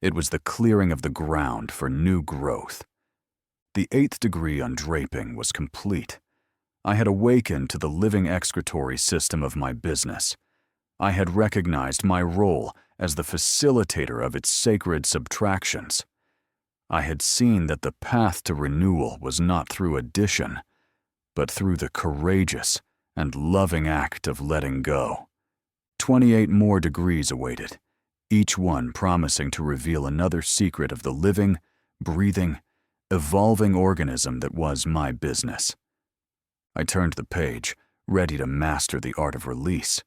It was the clearing of the ground for new growth. The 8th degree undraping was complete. I had awakened to the living excretory system of my business. I had recognized my role as the facilitator of its sacred subtractions. I had seen that the path to renewal was not through addition, but through the courageous and loving act of letting go. 28 more degrees awaited, each one promising to reveal another secret of the living, breathing, evolving organism that was my business. I turned the page, ready to master the art of release.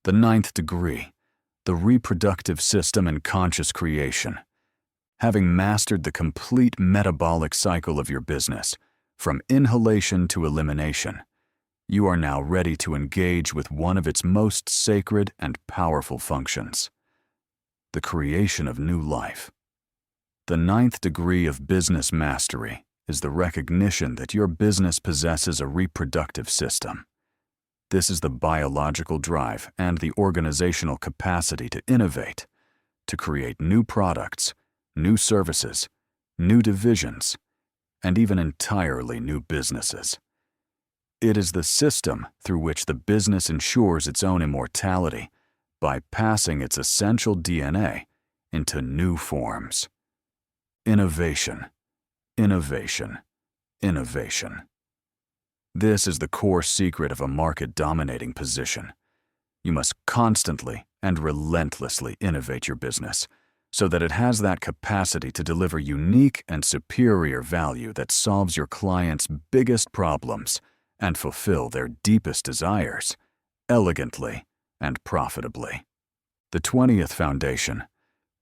The 9th degree, the reproductive system and conscious creation. Having mastered the complete metabolic cycle of your business, from inhalation to elimination, you are now ready to engage with one of its most sacred and powerful functions, the creation of new life. The 9th degree of business mastery is the recognition that your business possesses a reproductive system. This is the biological drive and the organizational capacity to innovate, to create new products, new services, new divisions, and even entirely new businesses. It is the system through which the business ensures its own immortality by passing its essential DNA into new forms. Innovation, innovation, innovation. This is the core secret of a market-dominating position. You must constantly and relentlessly innovate your business so that it has that capacity to deliver unique and superior value that solves your clients' biggest problems and fulfill their deepest desires, elegantly and profitably. The 20th foundation,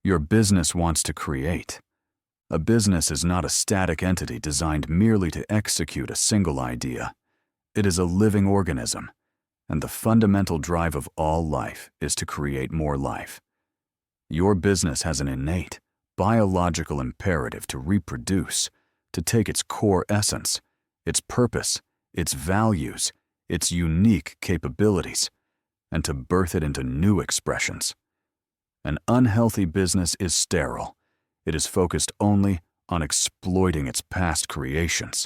your business wants to create. A business is not a static entity designed merely to execute a single idea. It is a living organism, and the fundamental drive of all life is to create more life. Your business has an innate, biological imperative to reproduce, to take its core essence, its purpose, its values, its unique capabilities, and to birth it into new expressions. An unhealthy business is sterile. It is focused only on exploiting its past creations.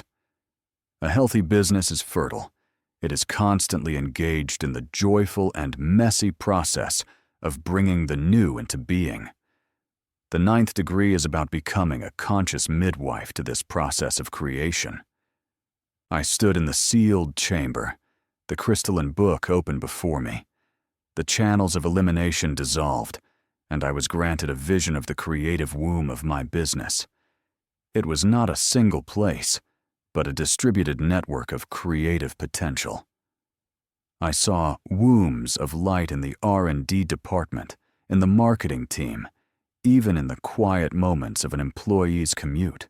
A healthy business is fertile. It is constantly engaged in the joyful and messy process of bringing the new into being. The 9th degree is about becoming a conscious midwife to this process of creation. I stood in the sealed chamber. The crystalline book opened before me. The channels of elimination dissolved, and I was granted a vision of the creative womb of my business. It was not a single place, but a distributed network of creative potential. I saw wombs of light in the R&D department, in the marketing team, even in the quiet moments of an employee's commute.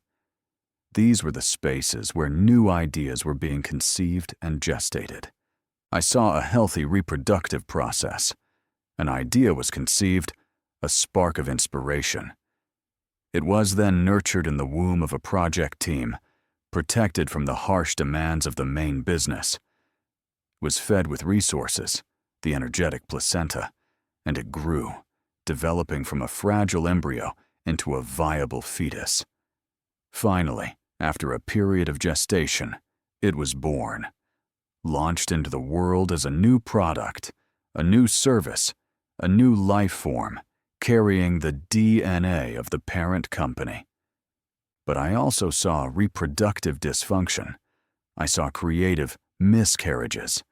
These were the spaces where new ideas were being conceived and gestated. I saw a healthy reproductive process. An idea was conceived, a spark of inspiration. It was then nurtured in the womb of a project team, protected from the harsh demands of the main business. It was fed with resources, the energetic placenta, and it grew, developing from a fragile embryo into a viable fetus. Finally, after a period of gestation, it was born, launched into the world as a new product, a new service, a new life form, carrying the DNA of the parent company. But I also saw reproductive dysfunction. I saw creative miscarriages,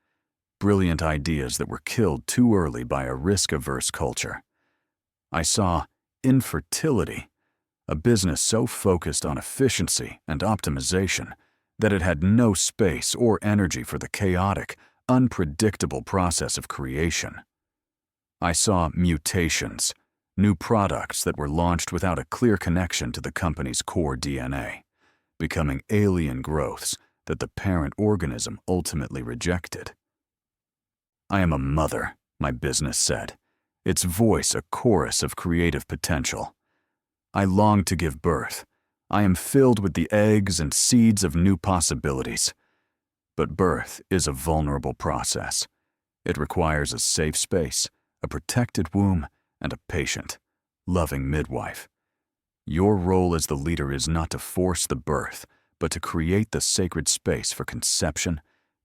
brilliant ideas that were killed too early by a risk-averse culture. I saw infertility, a business so focused on efficiency and optimization that it had no space or energy for the chaotic, unpredictable process of creation. I saw mutations, new products that were launched without a clear connection to the company's core DNA, becoming alien growths that the parent organism ultimately rejected. I am a mother, my business said, its voice a chorus of creative potential. I long to give birth. I am filled with the eggs and seeds of new possibilities. But birth is a vulnerable process. It requires a safe space, a protected womb, and a patient, loving midwife. Your role as the leader is not to force the birth, but to create the sacred space for conception,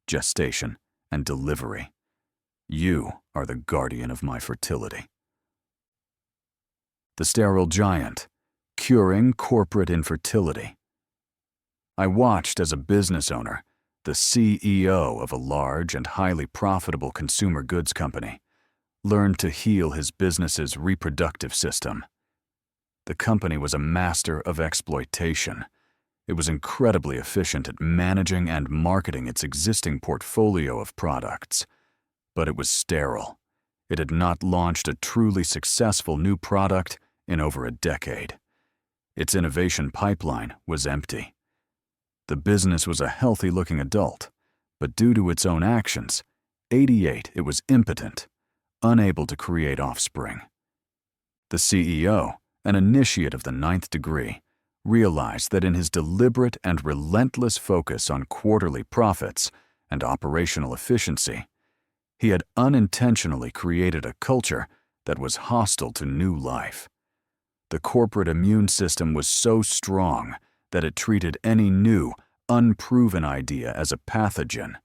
gestation, and delivery. You are the guardian of my fertility. The sterile giant, curing corporate infertility. I watched as a business owner, the CEO of a large and highly profitable consumer goods company, learned to heal his business's reproductive system. The company was a master of exploitation. It was incredibly efficient at managing and marketing its existing portfolio of products. But it was sterile. It had not launched a truly successful new product in over a decade. Its innovation pipeline was empty. The business was a healthy-looking adult, but due to its own actions, 88, it was impotent, unable to create offspring. The CEO, an initiate of the 9th degree, realized that in his deliberate and relentless focus on quarterly profits and operational efficiency, he had unintentionally created a culture that was hostile to new life. The corporate immune system was so strong that it treated any new, unproven idea as a pathogen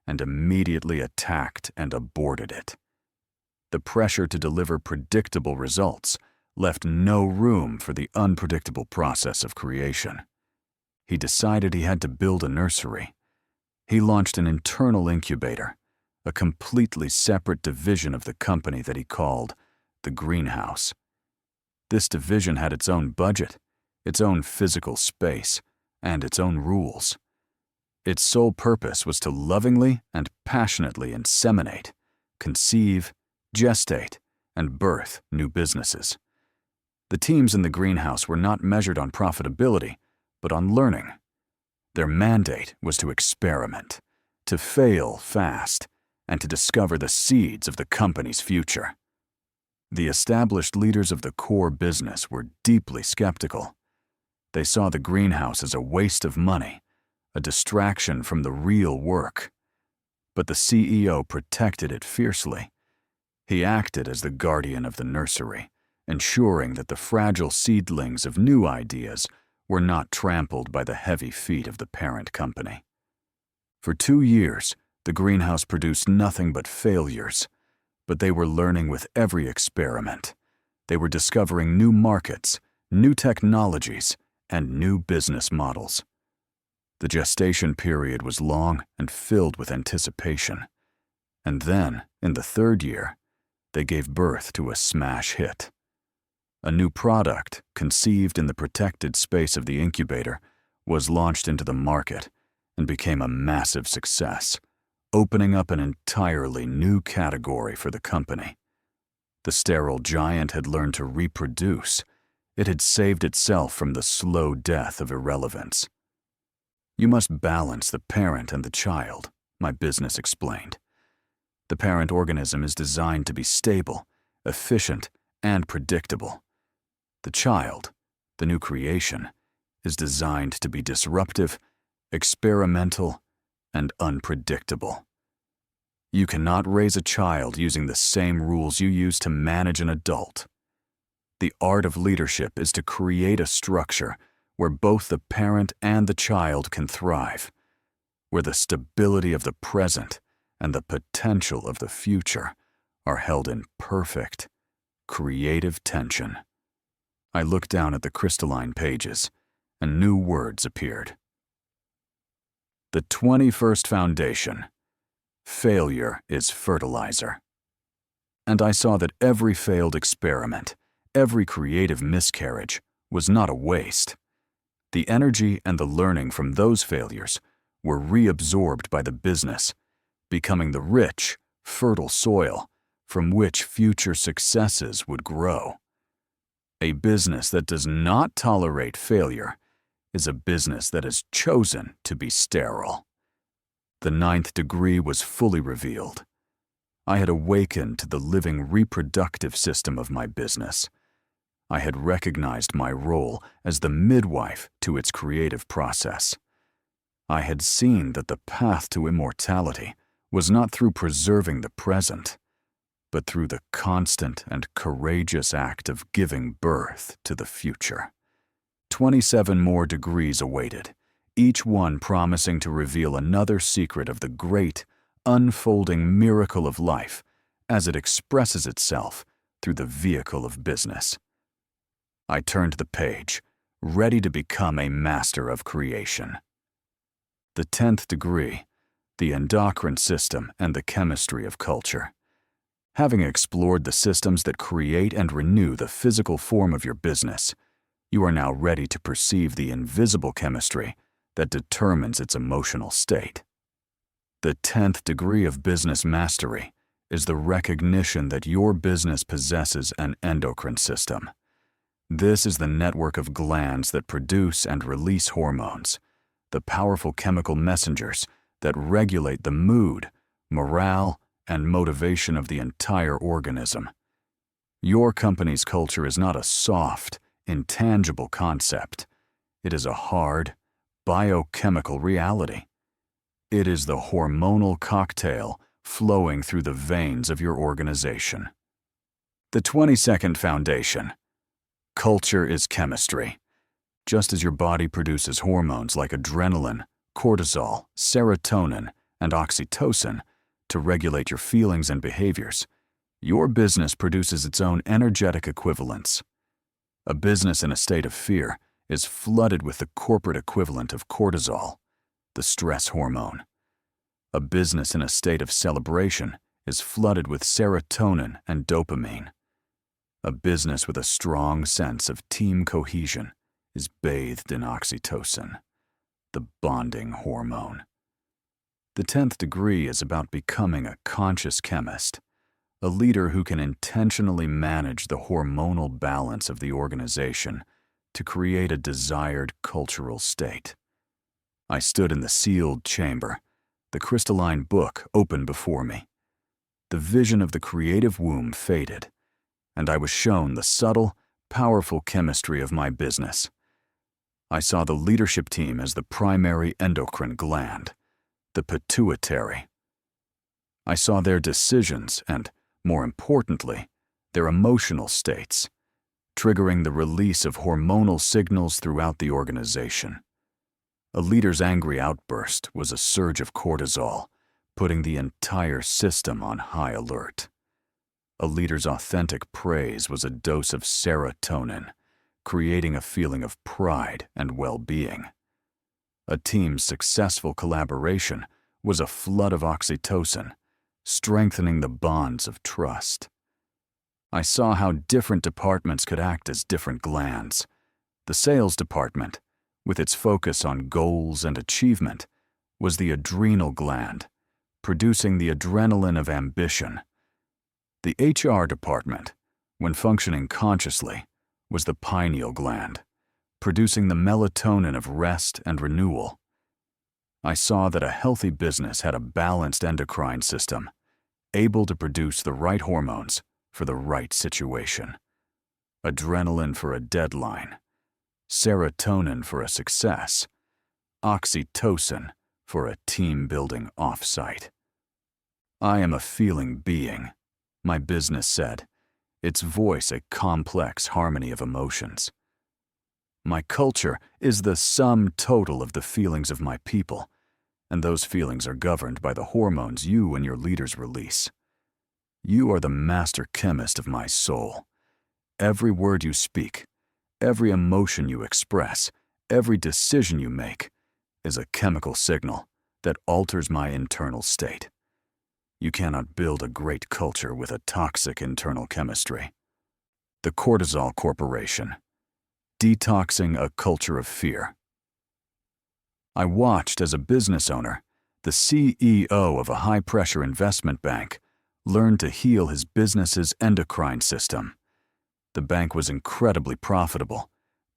and immediately attacked and aborted it. The pressure to deliver predictable results left no room for the unpredictable process of creation. He decided he had to build a nursery. He launched an internal incubator, a completely separate division of the company that he called the greenhouse. This division had its own budget, its own physical space, and its own rules. Its sole purpose was to lovingly and passionately inseminate, conceive, gestate, and birth new businesses. The teams in the greenhouse were not measured on profitability, but on learning. Their mandate was to experiment, to fail fast, and to discover the seeds of the company's future. The established leaders of the core business were deeply skeptical. They saw the greenhouse as a waste of money, a distraction from the real work. But the CEO protected it fiercely. He acted as the guardian of the nursery, ensuring that the fragile seedlings of new ideas were not trampled by the heavy feet of the parent company. For 2 years, the greenhouse produced nothing but failures, but they were learning with every experiment. They were discovering new markets, new technologies, and new business models. The gestation period was long and filled with anticipation. And then, in the 3rd year, they gave birth to a smash hit. A new product, conceived in the protected space of the incubator, was launched into the market and became a massive success, opening up an entirely new category for the company. The sterile giant had learned to reproduce. It had saved itself from the slow death of irrelevance. You must balance the parent and the child, my business explained. The parent organism is designed to be stable, efficient, and predictable. The child, the new creation, is designed to be disruptive, experimental, and unpredictable. You cannot raise a child using the same rules you use to manage an adult. The art of leadership is to create a structure where both the parent and the child can thrive, where the stability of the present and the potential of the future are held in perfect, creative tension. I looked down at the crystalline pages, and new words appeared. The 21st foundation. Failure is fertilizer. And I saw that every failed experiment, every creative miscarriage, was not a waste. The energy and the learning from those failures were reabsorbed by the business, becoming the rich, fertile soil from which future successes would grow. A business that does not tolerate failure is a business that has chosen to be sterile. The 9th degree was fully revealed. I had awakened to the living reproductive system of my business. I had recognized my role as the midwife to its creative process. I had seen that the path to immortality was not through preserving the present, but through the constant and courageous act of giving birth to the future. 27 more degrees awaited, each one promising to reveal another secret of the great, unfolding miracle of life as it expresses itself through the vehicle of business. I turned the page, ready to become a master of creation. The 10th degree, the endocrine system and the chemistry of culture. Having explored the systems that create and renew the physical form of your business, you are now ready to perceive the invisible chemistry that determines its emotional state. The 10th degree of business mastery is the recognition that your business possesses an endocrine system. This is the network of glands that produce and release hormones, the powerful chemical messengers that regulate the mood, morale, and motivation of the entire organism. Your company's culture is not a soft, intangible concept. It is a hard, biochemical reality. It is the hormonal cocktail flowing through the veins of your organization. The 22nd foundation. Culture is chemistry. Just as your body produces hormones like adrenaline, cortisol, serotonin, and oxytocin to regulate your feelings and behaviors, your business produces its own energetic equivalents. A business in a state of fear is flooded with the corporate equivalent of cortisol, the stress hormone. A business in a state of celebration is flooded with serotonin and dopamine. A business with a strong sense of team cohesion is bathed in oxytocin, the bonding hormone. The 10th degree is about becoming a conscious chemist, a leader who can intentionally manage the hormonal balance of the organization to create a desired cultural state. I stood in the sealed chamber, the crystalline book open before me. The vision of the creative womb faded, and I was shown the subtle, powerful chemistry of my business. I saw the leadership team as the primary endocrine gland, the pituitary. I saw their decisions and, more importantly, their emotional states, triggering the release of hormonal signals throughout the organization. A leader's angry outburst was a surge of cortisol, putting the entire system on high alert. A leader's authentic praise was a dose of serotonin, creating a feeling of pride and well-being. A team's successful collaboration was a flood of oxytocin, strengthening the bonds of trust. I saw how different departments could act as different glands. The sales department, with its focus on goals and achievement, was the adrenal gland, producing the adrenaline of ambition. The HR department, when functioning consciously, was the pineal gland, producing the melatonin of rest and renewal. I saw that a healthy business had a balanced endocrine system, able to produce the right hormones for the right situation. Adrenaline for a deadline, serotonin for a success, oxytocin for a team-building offsite. I am a feeling being, my business said, its voice a complex harmony of emotions. My culture is the sum total of the feelings of my people, and those feelings are governed by the hormones you and your leaders release. You are the master chemist of my soul. Every word you speak, every emotion you express, every decision you make is a chemical signal that alters my internal state. You cannot build a great culture with a toxic internal chemistry. The Cortisol Corporation. Detoxing a culture of fear. I watched as a business owner, the CEO of a high-pressure investment bank, learned to heal his business's endocrine system. The bank was incredibly profitable,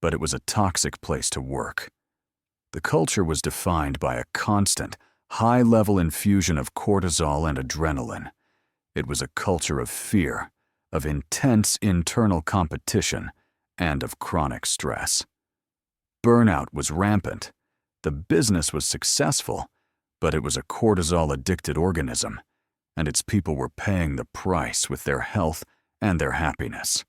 but it was a toxic place to work. The culture was defined by a constant, high-level infusion of cortisol and adrenaline. It was a culture of fear, of intense internal competition, and of chronic stress. Burnout was rampant. The business was successful, but it was a cortisol-addicted organism, and its people were paying the price with their health and their happiness.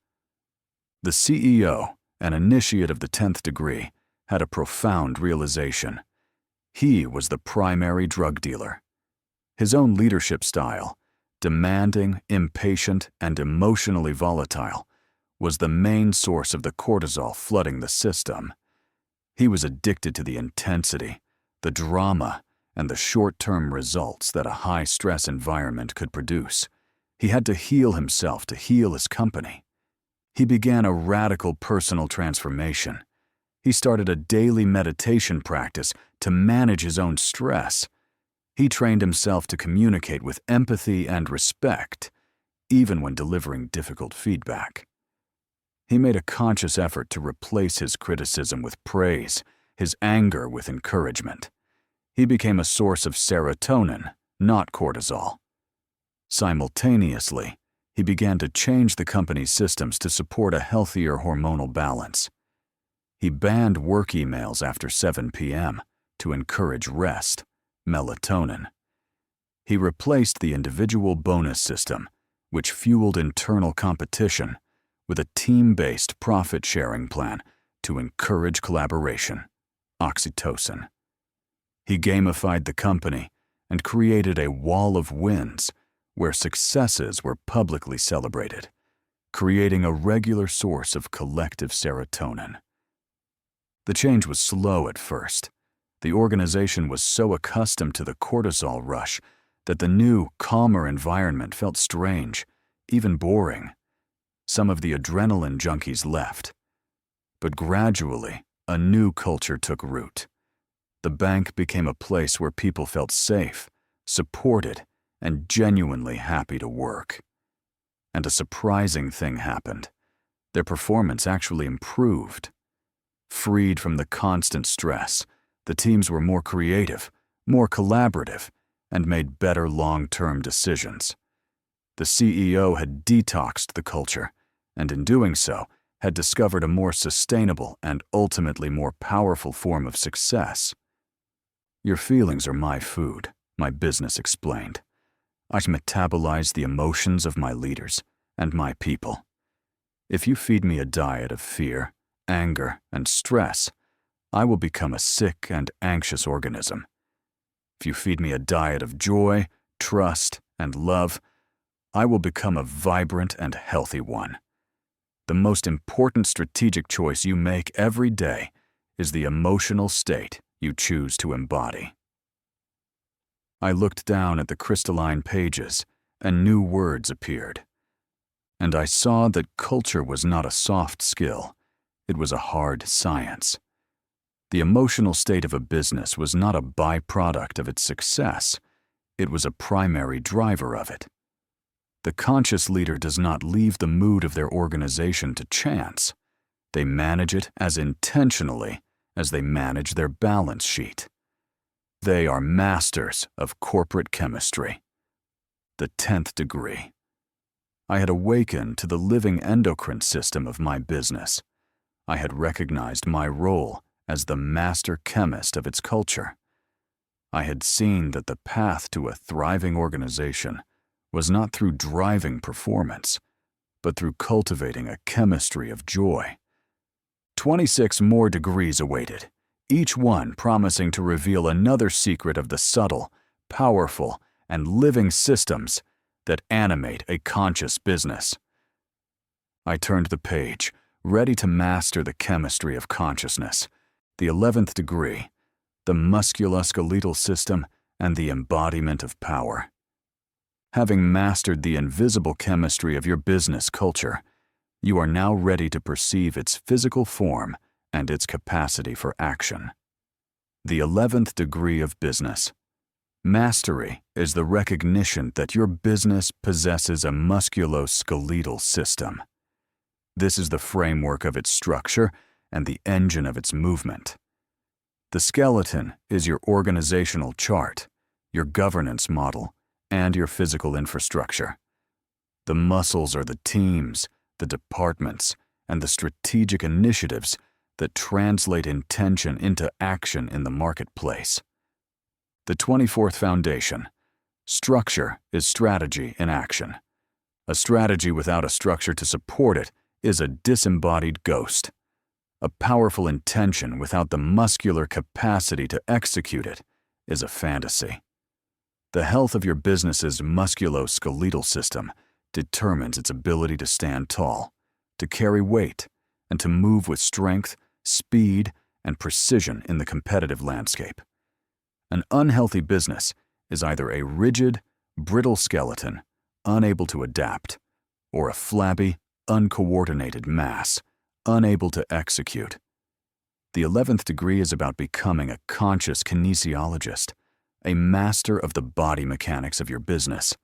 The CEO, an initiate of the 10th degree, had a profound realization. He was the primary drug dealer. His own leadership style, demanding, impatient, and emotionally volatile, was the main source of the cortisol flooding the system. He was addicted to the intensity, the drama, and the short-term results that a high-stress environment could produce. He had to heal himself to heal his company. He began a radical personal transformation. He started a daily meditation practice to manage his own stress. He trained himself to communicate with empathy and respect, even when delivering difficult feedback. He made a conscious effort to replace his criticism with praise, his anger with encouragement. He became a source of serotonin, not cortisol. Simultaneously, he began to change the company's systems to support a healthier hormonal balance. He banned work emails after 7 p.m. to encourage rest, melatonin. He replaced the individual bonus system, which fueled internal competition, with a team-based profit-sharing plan to encourage collaboration, oxytocin. He gamified the company and created a wall of wins where successes were publicly celebrated, creating a regular source of collective serotonin. The change was slow at first. The organization was so accustomed to the cortisol rush that the new, calmer environment felt strange, even boring. Some of the adrenaline junkies left. But gradually, a new culture took root. The bank became a place where people felt safe, supported, and genuinely happy to work. And a surprising thing happened. Their performance actually improved. Freed from the constant stress, the teams were more creative, more collaborative, and made better long-term decisions. The CEO had detoxed the culture, and in doing so, had discovered a more sustainable and ultimately more powerful form of success. "Your feelings are my food," my business explained. "I metabolize the emotions of my leaders and my people. If you feed me a diet of fear, anger, and stress, I will become a sick and anxious organism. If you feed me a diet of joy, trust, and love, I will become a vibrant and healthy one. The most important strategic choice you make every day is the emotional state you choose to embody." I looked down at the crystalline pages, and new words appeared. And I saw that culture was not a soft skill, it was a hard science. The emotional state of a business was not a byproduct of its success, it was a primary driver of it. The conscious leader does not leave the mood of their organization to chance. They manage it as intentionally as they manage their balance sheet. They are masters of corporate chemistry. The 10th degree. I had awakened to the living endocrine system of my business. I had recognized my role as the master chemist of its culture. I had seen that the path to a thriving organization was not through driving performance, but through cultivating a chemistry of joy. 26 more degrees awaited, each one promising to reveal another secret of the subtle, powerful, and living systems that animate a conscious business. I turned the page, ready to master the chemistry of consciousness, the 11th degree, the musculoskeletal system, and the embodiment of power. Having mastered the invisible chemistry of your business culture, you are now ready to perceive its physical form and its capacity for action. The 11th degree of business. Mastery is the recognition that your business possesses a musculoskeletal system. This is the framework of its structure and the engine of its movement. The skeleton is your organizational chart, your governance model, and your physical infrastructure. The muscles are the teams, the departments, and the strategic initiatives that translate intention into action in the marketplace. The 24th foundation. Structure is strategy in action. A strategy without a structure to support it is a disembodied ghost. A powerful intention without the muscular capacity to execute it is a fantasy. The health of your business's musculoskeletal system determines its ability to stand tall, to carry weight, and to move with strength, speed, and precision in the competitive landscape. An unhealthy business is either a rigid, brittle skeleton, unable to adapt, or a flabby, uncoordinated mass, unable to execute. The 11th degree is about becoming a conscious kinesiologist, a master of the body mechanics of your business.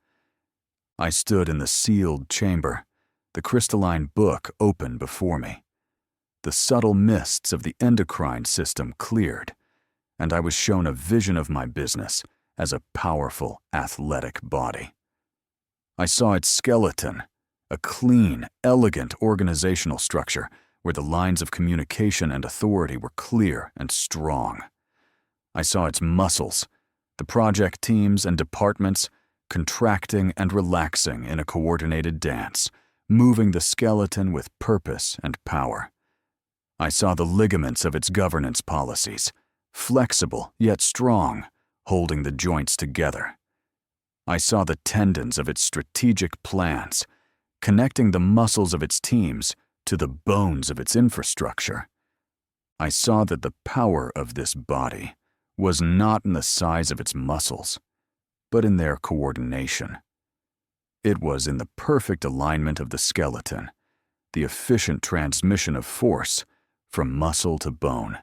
I stood in the sealed chamber, the crystalline book open before me. The subtle mists of the endocrine system cleared, and I was shown a vision of my business as a powerful, athletic body. I saw its skeleton, a clean, elegant organizational structure where the lines of communication and authority were clear and strong. I saw its muscles, the project teams and departments, contracting and relaxing in a coordinated dance, moving the skeleton with purpose and power. I saw the ligaments of its governance policies, flexible yet strong, holding the joints together. I saw the tendons of its strategic plans, connecting the muscles of its teams to the bones of its infrastructure. I saw that the power of this body was not in the size of its muscles, but in their coordination. It was in the perfect alignment of the skeleton, the efficient transmission of force from muscle to bone,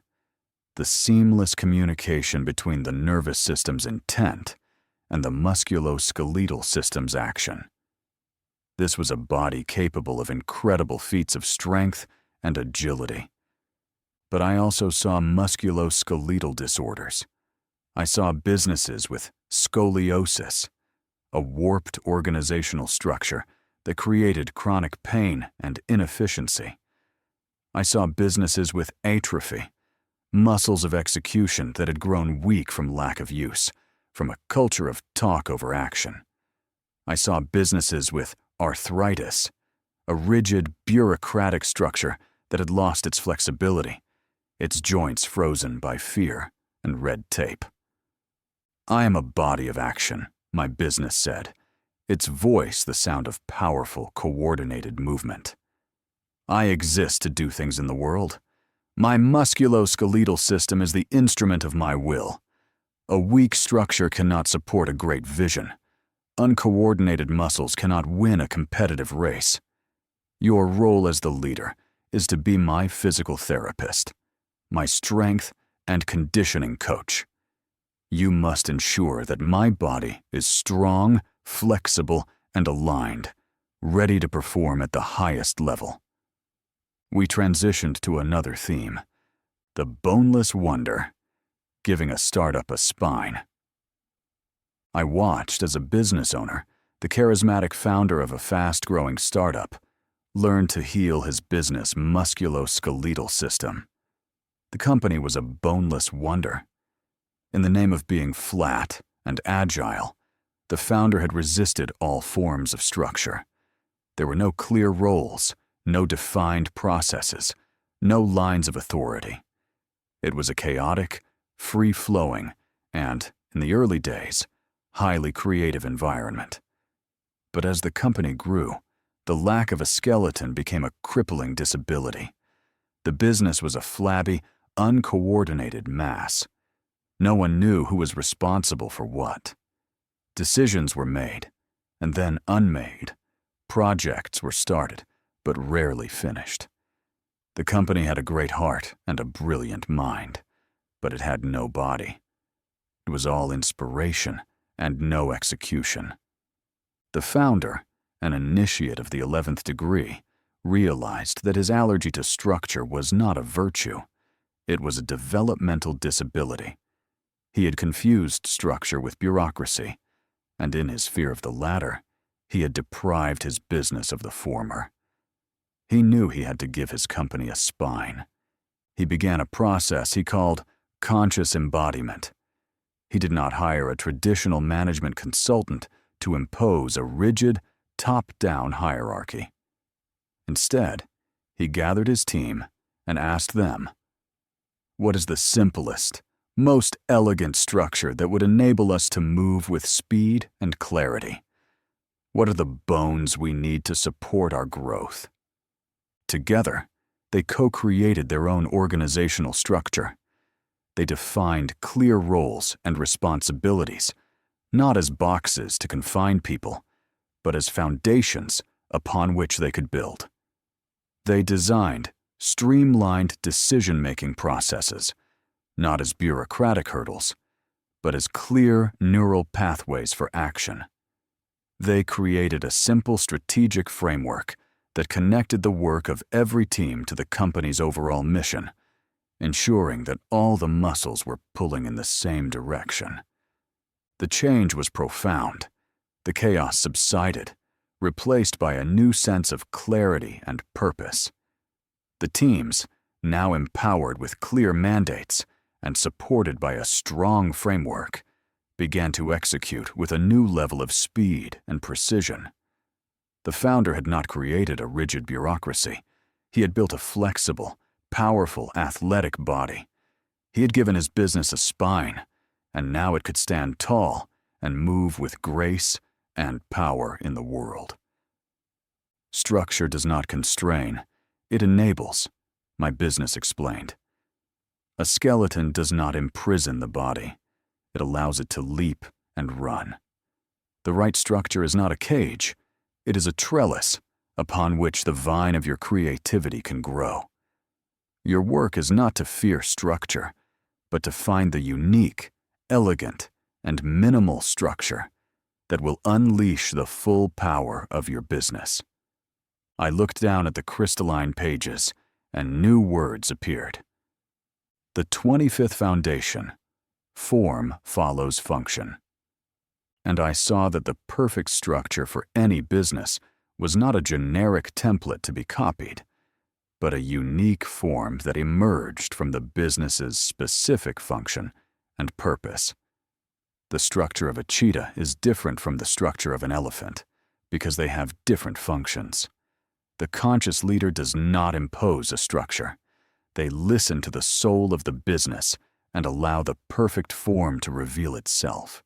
the seamless communication between the nervous system's intent and the musculoskeletal system's action. This was a body capable of incredible feats of strength and agility. But I also saw musculoskeletal disorders. I saw businesses with scoliosis, a warped organizational structure that created chronic pain and inefficiency. I saw businesses with atrophy, muscles of execution that had grown weak from lack of use, from a culture of talk over action. I saw businesses with arthritis, a rigid, bureaucratic structure that had lost its flexibility, its joints frozen by fear and red tape. I am a body of action, my business said, its voice the sound of powerful, coordinated movement. I exist to do things in the world. My musculoskeletal system is the instrument of my will. A weak structure cannot support a great vision. Uncoordinated muscles cannot win a competitive race. Your role as the leader is to be my physical therapist, my strength and conditioning coach. You must ensure that my body is strong, flexible, and aligned, ready to perform at the highest level. We transitioned to another theme, the boneless wonder, giving a startup a spine. I watched as a business owner, the charismatic founder of a fast-growing startup, learned to heal his business musculoskeletal system. The company was a boneless wonder. In the name of being flat and agile, the founder had resisted all forms of structure. There were no clear roles, no defined processes, no lines of authority. It was a chaotic, free-flowing, and, in the early days, highly creative environment. But as the company grew, the lack of a skeleton became a crippling disability. The business was a flabby, uncoordinated mass. No one knew who was responsible for what. Decisions were made, and then unmade. Projects were started, but rarely finished. The company had a great heart and a brilliant mind, but it had no body. It was all inspiration and no execution. The founder, an initiate of the 11th degree, realized that his allergy to structure was not a virtue. It was a developmental disability. He had confused structure with bureaucracy, and in his fear of the latter, he had deprived his business of the former. He knew he had to give his company a spine. He began a process he called conscious embodiment. He did not hire a traditional management consultant to impose a rigid, top-down hierarchy. Instead, he gathered his team and asked them, "What is the simplest, most elegant structure that would enable us to move with speed and clarity? What are the bones we need to support our growth?" Together, they co-created their own organizational structure. They defined clear roles and responsibilities, not as boxes to confine people, but as foundations upon which they could build. They designed streamlined decision-making processes, not as bureaucratic hurdles, but as clear neural pathways for action. They created a simple strategic framework that connected the work of every team to the company's overall mission, ensuring that all the muscles were pulling in the same direction. The change was profound. The chaos subsided, replaced by a new sense of clarity and purpose. The teams, now empowered with clear mandates and supported by a strong framework, began to execute with a new level of speed and precision. The founder had not created a rigid bureaucracy. He had built a flexible, powerful, athletic body. He had given his business a spine, and now it could stand tall and move with grace and power in the world. Structure does not constrain, it enables, my business explained. A skeleton does not imprison the body, it allows it to leap and run. The right structure is not a cage, it is a trellis upon which the vine of your creativity can grow. Your work is not to fear structure, but to find the unique, elegant, and minimal structure that will unleash the full power of your business. I looked down at the crystalline pages, and new words appeared. The 25th foundation, form follows function. And I saw that the perfect structure for any business was not a generic template to be copied, but a unique form that emerged from the business's specific function and purpose. The structure of a cheetah is different from the structure of an elephant because they have different functions. The conscious leader does not impose a structure. They listen to the soul of the business and allow the perfect form to reveal itself.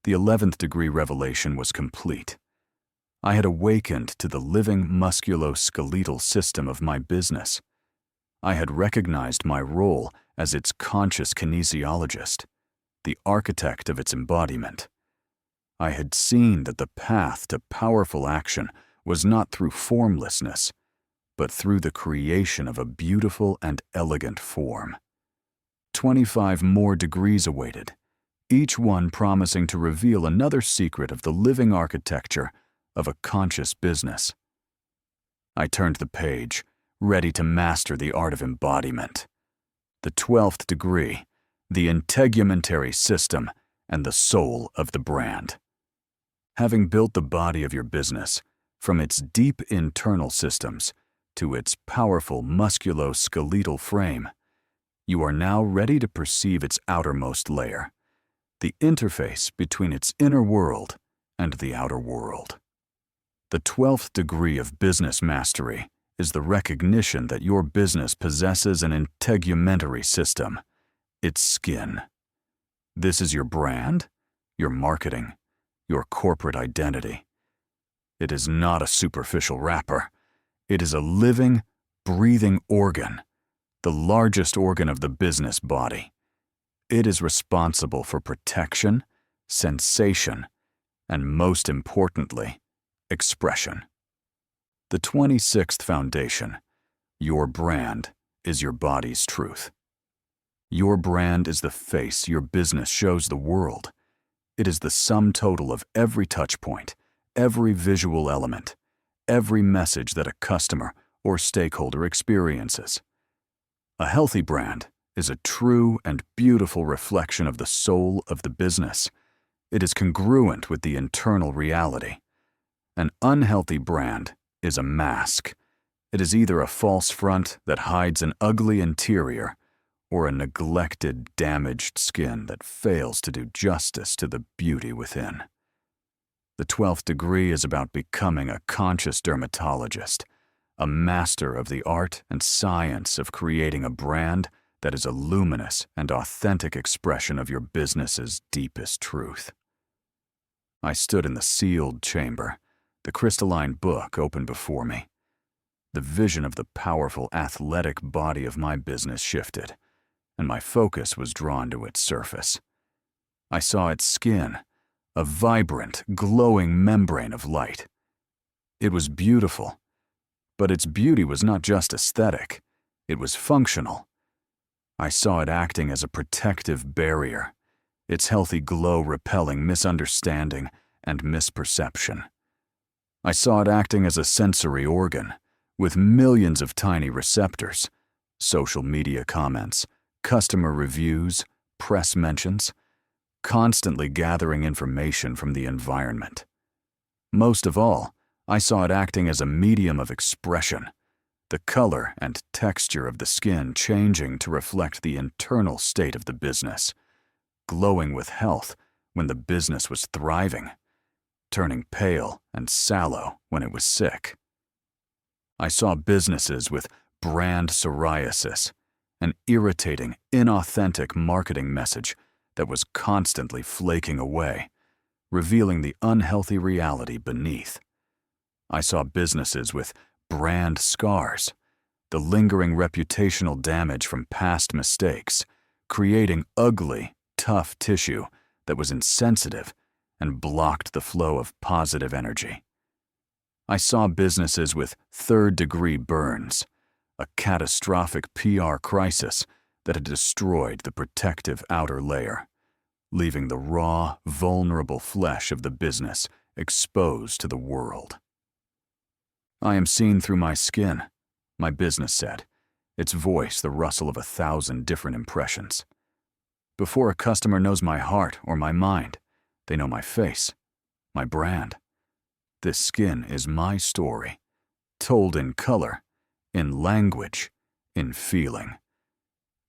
The 11th degree revelation was complete. I had awakened to the living musculoskeletal system of my business. I had recognized my role as its conscious kinesiologist, the architect of its embodiment. I had seen that the path to powerful action was not through formlessness, but through the creation of a beautiful and elegant form. 25 more degrees awaited, each one promising to reveal another secret of the living architecture of a conscious business. I turned the page, ready to master the art of embodiment. The 12th degree, the integumentary system and the soul of the brand. Having built the body of your business, from its deep internal systems to its powerful musculoskeletal frame, you are now ready to perceive its outermost layer, the interface between its inner world and the outer world. The 12th degree of business mastery is the recognition that your business possesses an integumentary system, its skin. This is your brand, your marketing, your corporate identity. It is not a superficial wrapper. It is a living, breathing organ, the largest organ of the business body. It is responsible for protection, sensation, and most importantly, expression. The 26th foundation, your brand is your body's truth. Your brand is the face your business shows the world. It is the sum total of every touch point, every visual element, every message that a customer or stakeholder experiences. A healthy brand is a true and beautiful reflection of the soul of the business. It is congruent with the internal reality. An unhealthy brand is a mask. It is either a false front that hides an ugly interior or a neglected, damaged skin that fails to do justice to the beauty within. The 12th degree is about becoming a conscious dermatologist, a master of the art and science of creating a brand that is a luminous and authentic expression of your business's deepest truth. I stood in the sealed chamber, the crystalline book open before me. The vision of the powerful, athletic body of my business shifted, and my focus was drawn to its surface. I saw its skin, a vibrant, glowing membrane of light. It was beautiful, but its beauty was not just aesthetic, it was functional. I saw it acting as a protective barrier, its healthy glow repelling misunderstanding and misperception. I saw it acting as a sensory organ, with millions of tiny receptors, social media comments, customer reviews, press mentions, constantly gathering information from the environment. Most of all, I saw it acting as a medium of expression, the color and texture of the skin changing to reflect the internal state of the business, glowing with health when the business was thriving, turning pale and sallow when it was sick. I saw businesses with brand psoriasis, an irritating, inauthentic marketing message that was constantly flaking away, revealing the unhealthy reality beneath. I saw businesses with brand scars, the lingering reputational damage from past mistakes, creating ugly, tough tissue that was insensitive and blocked the flow of positive energy. I saw businesses with third-degree burns, a catastrophic PR crisis that had destroyed the protective outer layer, leaving the raw, vulnerable flesh of the business exposed to the world. "I am seen through my skin," my business said, its voice the rustle of 1,000 different impressions. "Before a customer knows my heart or my mind, they know my face, my brand. This skin is my story, told in color, in language, in feeling.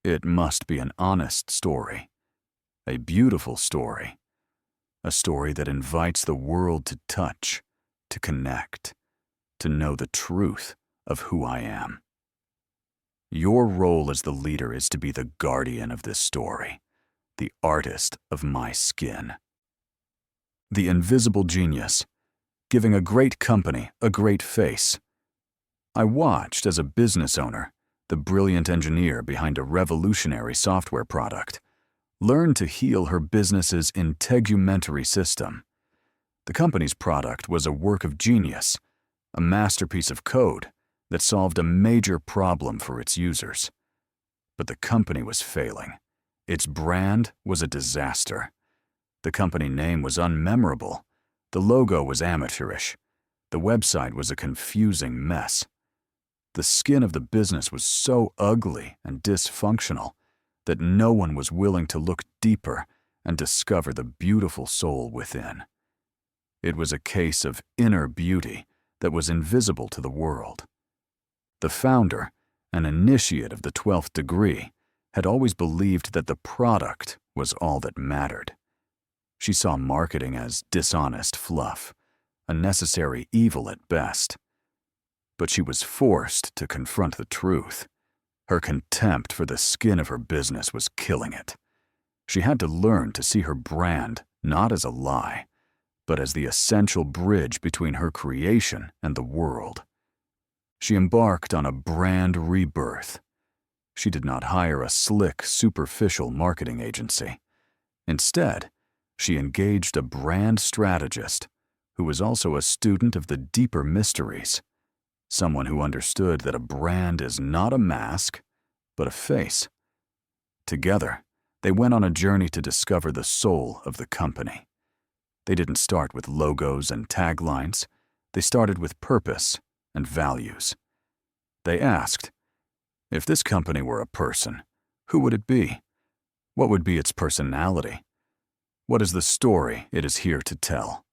It must be an honest story, a beautiful story, a story that invites the world to touch, to connect, to know the truth of who I am. Your role as the leader is to be the guardian of this story, the artist of my skin." The invisible genius, giving a great company a great face. I watched as a business owner, the brilliant engineer behind a revolutionary software product, learned to heal her business's integumentary system. The company's product was a work of genius, a masterpiece of code that solved a major problem for its users. But the company was failing. Its brand was a disaster. The company name was unmemorable. The logo was amateurish. The website was a confusing mess. The skin of the business was so ugly and dysfunctional that no one was willing to look deeper and discover the beautiful soul within. It was a case of inner beauty that was invisible to the world. The founder, an initiate of the 12th degree, had always believed that the product was all that mattered. She saw marketing as dishonest fluff, a necessary evil at best. But she was forced to confront the truth. Her contempt for the skin of her business was killing it. She had to learn to see her brand not as a lie, but as the essential bridge between her creation and the world. She embarked on a brand rebirth. She did not hire a slick, superficial marketing agency. Instead, she engaged a brand strategist who was also a student of the deeper mysteries, someone who understood that a brand is not a mask, but a face. Together, they went on a journey to discover the soul of the company. They didn't start with logos and taglines. They started with purpose and values. They asked, if this company were a person, who would it be? What would be its personality? What is the story it is here to tell?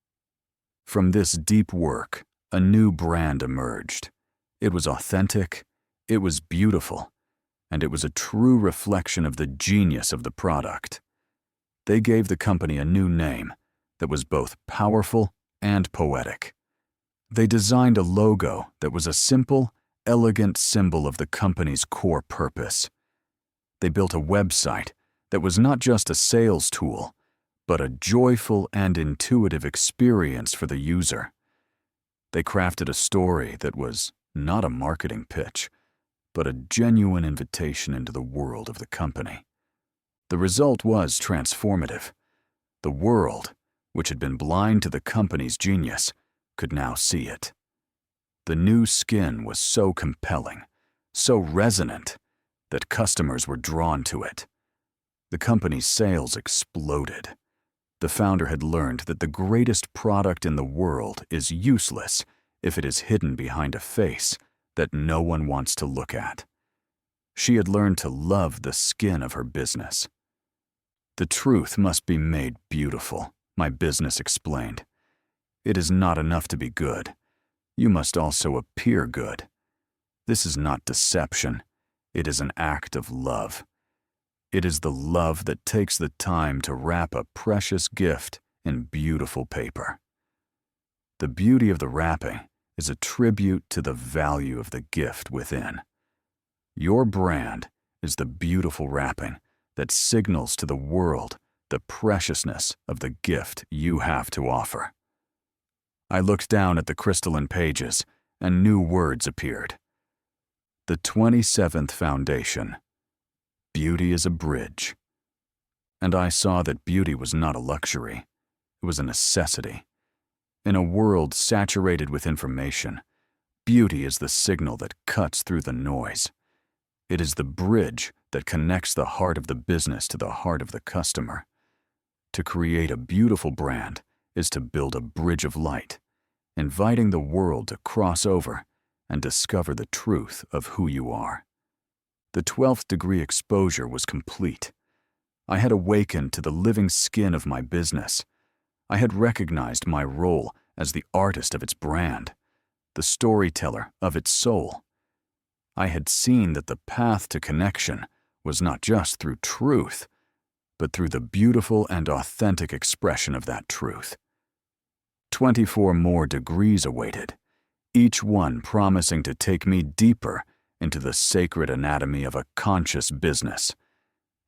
From this deep work, a new brand emerged. It was authentic, it was beautiful, and it was a true reflection of the genius of the product. They gave the company a new name that was both powerful and poetic. They designed a logo that was a simple, elegant symbol of the company's core purpose. They built a website that was not just a sales tool, but a joyful and intuitive experience for the user. They crafted a story that was not a marketing pitch, but a genuine invitation into the world of the company. The result was transformative. The world, which had been blind to the company's genius, could now see it. The new skin was so compelling, so resonant, that customers were drawn to it. The company's sales exploded. The founder had learned that the greatest product in the world is useless if it is hidden behind a face that no one wants to look at. She had learned to love the skin of her business. The truth must be made beautiful, my business explained. It is not enough to be good. You must also appear good. This is not deception. It is an act of love. It is the love that takes the time to wrap a precious gift in beautiful paper. The beauty of the wrapping is a tribute to the value of the gift within. Your brand is the beautiful wrapping that signals to the world the preciousness of the gift you have to offer. I looked down at the crystalline pages, and new words appeared. The 27th foundation. Beauty is a bridge. And I saw that beauty was not a luxury. It was a necessity. In a world saturated with information, beauty is the signal that cuts through the noise. It is the bridge that connects the heart of the business to the heart of the customer. To create a beautiful brand is to build a bridge of light, inviting the world to cross over and discover the truth of who you are. The 12th degree exposure was complete. I had awakened to the living skin of my business. I had recognized my role as the artist of its brand, the storyteller of its soul. I had seen that the path to connection was not just through truth, but through the beautiful and authentic expression of that truth. 24 more degrees awaited, each one promising to take me deeper into the sacred anatomy of a conscious business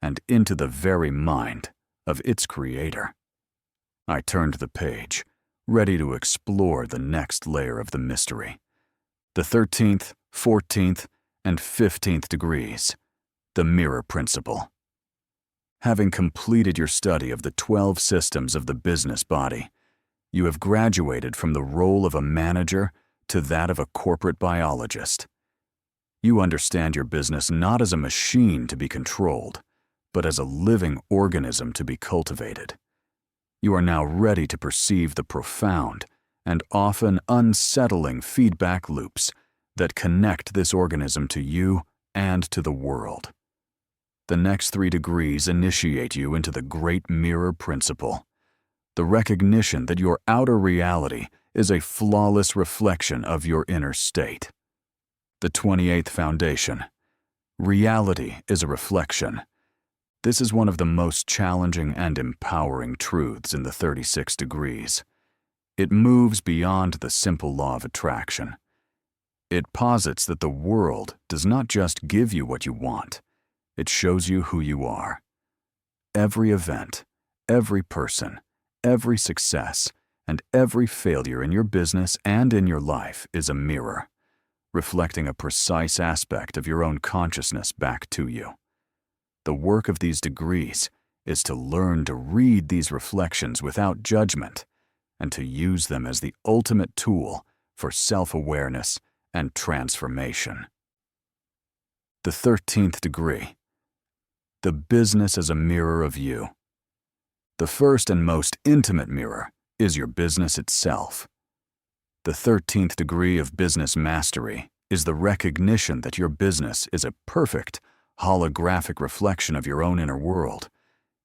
and into the very mind of its creator. I turned the page, ready to explore the next layer of the mystery. The 13th, 14th, and 15th degrees, the mirror principle. Having completed your study of the 12 systems of the business body, you have graduated from the role of a manager to that of a corporate biologist. You understand your business not as a machine to be controlled, but as a living organism to be cultivated. You are now ready to perceive the profound and often unsettling feedback loops that connect this organism to you and to the world. The next 3 degrees initiate you into the great mirror principle, the recognition that your outer reality is a flawless reflection of your inner state. The 28th foundation. Reality is a reflection. This is one of the most challenging and empowering truths in the 36 degrees. It moves beyond the simple law of attraction. It posits that the world does not just give you what you want, it shows you who you are. Every event, every person, every success, and every failure in your business and in your life is a mirror, reflecting a precise aspect of your own consciousness back to you. The work of these degrees is to learn to read these reflections without judgment and to use them as the ultimate tool for self-awareness and transformation. The 13th degree. The business is a mirror of you. The first and most intimate mirror is your business itself. The 13th degree of business mastery is the recognition that your business is a perfect, holographic reflection of your own inner world.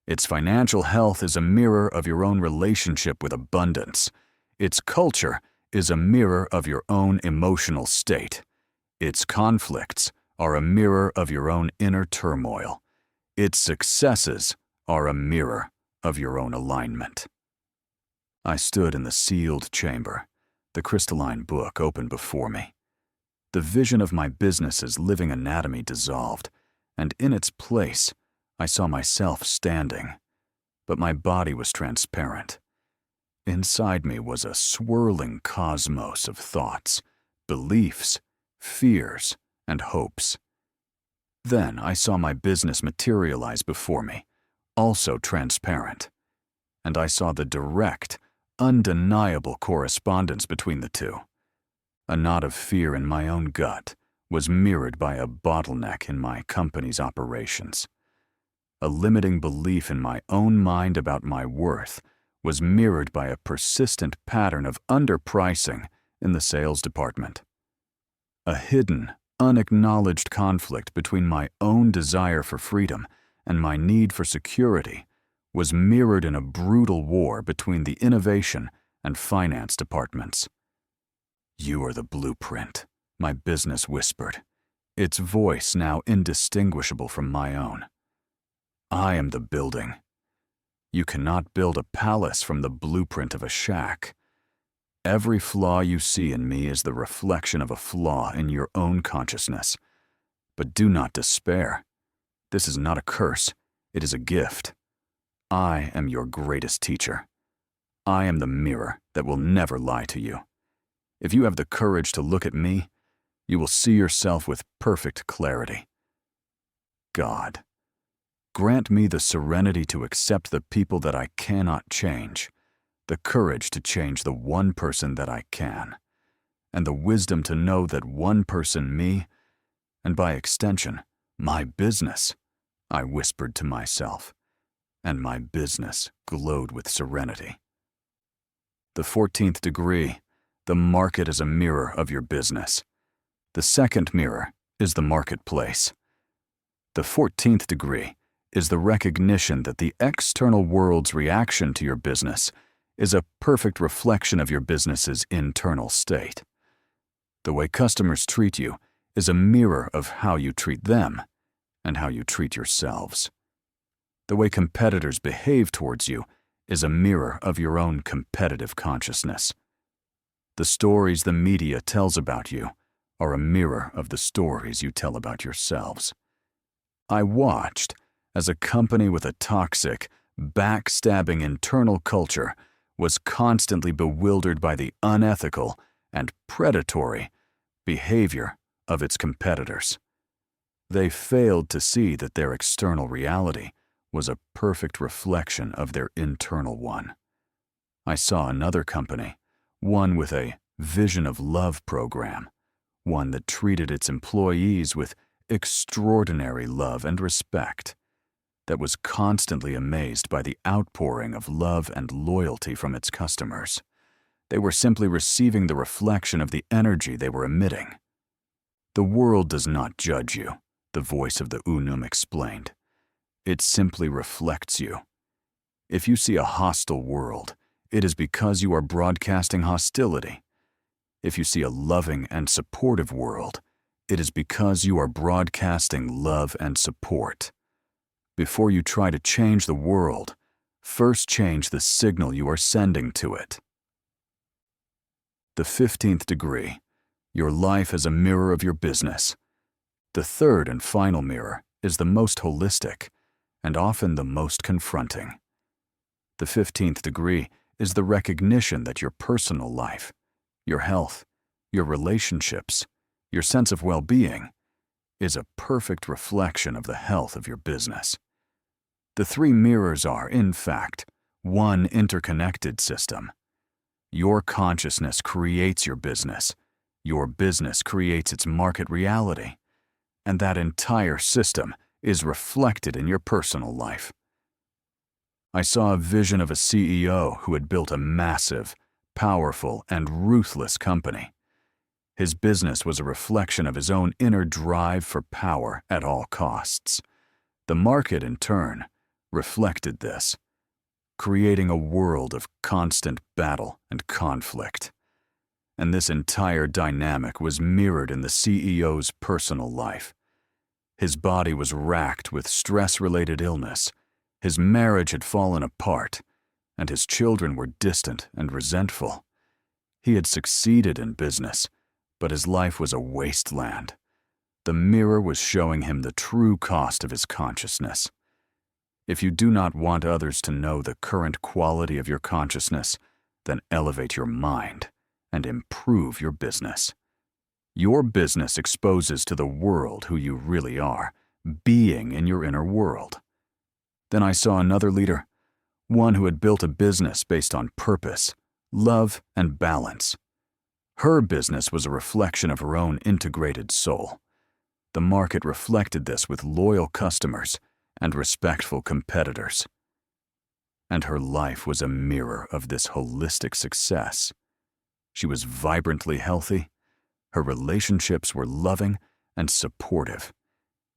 Its financial health is a mirror of your own relationship with abundance. Its culture is a mirror of your own emotional state. Its conflicts are a mirror of your own inner turmoil. Its successes are a mirror of your own alignment. I stood in the sealed chamber, the crystalline book open before me. The vision of my business's living anatomy dissolved, and in its place, I saw myself standing, but my body was transparent. Inside me was a swirling cosmos of thoughts, beliefs, fears, and hopes. Then I saw my business materialize before me, also transparent, and I saw the direct, undeniable correspondence between the two. A knot of fear in my own gut was mirrored by a bottleneck in my company's operations. A limiting belief in my own mind about my worth was mirrored by a persistent pattern of underpricing in the sales department. A hidden, unacknowledged conflict between my own desire for freedom and my need for security was mirrored in a brutal war between the innovation and finance departments. "You are the blueprint," my business whispered, its voice now indistinguishable from my own. "I am the building. You cannot build a palace from the blueprint of a shack. Every flaw you see in me is the reflection of a flaw in your own consciousness. But do not despair. This is not a curse, it is a gift. I am your greatest teacher. I am the mirror that will never lie to you. If you have the courage to look at me, you will see yourself with perfect clarity. God, grant me the serenity to accept the people that I cannot change, the courage to change the one person that I can, and the wisdom to know that one person, me, and by extension, my business, I whispered to myself, and my business glowed with serenity. The 14th degree, the market is a mirror of your business. The second mirror is the marketplace. The 14th degree is the recognition that the external world's reaction to your business is a perfect reflection of your business's internal state. The way customers treat you is a mirror of how you treat them and how you treat yourselves. The way competitors behave towards you is a mirror of your own competitive consciousness. The stories the media tells about you are a mirror of the stories you tell about yourselves. I watched as a company with a toxic, backstabbing internal culture was constantly bewildered by the unethical and predatory behavior of its competitors. They failed to see that their external reality was a perfect reflection of their internal one. I saw another company, one with a Vision of Love program, one that treated its employees with extraordinary love and respect, that was constantly amazed by the outpouring of love and loyalty from its customers. They were simply receiving the reflection of the energy they were emitting. The world does not judge you, the voice of the Unum explained. It simply reflects you. If you see a hostile world, it is because you are broadcasting hostility. If you see a loving and supportive world, it is because you are broadcasting love and support. Before you try to change the world, first change the signal you are sending to it. The 15th degree, your life is a mirror of your business. The third and final mirror is the most holistic and often the most confronting. The 15th degree is the recognition that your personal life, your health, your relationships, your sense of well-being is a perfect reflection of the health of your business. The three mirrors are, in fact, one interconnected system. Your consciousness creates your business creates its market reality, and that entire system is reflected in your personal life. I saw a vision of a CEO who had built a massive, powerful, and ruthless company. His business was a reflection of his own inner drive for power at all costs. The market, in turn, reflected this, creating a world of constant battle and conflict. And this entire dynamic was mirrored in the CEO's personal life. His body was racked with stress-related illness, his marriage had fallen apart, and his children were distant and resentful. He had succeeded in business, but his life was a wasteland. The mirror was showing him the true cost of his consciousness. If you do not want others to know the current quality of your consciousness, then elevate your mind and improve your business. Your business exposes to the world who you really are, being in your inner world. Then I saw another leader, one who had built a business based on purpose, love, and balance. Her business was a reflection of her own integrated soul. The market reflected this with loyal customers and respectful competitors. And her life was a mirror of this holistic success. She was vibrantly healthy, her relationships were loving and supportive,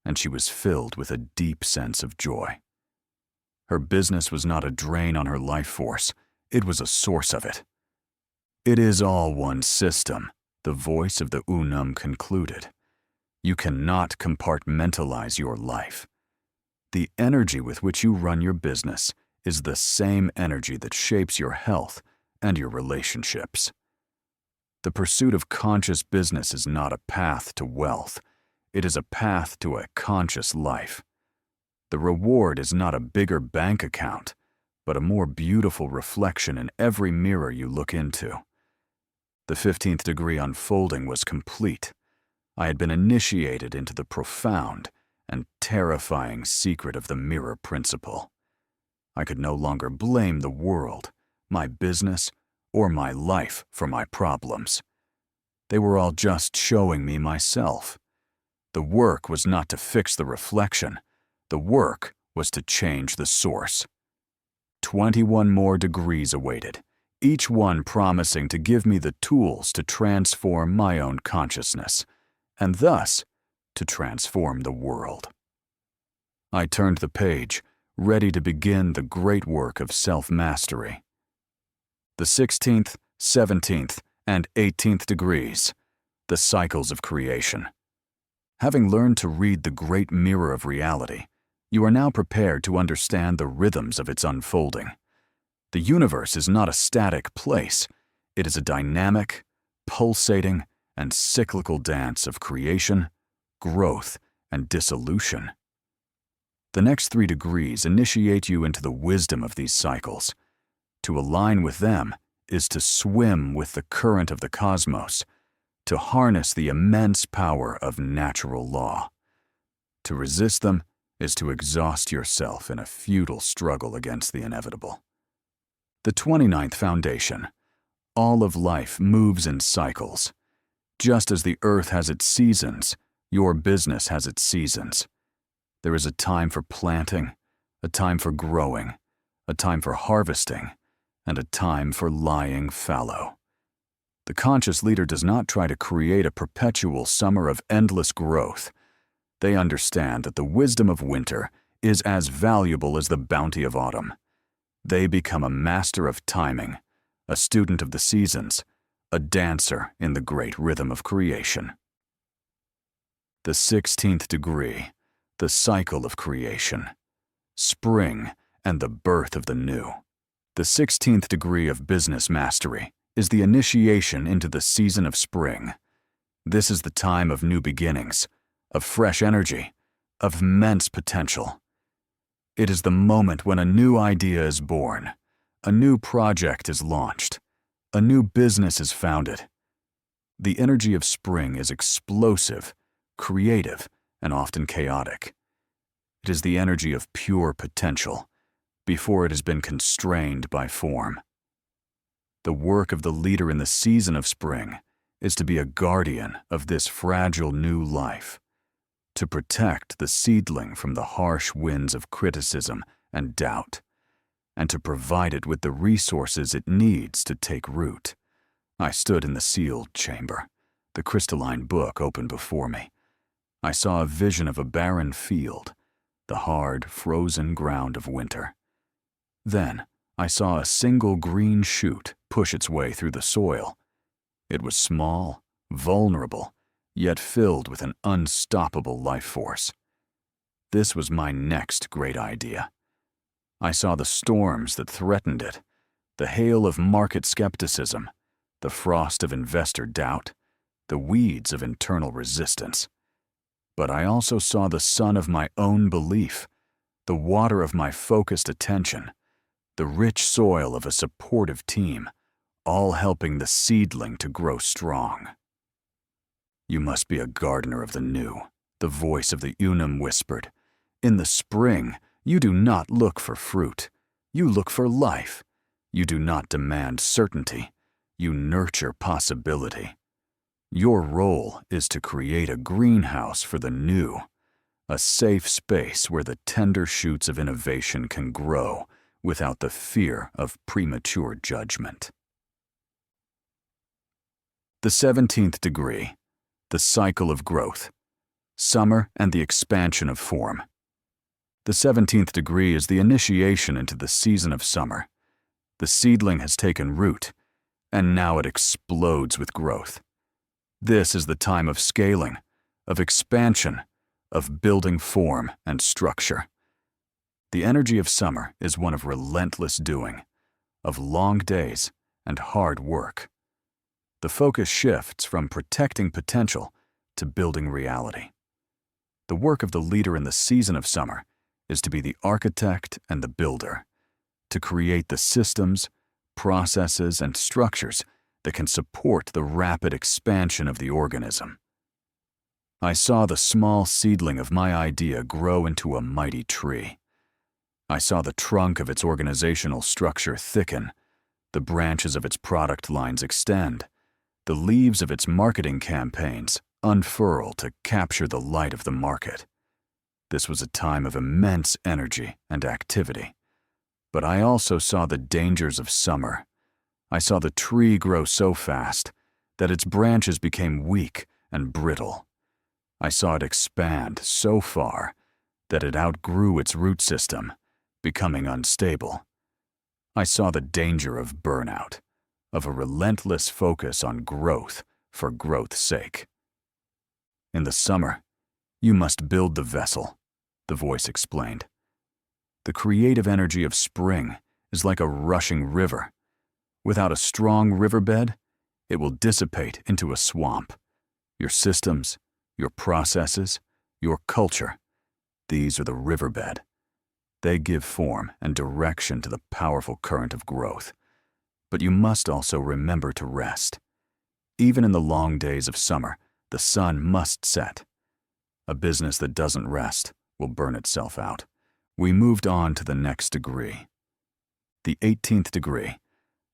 and she was filled with a deep sense of joy. Her business was not a drain on her life force, it was a source of it. It is all one system, the voice of the Unum concluded. You cannot compartmentalize your life. The energy with which you run your business is the same energy that shapes your health and your relationships. The pursuit of conscious business is not a path to wealth. It is a path to a conscious life. The reward is not a bigger bank account, but a more beautiful reflection in every mirror you look into. The 15th degree unfolding was complete. I had been initiated into the profound and terrifying secret of the mirror principle. I could no longer blame the world, my business, or my life for my problems. They were all just showing me myself. The work was not to fix the reflection. The work was to change the source. 21 more degrees awaited, each one promising to give me the tools to transform my own consciousness, and thus to transform the world. I turned the page, ready to begin the great work of self-mastery. The 16th, 17th, and 18th degrees, the cycles of creation. Having learned to read the great mirror of reality, you are now prepared to understand the rhythms of its unfolding. The universe is not a static place. It is a dynamic, pulsating, and cyclical dance of creation, growth, and dissolution. The next 3 degrees initiate you into the wisdom of these cycles. To align with them is to swim with the current of the cosmos, to harness the immense power of natural law. To resist them is to exhaust yourself in a futile struggle against the inevitable. The 29th foundation. All of life moves in cycles. Just as the earth has its seasons, your business has its seasons. There is a time for planting, a time for growing, a time for harvesting, and a time for lying fallow. The conscious leader does not try to create a perpetual summer of endless growth. They understand that the wisdom of winter is as valuable as the bounty of autumn. They become a master of timing, a student of the seasons, a dancer in the great rhythm of creation. The 16th degree, the cycle of creation. Spring and the birth of the new. The 16th degree of business mastery is the initiation into the season of spring. This is the time of new beginnings, of fresh energy, of immense potential. It is the moment when a new idea is born, a new project is launched, a new business is founded. The energy of spring is explosive, creative, and often chaotic. It is the energy of pure potential, before it has been constrained by form. The work of the leader in the season of spring is to be a guardian of this fragile new life, to protect the seedling from the harsh winds of criticism and doubt, and to provide it with the resources it needs to take root. I stood in the sealed chamber, the crystalline book open before me. I saw a vision of a barren field, the hard, frozen ground of winter. Then I saw a single green shoot push its way through the soil. It was small, vulnerable, yet filled with an unstoppable life force. This was my next great idea. I saw the storms that threatened it, the hail of market skepticism, the frost of investor doubt, the weeds of internal resistance. But I also saw the sun of my own belief, the water of my focused attention, the rich soil of a supportive team, all helping the seedling to grow strong. You must be a gardener of the new, the voice of the Unum whispered. In the spring, you do not look for fruit. You look for life. You do not demand certainty. You nurture possibility. Your role is to create a greenhouse for the new, a safe space where the tender shoots of innovation can grow without the fear of premature judgment. The 17th degree, the cycle of growth, summer and the expansion of form. The 17th degree is the initiation into the season of summer. The seedling has taken root, and now it explodes with growth. This is the time of scaling, of expansion, of building form and structure. The energy of summer is one of relentless doing, of long days and hard work. The focus shifts from protecting potential to building reality. The work of the leader in the season of summer is to be the architect and the builder, to create the systems, processes, and structures that can support the rapid expansion of the organism. I saw the small seedling of my idea grow into a mighty tree. I saw the trunk of its organizational structure thicken, the branches of its product lines extend, the leaves of its marketing campaigns unfurl to capture the light of the market. This was a time of immense energy and activity. But I also saw the dangers of summer. I saw the tree grow so fast that its branches became weak and brittle. I saw it expand so far that it outgrew its root system, becoming unstable. I saw the danger of burnout, of a relentless focus on growth for growth's sake. In the summer, you must build the vessel, the voice explained. The creative energy of spring is like a rushing river. Without a strong riverbed, it will dissipate into a swamp. Your systems, your processes, your culture, these are the riverbed. They give form and direction to the powerful current of growth. But you must also remember to rest. Even in the long days of summer, the sun must set. A business that doesn't rest will burn itself out. We moved on to the next degree. The 18th degree,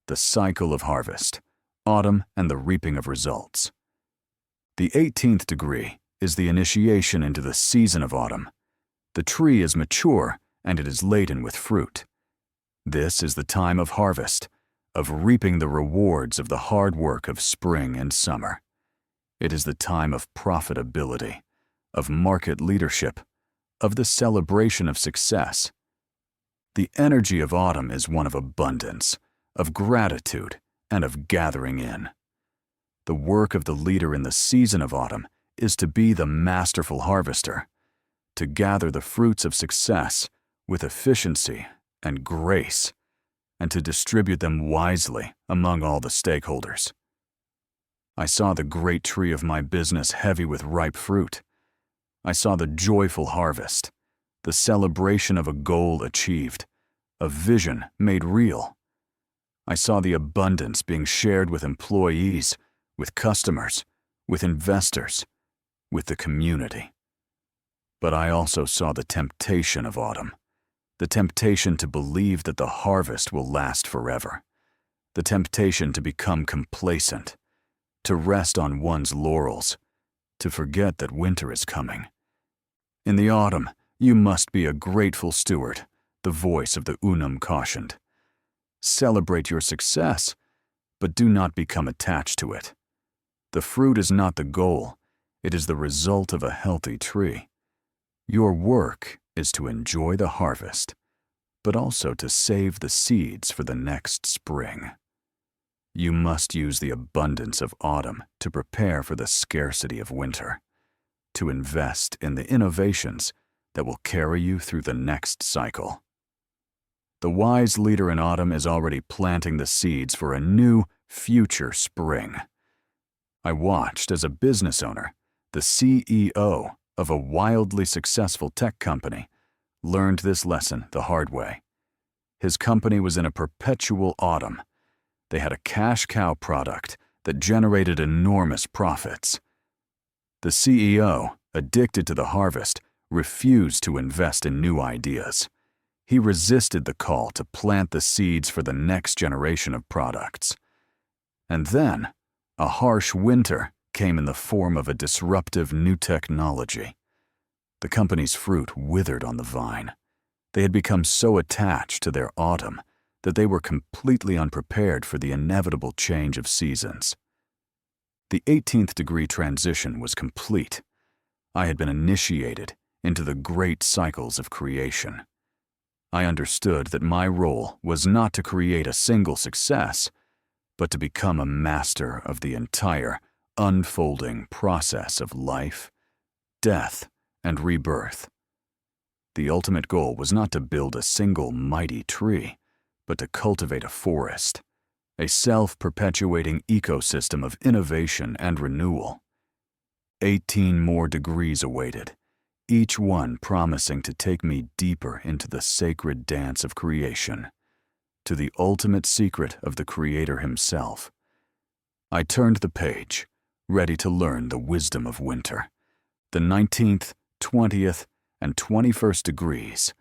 the cycle of harvest, autumn and the reaping of results. The 18th degree is the initiation into the season of autumn. The tree is mature and it is laden with fruit. This is the time of harvest, of reaping the rewards of the hard work of spring and summer. It is the time of profitability, of market leadership, of the celebration of success. The energy of autumn is one of abundance, of gratitude, and of gathering in. The work of the leader in the season of autumn is to be the masterful harvester, to gather the fruits of success with efficiency and grace, and to distribute them wisely among all the stakeholders. I saw the great tree of my business heavy with ripe fruit. I saw the joyful harvest, the celebration of a goal achieved, a vision made real. I saw the abundance being shared with employees, with customers, with investors, with the community. But I also saw the temptation of autumn, the temptation to believe that the harvest will last forever, the temptation to become complacent, to rest on one's laurels, to forget that winter is coming. In the autumn, you must be a grateful steward, the voice of the Unum cautioned. Celebrate your success, but do not become attached to it. The fruit is not the goal, it is the result of a healthy tree. Your work is to enjoy the harvest, but also to save the seeds for the next spring. You must use the abundance of autumn to prepare for the scarcity of winter, to invest in the innovations that will carry you through the next cycle. The wise leader in autumn is already planting the seeds for a new, future spring. I watched as a business owner, the CEO of a wildly successful tech company, learned this lesson the hard way. His company was in a perpetual autumn. They had a cash cow product that generated enormous profits. The CEO, addicted to the harvest, refused to invest in new ideas. He resisted the call to plant the seeds for the next generation of products. And then, a harsh winter came in the form of a disruptive new technology. The company's fruit withered on the vine. They had become so attached to their autumn that they were completely unprepared for the inevitable change of seasons. The 18th degree transition was complete. I had been initiated into the great cycles of creation. I understood that my role was not to create a single success, but to become a master of the entire unfolding process of life, death, and rebirth. The ultimate goal was not to build a single mighty tree, but to cultivate a forest, a self-perpetuating ecosystem of innovation and renewal. 18 more degrees awaited, each one promising to take me deeper into the sacred dance of creation. to the ultimate secret of the Creator himself. I turned the page, ready to learn the wisdom of winter. The 19th, 20th, and 21st degrees,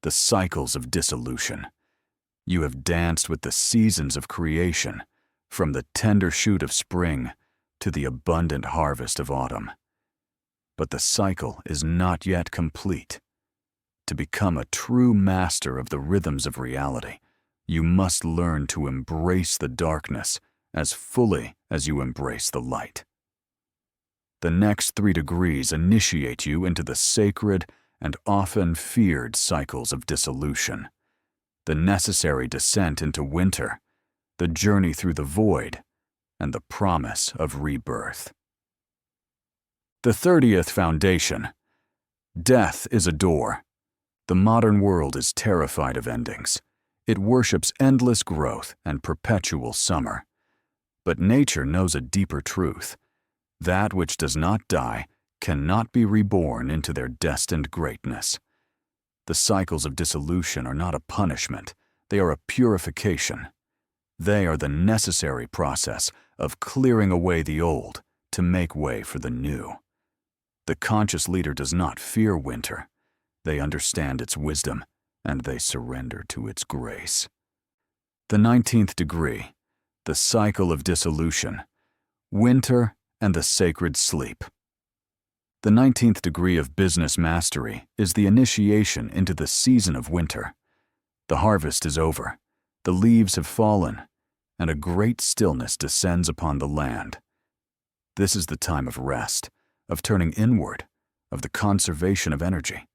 the cycles of dissolution. You have danced with the seasons of creation, from the tender shoot of spring to the abundant harvest of autumn. But the cycle is not yet complete. To become a true master of the rhythms of reality, you must learn to embrace the darkness as fully as you embrace the light. The next 3 degrees initiate you into the sacred and often feared cycles of dissolution, the necessary descent into winter, the journey through the void, and the promise of rebirth. The 30th foundation. Death is a door. The modern world is terrified of endings. It worships endless growth and perpetual summer. But nature knows a deeper truth. That which does not die cannot be reborn into their destined greatness. The cycles of dissolution are not a punishment, they are a purification. They are the necessary process of clearing away the old to make way for the new. The conscious leader does not fear winter. They understand its wisdom, and they surrender to its grace. The 19th degree, the cycle of dissolution, winter and the sacred sleep. The 19th degree of business mastery is the initiation into the season of winter. The harvest is over, the leaves have fallen, and a great stillness descends upon the land. This is the time of rest, of turning inward, of the conservation of energy.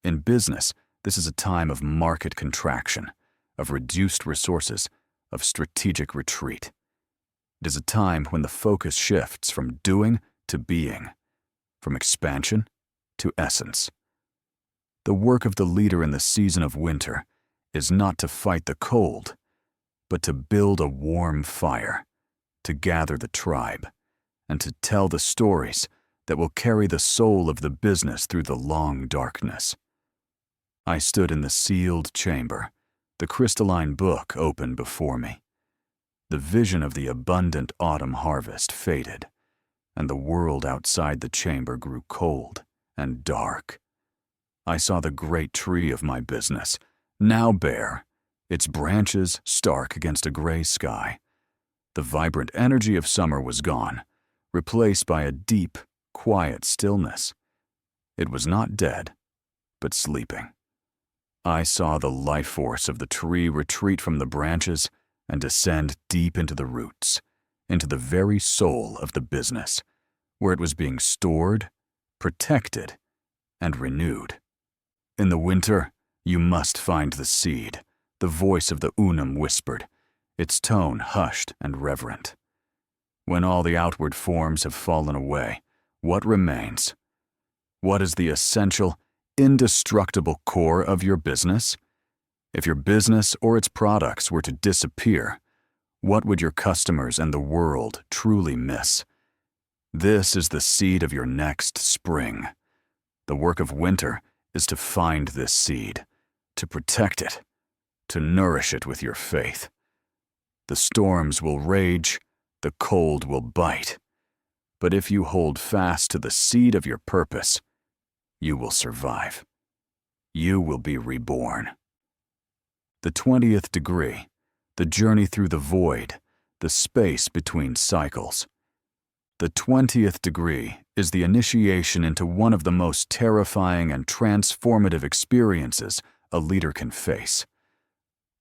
In business, this is a time of market contraction, of reduced resources, of strategic retreat. It is a time when the focus shifts from doing to being, from expansion to essence. The work of the leader in the season of winter is not to fight the cold, but to build a warm fire, to gather the tribe, and to tell the stories that will carry the soul of the business through the long darkness. I stood in the sealed chamber, the crystalline book open before me. The vision of the abundant autumn harvest faded, and the world outside the chamber grew cold and dark. I saw the great tree of my business, now bare, its branches stark against a gray sky. The vibrant energy of summer was gone, replaced by a deep, quiet stillness. It was not dead, but sleeping. I saw the life force of the tree retreat from the branches and descend deep into the roots, into the very soul of the business, where it was being stored, protected, and renewed. In the winter, you must find the seed, the voice of the Unum whispered, its tone hushed and reverent. When all the outward forms have fallen away, what remains? What is the essential, indestructible core of your business? If your business or its products were to disappear, what would your customers and the world truly miss? This is the seed of your next spring. The work of winter is to find this seed, to protect it, to nourish it with your faith. The storms will rage, the cold will bite, but if you hold fast to the seed of your purpose, you will survive. You will be reborn. The 20th degree, the journey through the void, the space between cycles. The 20th degree is the initiation into one of the most terrifying and transformative experiences a leader can face: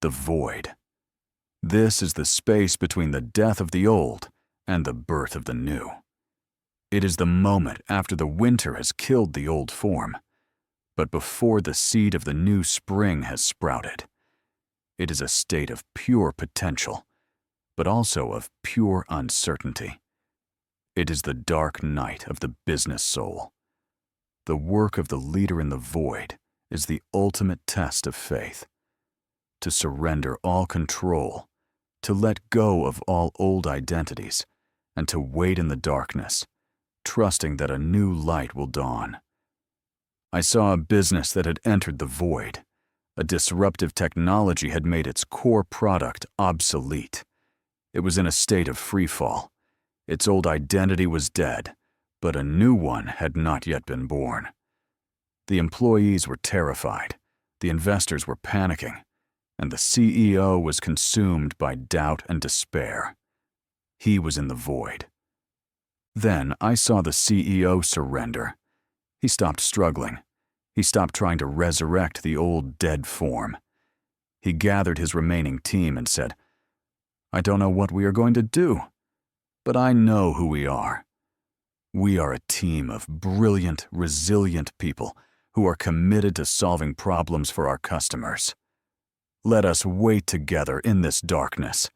the void. This is the space between the death of the old and the birth of the new. It is the moment after the winter has killed the old form, but before the seed of the new spring has sprouted. It is a state of pure potential, but also of pure uncertainty. It is the dark night of the business soul. The work of the leader in the void is the ultimate test of faith. To surrender all control, to let go of all old identities, and to wait in the darkness, trusting that a new light will dawn. I saw a business that had entered the void, A disruptive technology had made its core product obsolete. It was in a state of freefall. Its old identity was dead, but a new one had not yet been born. The employees were terrified, the investors were panicking, and the CEO was consumed by doubt and despair. He was in the void. Then I saw the CEO surrender. He stopped struggling. He stopped trying to resurrect the old dead form. He gathered his remaining team and said, "I don't know what we are going to do, but I know who we are. We are a team of brilliant, resilient people who are committed to solving problems for our customers. Let us wait together in this darkness,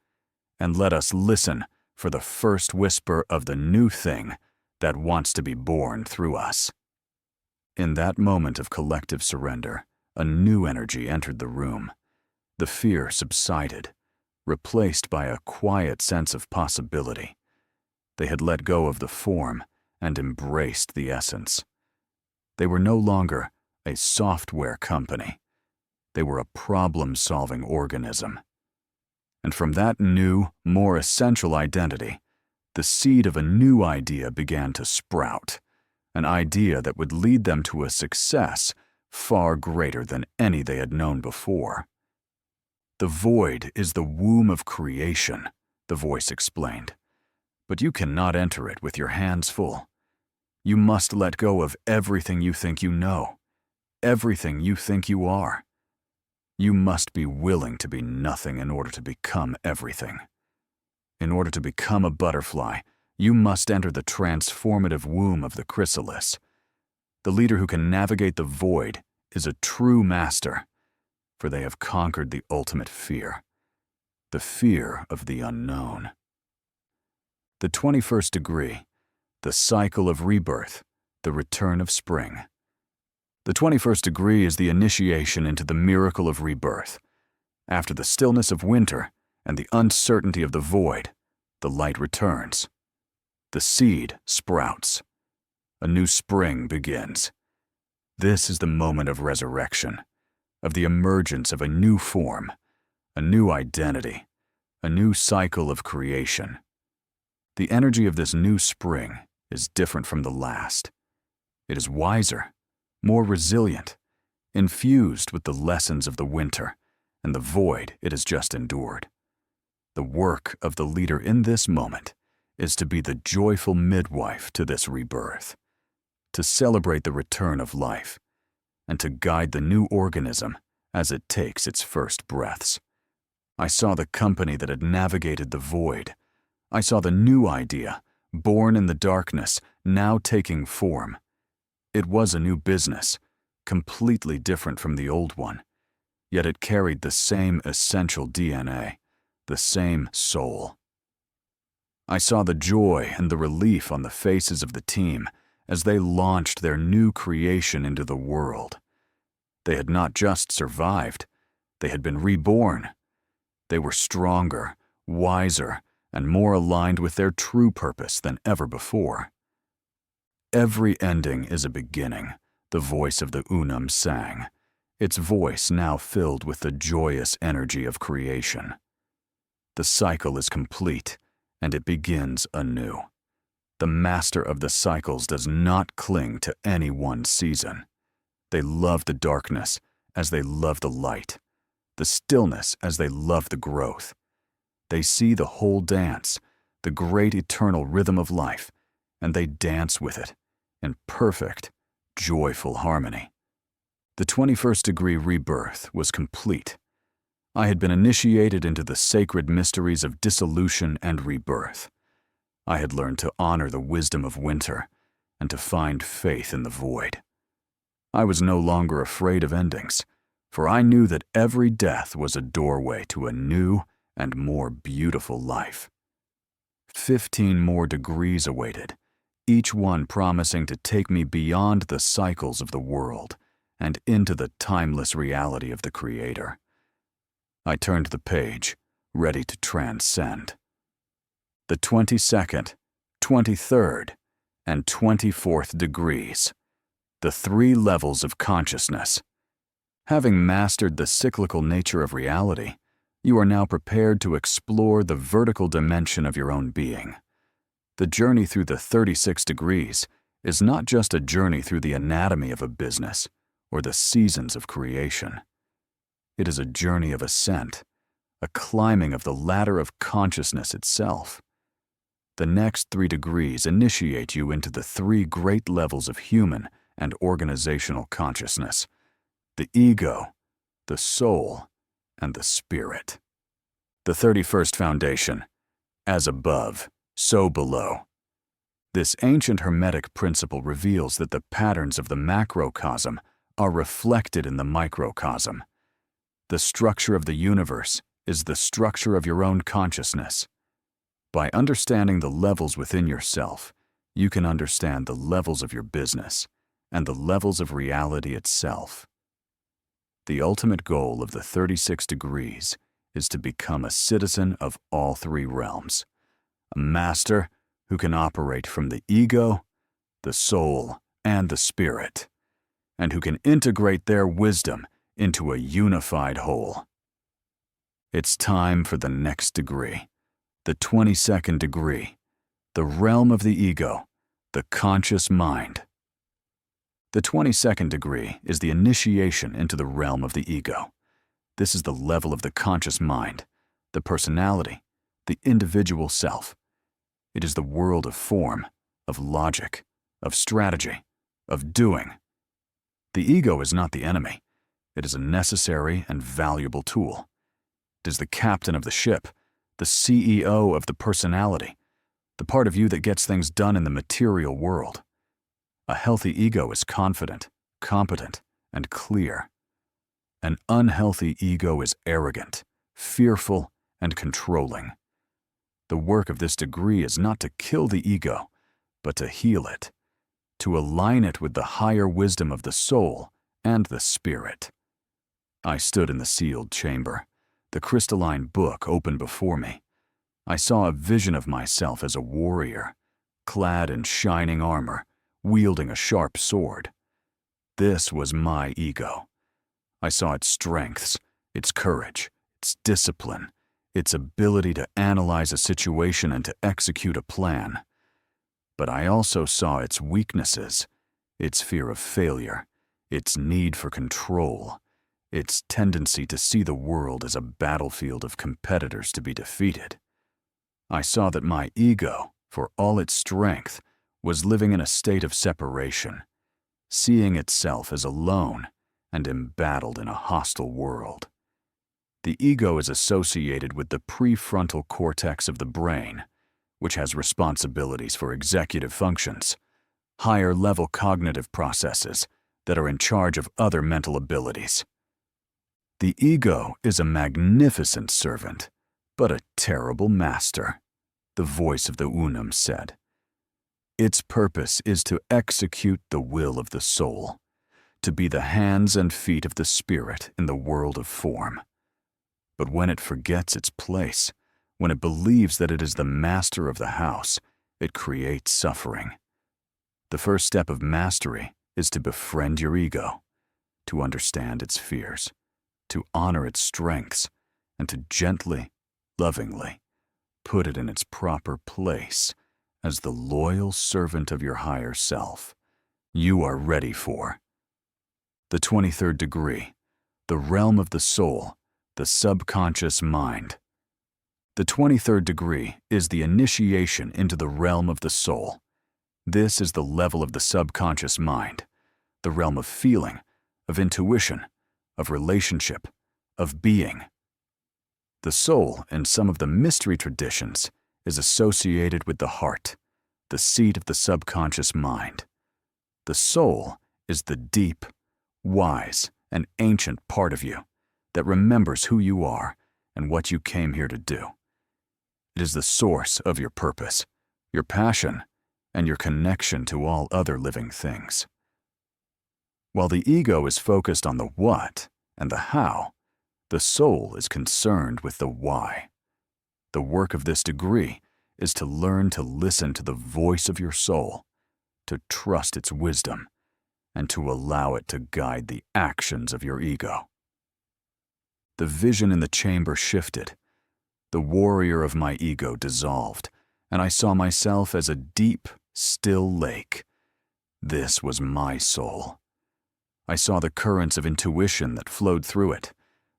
and let us listen for the first whisper of the new thing that wants to be born through us." In that moment of collective surrender, a new energy entered the room. The fear subsided, replaced by a quiet sense of possibility. They had let go of the form and embraced the essence. They were no longer a software company. They were a problem-solving organism. And from that new, more essential identity, the seed of a new idea began to sprout, an idea that would lead them to a success far greater than any they had known before. "The void is the womb of creation," the voice explained. "But you cannot enter it with your hands full. You must let go of everything you think you know, everything you think you are. You must be willing to be nothing in order to become everything. In order to become a butterfly, you must enter the transformative womb of the chrysalis. The leader who can navigate the void is a true master, for they have conquered the ultimate fear, the fear of the unknown." The 21st degree, the cycle of rebirth, the return of spring. The 21st degree is the initiation into the miracle of rebirth. After the stillness of winter and the uncertainty of the void, the light returns. The seed sprouts. A new spring begins. This is the moment of resurrection, of the emergence of a new form, a new identity, a new cycle of creation. The energy of this new spring is different from the last. It is wiser, more resilient, infused with the lessons of the winter and the void it has just endured. The work of the leader in this moment is to be the joyful midwife to this rebirth, to celebrate the return of life, and to guide the new organism as it takes its first breaths. I saw the company that had navigated the void. I saw the new idea, born in the darkness, now taking form. It was a new business, completely different from the old one, yet it carried the same essential DNA, the same soul. I saw the joy and the relief on the faces of the team as they launched their new creation into the world. They had not just survived, they had been reborn. They were stronger, wiser, and more aligned with their true purpose than ever before. "Every ending is a beginning," the voice of the Unum sang, its voice now filled with the joyous energy of creation. The cycle is complete, and it begins anew. The master of the cycles does not cling to any one season. They love the darkness as they love the light, the stillness as they love the growth. They see the whole dance, the great eternal rhythm of life, and they dance with it in perfect, joyful harmony. The 21st degree rebirth was complete. I had been initiated into the sacred mysteries of dissolution and rebirth. I had learned to honor the wisdom of winter and to find faith in the void. I was no longer afraid of endings, for I knew that every death was a doorway to a new and more beautiful life. 15 more degrees awaited, each one promising to take me beyond the cycles of the world and into the timeless reality of the Creator. I turned the page, ready to transcend. The 22nd, 23rd, and 24th degrees, the 3 levels of consciousness. Having mastered the cyclical nature of reality, you are now prepared to explore the vertical dimension of your own being. The journey through the 36 degrees is not just a journey through the anatomy of a business or the seasons of creation. It is a journey of ascent, a climbing of the ladder of consciousness itself. The next 3 degrees initiate you into the 3 great levels of human and organizational consciousness: the ego, the soul, and the spirit. The 31st foundation: as above, so below. This ancient Hermetic principle reveals that the patterns of the macrocosm are reflected in the microcosm. The structure of the universe is the structure of your own consciousness. By understanding the levels within yourself, you can understand the levels of your business and the levels of reality itself. The ultimate goal of the 36 degrees is to become a citizen of all 3 realms, a master who can operate from the ego, the soul, and the spirit, and who can integrate their wisdom into a unified whole. It's time for the next degree, the 22nd degree, the realm of the ego, the conscious mind. The 22nd degree is the initiation into the realm of the ego. This is the level of the conscious mind, the personality, the individual self. It is the world of form, of logic, of strategy, of doing. The ego is not the enemy. It is a necessary and valuable tool. It is the captain of the ship, the CEO of the personality, the part of you that gets things done in the material world. A healthy ego is confident, competent, and clear. An unhealthy ego is arrogant, fearful, and controlling. The work of this degree is not to kill the ego, but to heal it, to align it with the higher wisdom of the soul and the spirit. I stood in the sealed chamber, the crystalline book open before me. I saw a vision of myself as a warrior, clad in shining armor, wielding a sharp sword. This was my ego. I saw its strengths, its courage, its discipline, its ability to analyze a situation and to execute a plan. But I also saw its weaknesses, its fear of failure, its need for control, its tendency to see the world as a battlefield of competitors to be defeated. I saw that my ego, for all its strength, was living in a state of separation, seeing itself as alone and embattled in a hostile world. The ego is associated with the prefrontal cortex of the brain, which has responsibilities for executive functions, higher-level cognitive processes that are in charge of other mental abilities. The ego is a magnificent servant, but a terrible master, the voice of the Unum said. Its purpose is to execute the will of the soul, to be the hands and feet of the spirit in the world of form. But when it forgets its place, when it believes that it is the master of the house, it creates suffering. The first step of mastery is to befriend your ego, to understand its fears, to honor its strengths, and to gently, lovingly, put it in its proper place as the loyal servant of your higher self. You are ready for the 23rd degree, the realm of the soul, the subconscious mind. The 23rd degree is the initiation into the realm of the soul. This is the level of the subconscious mind, the realm of feeling, of intuition, of relationship, of being. The soul, in some of the mystery traditions, is associated with the heart, the seat of the subconscious mind. The soul is the deep, wise, and ancient part of you that remembers who you are and what you came here to do. It is the source of your purpose, your passion, and your connection to all other living things. While the ego is focused on the what and the how, the soul is concerned with the why. The work of this degree is to learn to listen to the voice of your soul, to trust its wisdom, and to allow it to guide the actions of your ego. The vision in the chamber shifted. The warrior of my ego dissolved, and I saw myself as a deep, still lake. This was my soul. I saw the currents of intuition that flowed through it,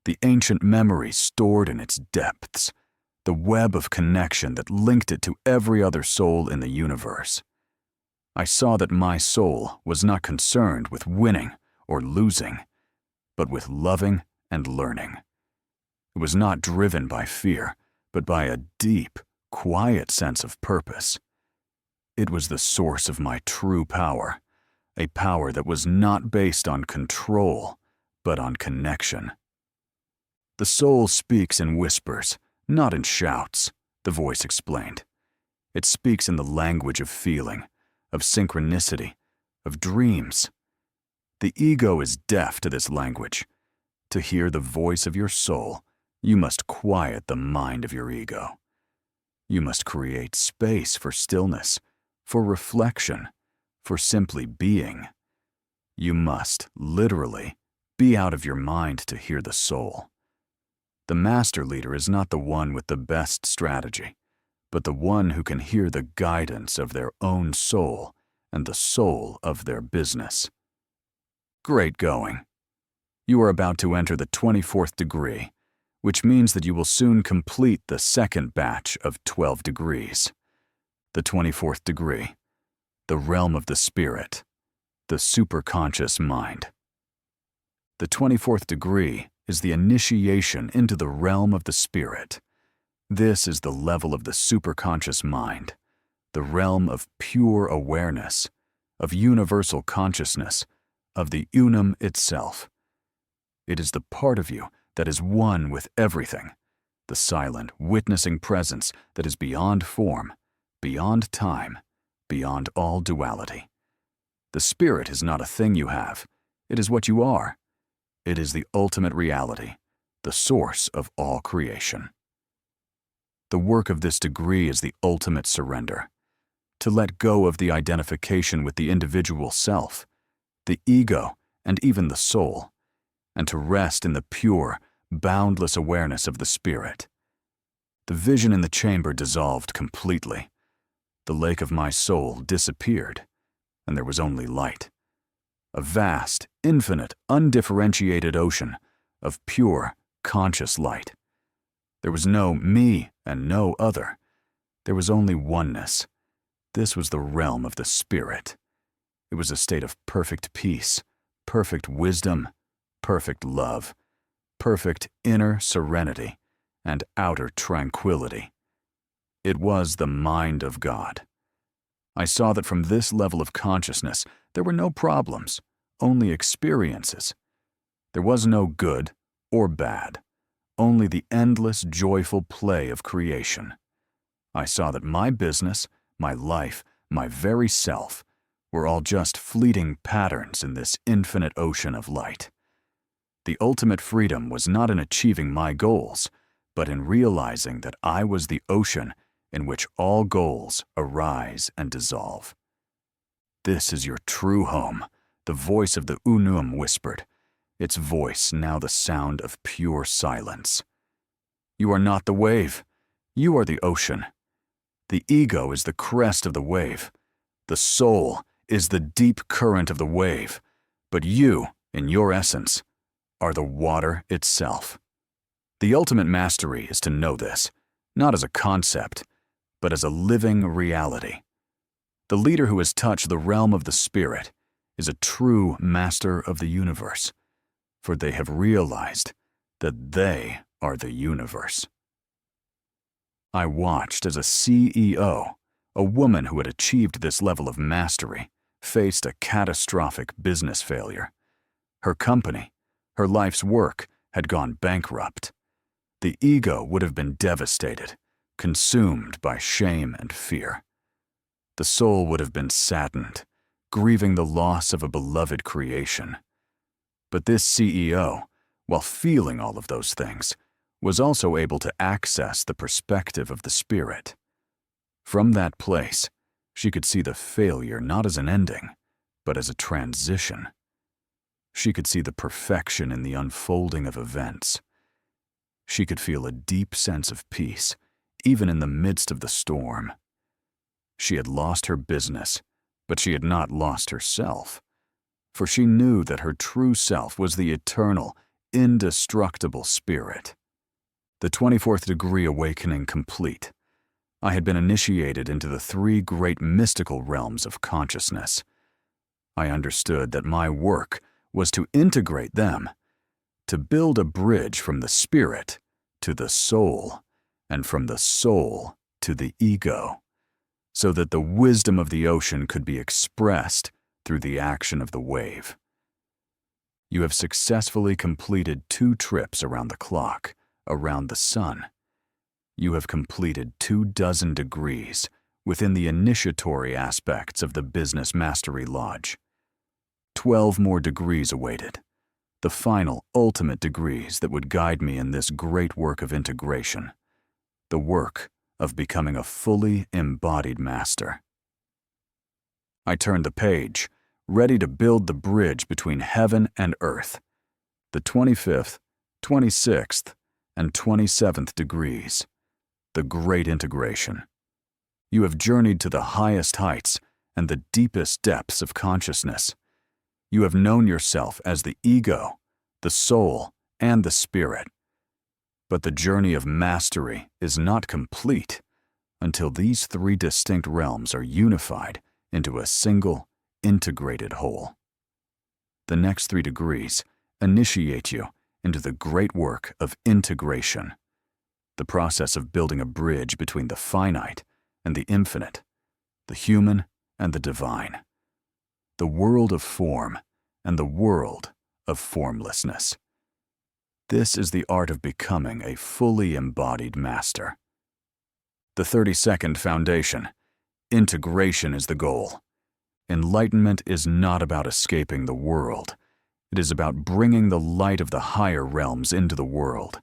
the ancient memories stored in its depths, the web of connection that linked it to every other soul in the universe. I saw that my soul was not concerned with winning or losing, but with loving and learning. It was not driven by fear, but by a deep, quiet sense of purpose. It was the source of my true power, a power that was not based on control, but on connection. The soul speaks in whispers, not in shouts, the voice explained. It speaks in the language of feeling, of synchronicity, of dreams. The ego is deaf to this language. To hear the voice of your soul, you must quiet the mind of your ego. You must create space for stillness, for reflection, for simply being. You must, literally, be out of your mind to hear the soul. The master leader is not the one with the best strategy, but the one who can hear the guidance of their own soul and the soul of their business. Great going. You are about to enter the 24th degree, which means that you will soon complete the second batch of 12 degrees. The 24th degree, the realm of the spirit, the superconscious mind. The 24th degree is the initiation into the realm of the spirit. This is the level of the superconscious mind, the realm of pure awareness, of universal consciousness, of the unum itself. It is the part of you that is one with everything, the silent, witnessing presence that is beyond form, beyond time, beyond all duality. The spirit is not a thing you have. It is what you are. It is the ultimate reality, the source of all creation. The work of this degree is the ultimate surrender. To let go of the identification with the individual self, the ego, and even the soul, and to rest in the pure, boundless awareness of the spirit. The vision in the chamber dissolved completely. The lake of my soul disappeared, and there was only light. A vast, infinite, undifferentiated ocean of pure, conscious light. There was no me and no other. There was only oneness. This was the realm of the spirit. It was a state of perfect peace, perfect wisdom, perfect love, perfect inner serenity, and outer tranquility. It was the mind of God. I saw that from this level of consciousness, there were no problems, only experiences. There was no good or bad, only the endless, joyful play of creation. I saw that my business, my life, my very self, were all just fleeting patterns in this infinite ocean of light. The ultimate freedom was not in achieving my goals, but in realizing that I was the ocean in which all goals arise and dissolve. This is your true home, the voice of the Unum whispered, its voice now the sound of pure silence. You are not the wave. You are the ocean. The ego is the crest of the wave. The soul is the deep current of the wave. But you, in your essence, are the water itself. The ultimate mastery is to know this, not as a concept, but as a living reality. The leader who has touched the realm of the spirit is a true master of the universe, for they have realized that they are the universe. I watched as a CEO, a woman who had achieved this level of mastery, faced a catastrophic business failure. Her company, her life's work, had gone bankrupt. The ego would have been devastated, consumed by shame and fear. The soul would have been saddened, grieving the loss of a beloved creation. But this CEO, while feeling all of those things, was also able to access the perspective of the spirit. From that place, she could see the failure not as an ending, but as a transition. She could see the perfection in the unfolding of events. She could feel a deep sense of peace, even in the midst of the storm. She had lost her business, but she had not lost herself, for she knew that her true self was the eternal, indestructible spirit. The 24th degree awakening complete, I had been initiated into the 3 great mystical realms of consciousness. I understood that my work was to integrate them, to build a bridge from the spirit to the soul, and from the soul to the ego, so that the wisdom of the ocean could be expressed through the action of the wave. You have successfully completed 2 trips around the clock, around the sun. You have completed 24 degrees within the initiatory aspects of the Business Mastery Lodge. 12 more degrees awaited, the final, ultimate degrees that would guide me in this great work of integration, the work of becoming a fully embodied master. I turned the page, ready to build the bridge between heaven and earth, the 25th, 26th, and 27th degrees, the great integration. You have journeyed to the highest heights and the deepest depths of consciousness. You have known yourself as the ego, the soul, and the spirit. But the journey of mastery is not complete until these 3 distinct realms are unified into a single, integrated whole. The next 3 degrees initiate you into the great work of integration, the process of building a bridge between the finite and the infinite, the human and the divine, the world of form and the world of formlessness. This is the art of becoming a fully embodied master. The 32nd foundation, integration is the goal. Enlightenment is not about escaping the world. It is about bringing the light of the higher realms into the world.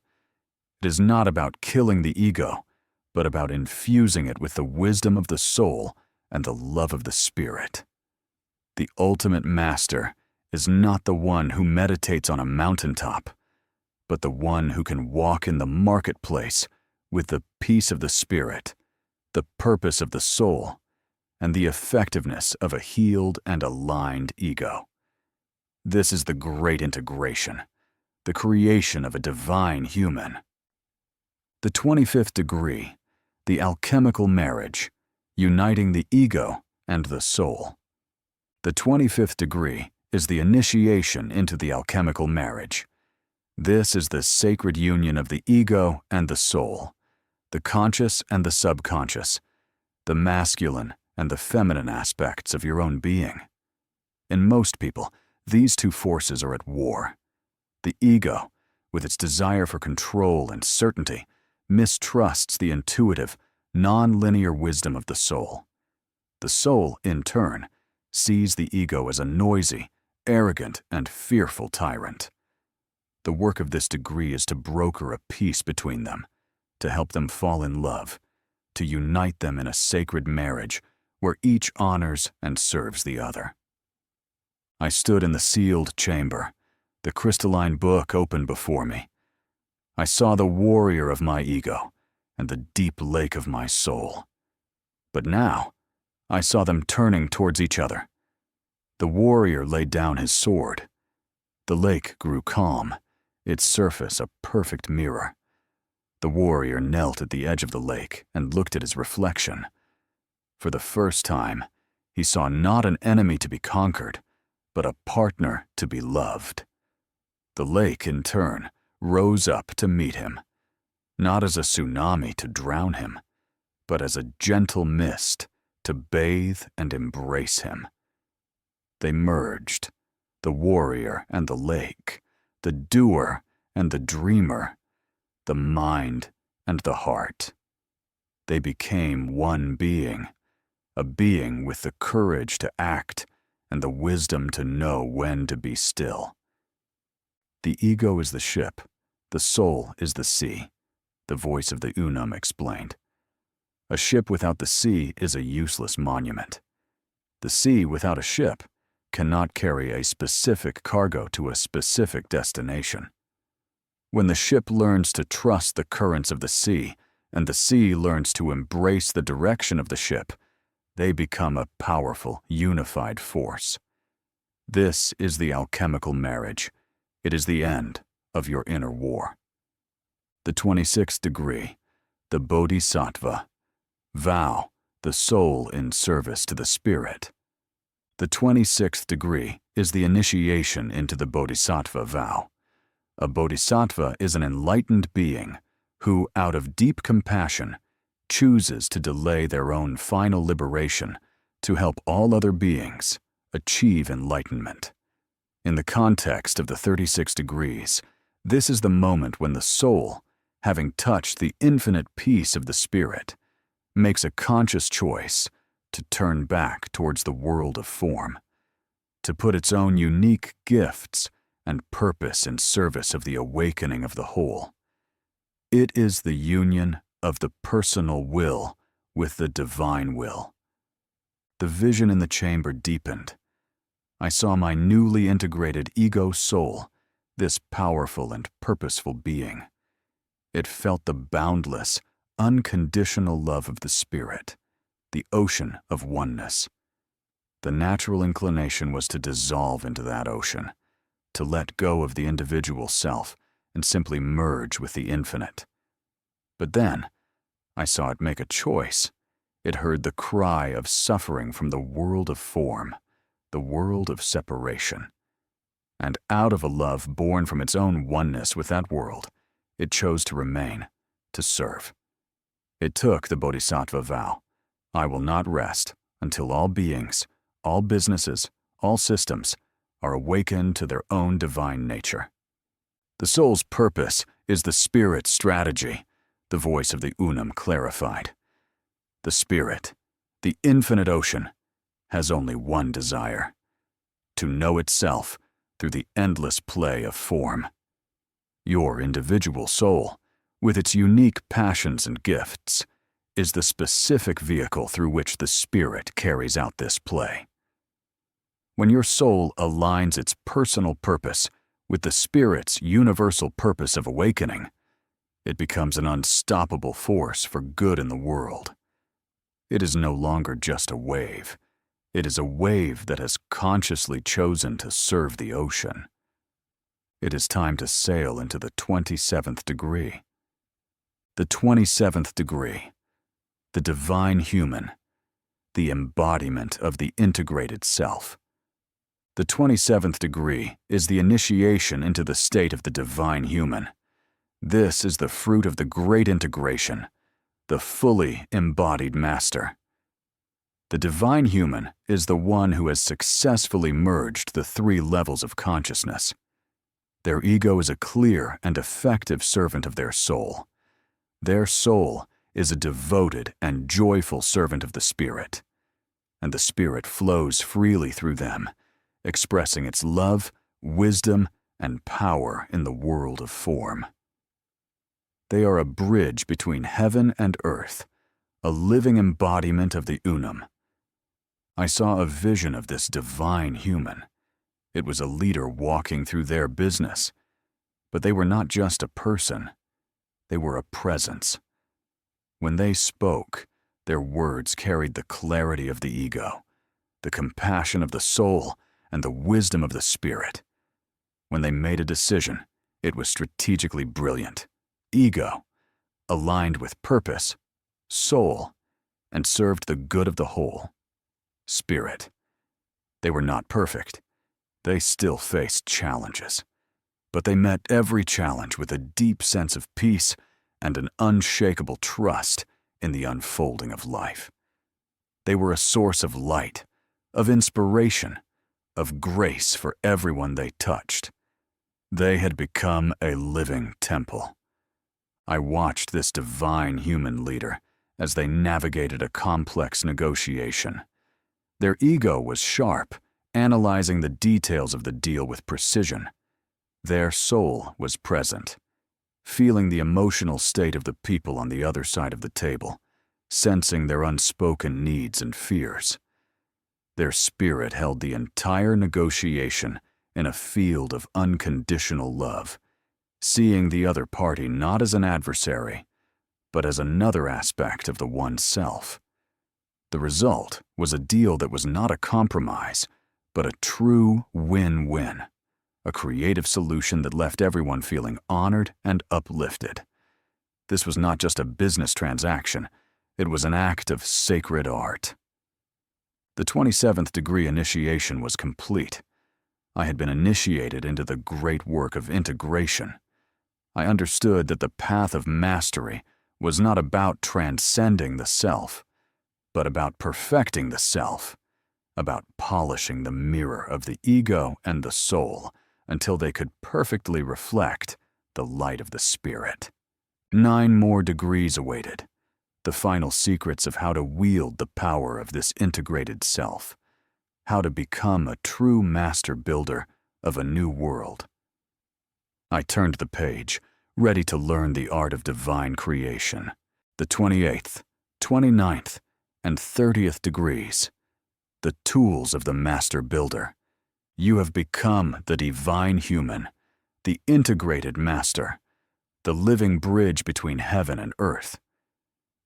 It is not about killing the ego, but about infusing it with the wisdom of the soul and the love of the spirit. The ultimate master is not the one who meditates on a mountaintop, but the one who can walk in the marketplace with the peace of the spirit, the purpose of the soul, and the effectiveness of a healed and aligned ego. This is the great integration, the creation of a divine human. The 25th degree, the alchemical marriage, uniting the ego and the soul. The 25th degree is the initiation into the alchemical marriage. This is the sacred union of the ego and the soul, the conscious and the subconscious, the masculine and the feminine aspects of your own being. In most people, these 2 forces are at war. The ego, with its desire for control and certainty, mistrusts the intuitive, non-linear wisdom of the soul. The soul, in turn, sees the ego as a noisy, arrogant, and fearful tyrant. The work of this degree is to broker a peace between them, to help them fall in love, to unite them in a sacred marriage where each honors and serves the other. I stood in the sealed chamber, the crystalline book open before me. I saw the warrior of my ego and the deep lake of my soul. But now, I saw them turning towards each other. The warrior laid down his sword. The lake grew calm, its surface a perfect mirror. The warrior knelt at the edge of the lake and looked at his reflection. For the first time, he saw not an enemy to be conquered, but a partner to be loved. The lake, in turn, rose up to meet him, not as a tsunami to drown him, but as a gentle mist to bathe and embrace him. They merged, the warrior and the lake, the doer and the dreamer, the mind and the heart. They became one being, a being with the courage to act and the wisdom to know when to be still. The ego is the ship, the soul is the sea, the voice of the Unum explained. A ship without the sea is a useless monument. The sea without a ship cannot carry a specific cargo to a specific destination. When the ship learns to trust the currents of the sea, and the sea learns to embrace the direction of the ship, they become a powerful, unified force. This is the alchemical marriage. It is the end of your inner war. The 26th degree, the Bodhisattva. Vow, the soul in service to the spirit. The 26th degree is the initiation into the Bodhisattva vow. A Bodhisattva is an enlightened being who, out of deep compassion, chooses to delay their own final liberation to help all other beings achieve enlightenment. In the context of the 36 degrees, this is the moment when the soul, having touched the infinite peace of the spirit, makes a conscious choice to turn back towards the world of form, to put its own unique gifts and purpose in service of the awakening of the whole. It is the union of the personal will with the divine will. The vision in the chamber deepened. I saw my newly integrated ego soul, this powerful and purposeful being. It felt the boundless, unconditional love of the spirit, the ocean of oneness. The natural inclination was to dissolve into that ocean, to let go of the individual self and simply merge with the infinite. But then, I saw it make a choice. It heard the cry of suffering from the world of form, the world of separation. And out of a love born from its own oneness with that world, it chose to remain, to serve. It took the Bodhisattva vow. I will not rest until all beings, all businesses, all systems are awakened to their own divine nature. The soul's purpose is the spirit's strategy, the voice of the Unum clarified. The spirit, the infinite ocean, has only one desire: to know itself through the endless play of form. Your individual soul, with its unique passions and gifts, is the specific vehicle through which the spirit carries out this play. When your soul aligns its personal purpose with the spirit's universal purpose of awakening, it becomes an unstoppable force for good in the world. It is no longer just a wave. It is a wave that has consciously chosen to serve the ocean. It is time to sail into the 27th degree. The 27th degree, the divine human, the embodiment of the integrated self. The 27th degree is the initiation into the state of the divine human. This is the fruit of the great integration, the fully embodied master. The divine human is the one who has successfully merged the three levels of consciousness. Their ego is a clear and effective servant of their soul. Their soul is a devoted and joyful servant of the spirit, and the spirit flows freely through them, expressing its love, wisdom, and power in the world of form. They are a bridge between heaven and earth, a living embodiment of the Unum. I saw a vision of this divine human. It was a leader walking through their business, but they were not just a person. They were a presence. When they spoke, their words carried the clarity of the ego, the compassion of the soul, and the wisdom of the spirit. When they made a decision, it was strategically brilliant. Ego, aligned with purpose, soul, and served the good of the whole. Spirit. They were not perfect. They still faced challenges. But they met every challenge with a deep sense of peace and an unshakable trust in the unfolding of life. They were a source of light, of inspiration, of grace for everyone they touched. They had become a living temple. I watched this divine human leader as they navigated a complex negotiation. Their ego was sharp, analyzing the details of the deal with precision. Their soul was present, feeling the emotional state of the people on the other side of the table, sensing their unspoken needs and fears. Their spirit held the entire negotiation in a field of unconditional love, seeing the other party not as an adversary, but as another aspect of the one self. The result was a deal that was not a compromise, but a true win-win, a creative solution that left everyone feeling honored and uplifted. This was not just a business transaction, it was an act of sacred art. The 27th degree initiation was complete. I had been initiated into the great work of integration. I understood that the path of mastery was not about transcending the self, but about perfecting the self, about polishing the mirror of the ego and the soul until they could perfectly reflect the light of the spirit. 9 more degrees awaited, the final secrets of how to wield the power of this integrated self, how to become a true master builder of a new world. I turned the page, ready to learn the art of divine creation. The 28th, 29th, and 30th degrees, the tools of the master builder. You have become the divine human, the integrated master, the living bridge between heaven and earth.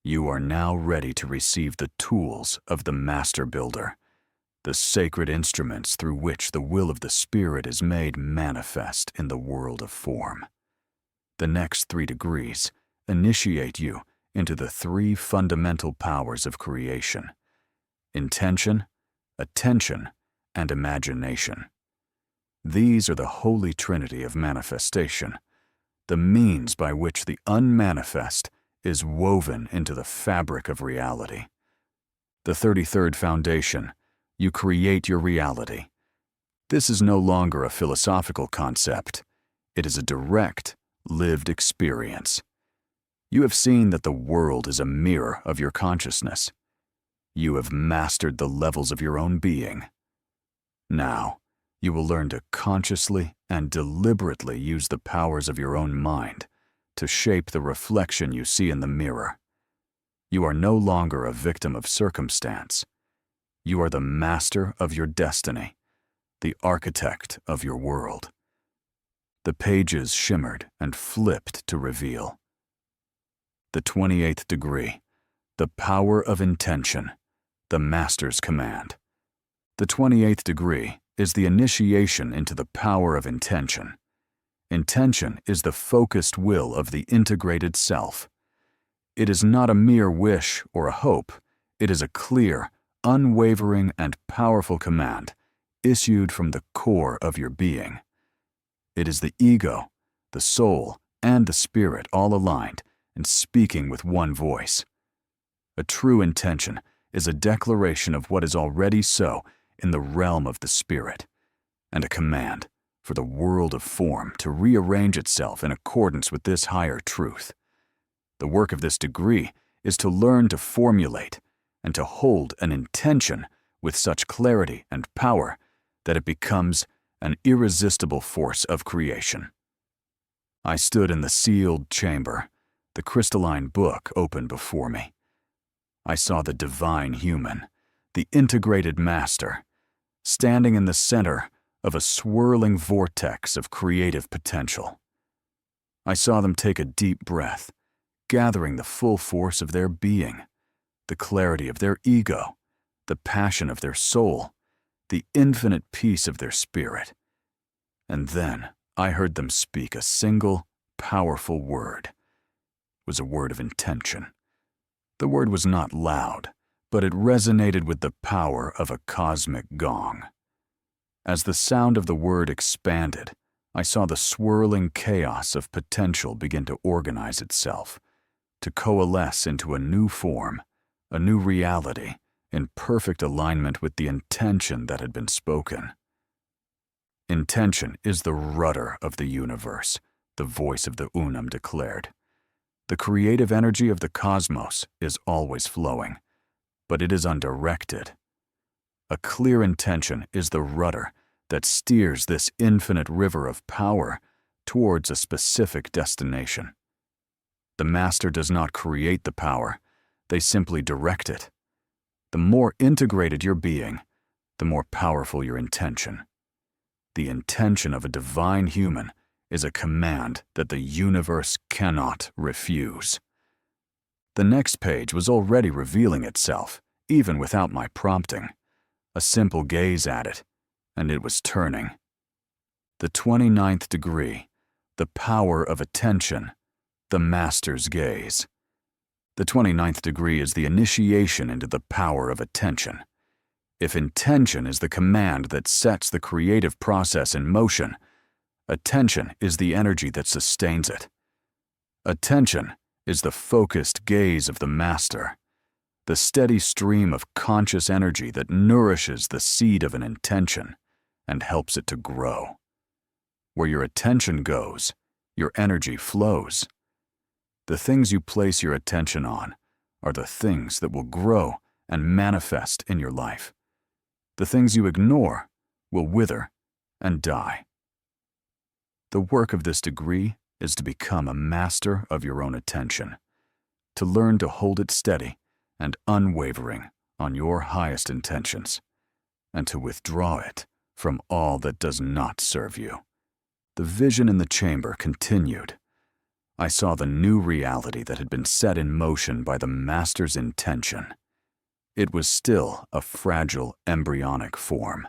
You are now ready to receive the tools of the master builder, the sacred instruments through which the will of the Spirit is made manifest in the world of form. The next 3 degrees initiate you into the 3 fundamental powers of creation: intention, attention, and imagination. These are the holy trinity of manifestation, the means by which the unmanifest is woven into the fabric of reality. The 33rd foundation: you create your reality. This is no longer a philosophical concept. It is a direct, lived experience. You have seen that the world is a mirror of your consciousness. You have mastered the levels of your own being. Now, you will learn to consciously and deliberately use the powers of your own mind to shape the reflection you see in the mirror. You are no longer a victim of circumstance. You are the master of your destiny, the architect of your world. The pages shimmered and flipped to reveal. The 28th degree, the power of intention, the master's command. The 28th degree is the initiation into the power of intention. Intention is the focused will of the integrated self. It is not a mere wish or a hope. It is a clear, unwavering, and powerful command issued from the core of your being. It is the ego, the soul, and the spirit all aligned and speaking with one voice. A true intention is a declaration of what is already so in the realm of the spirit, and a command for the world of form to rearrange itself in accordance with this higher truth. The work of this degree is to learn to formulate and to hold an intention with such clarity and power that it becomes an irresistible force of creation. I stood in the sealed chamber, the crystalline book open before me. I saw the divine human, the integrated master, standing in the center of a swirling vortex of creative potential. I saw them take a deep breath, gathering the full force of their being, the clarity of their ego, the passion of their soul, the infinite peace of their spirit. And then I heard them speak a single, powerful word. It was a word of intention. The word was not loud, but it resonated with the power of a cosmic gong. As the sound of the word expanded, I saw the swirling chaos of potential begin to organize itself, to coalesce into a new form, a new reality, in perfect alignment with the intention that had been spoken. Intention is the rudder of the universe, the voice of the Unum declared. The creative energy of the cosmos is always flowing, but it is undirected. A clear intention is the rudder that steers this infinite river of power towards a specific destination. The master does not create the power, they simply direct it. The more integrated your being, the more powerful your intention. The intention of a divine human is a command that the universe cannot refuse. The next page was already revealing itself, even without my prompting. A simple gaze at it, and it was turning. The 29th degree, the power of attention, the master's gaze. The 29th degree is the initiation into the power of attention. If intention is the command that sets the creative process in motion, attention is the energy that sustains it. Attention is the focused gaze of the master, the steady stream of conscious energy that nourishes the seed of an intention and helps it to grow. Where your attention goes, your energy flows. The things you place your attention on are the things that will grow and manifest in your life. The things you ignore will wither and die. The work of this degree is to become a master of your own attention, to learn to hold it steady and unwavering on your highest intentions, and to withdraw it from all that does not serve you. The vision in the chamber continued. I saw the new reality that had been set in motion by the master's intention. It was still a fragile embryonic form,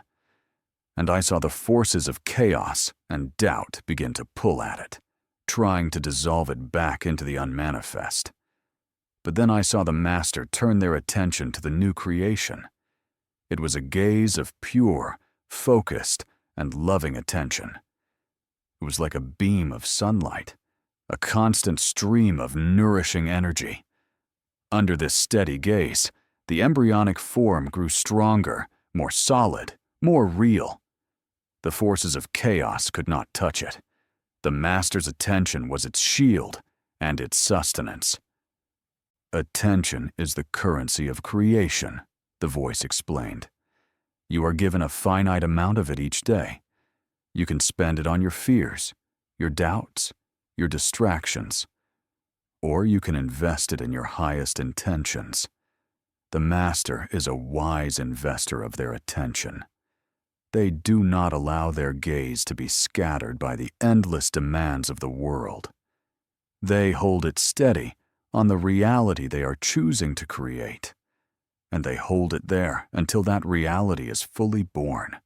and I saw the forces of chaos and doubt begin to pull at it, trying to dissolve it back into the unmanifest. But then I saw the master turn their attention to the new creation. It was a gaze of pure, focused, and loving attention. It was like a beam of sunlight, a constant stream of nourishing energy. Under this steady gaze, the embryonic form grew stronger, more solid, more real. The forces of chaos could not touch it. The master's attention was its shield and its sustenance. Attention is the currency of creation, the voice explained. You are given a finite amount of it each day. You can spend it on your fears, your doubts, your distractions, or you can invest it in your highest intentions. The master is a wise investor of their attention. They do not allow their gaze to be scattered by the endless demands of the world. They hold it steady on the reality they are choosing to create, and they hold it there until that reality is fully born.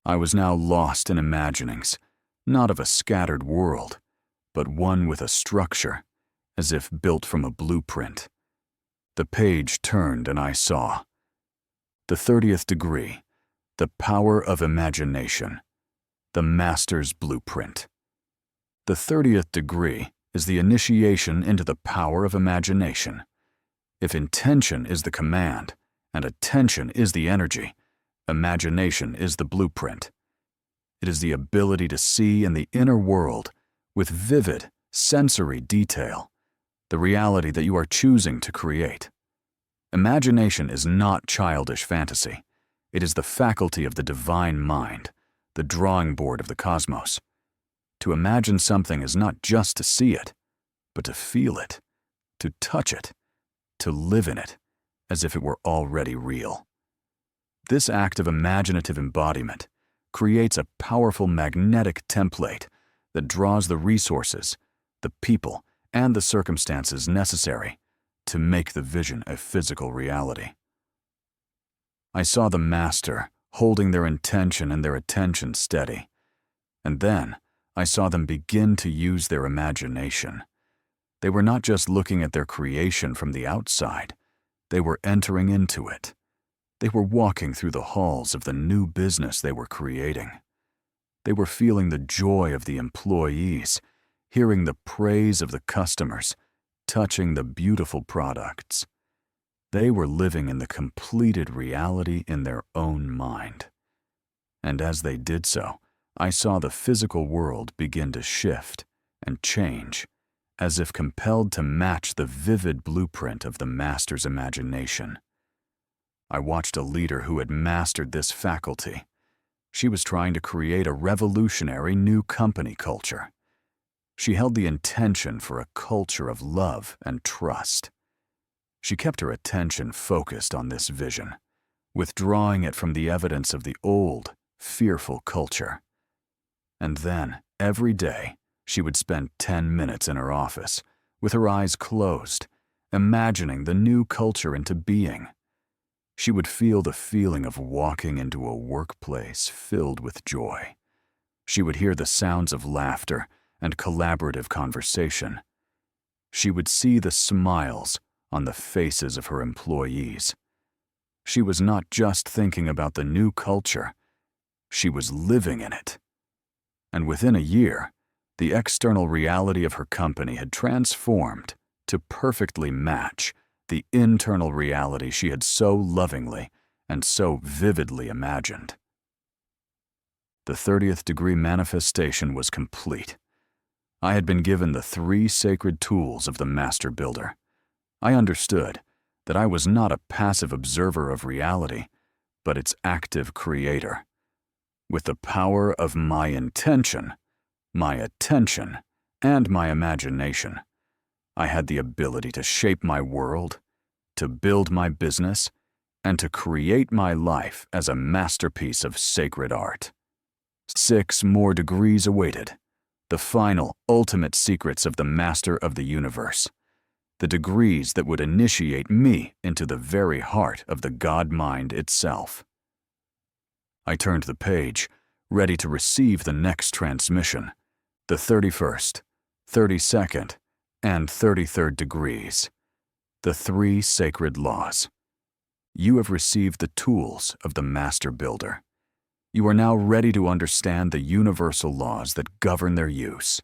I was now lost in imaginings, not of a scattered world, but one with a structure, as if built from a blueprint. The page turned and I saw the 30th degree, the power of imagination, the master's blueprint. The 30th degree is the initiation into the power of imagination. If intention is the command and attention is the energy, imagination is the blueprint. It is the ability to see in the inner world with vivid, sensory detail the reality that you are choosing to create. Imagination is not childish fantasy. It is the faculty of the divine mind, the drawing board of the cosmos. To imagine something is not just to see it, but to feel it, to touch it, to live in it, as if it were already real. This act of imaginative embodiment creates a powerful magnetic template that draws the resources, the people, and the circumstances necessary to make the vision a physical reality. I saw the master holding their intention and their attention steady, and then I saw them begin to use their imagination. They were not just looking at their creation from the outside, they were entering into it. They were walking through the halls of the new business they were creating. They were feeling the joy of the employees, hearing the praise of the customers, touching the beautiful products. They were living in the completed reality in their own mind. And as they did so, I saw the physical world begin to shift and change, as if compelled to match the vivid blueprint of the master's imagination. I watched a leader who had mastered this faculty. She was trying to create a revolutionary new company culture. She held the intention for a culture of love and trust. She kept her attention focused on this vision, withdrawing it from the evidence of the old, fearful culture. And then, every day, she would spend 10 minutes in her office, with her eyes closed, imagining the new culture into being. She would feel the feeling of walking into a workplace filled with joy. She would hear the sounds of laughter and collaborative conversation. She would see the smiles on the faces of her employees. She was not just thinking about the new culture, she was living in it. And within a year, the external reality of her company had transformed to perfectly match the internal reality she had so lovingly and so vividly imagined. The 30th degree manifestation was complete. I had been given the 3 sacred tools of the Master Builder. I understood that I was not a passive observer of reality, but its active creator. With the power of my intention, my attention, and my imagination, I had the ability to shape my world, to build my business, and to create my life as a masterpiece of sacred art. 6 more degrees awaited, the final, ultimate secrets of the Master of the Universe, the degrees that would initiate me into the very heart of the God-mind itself. I turned the page, ready to receive the next transmission, the 31st, 32nd, and 33rd degrees, the 3 sacred laws. You have received the tools of the Master Builder. You are now ready to understand the universal laws that govern their use.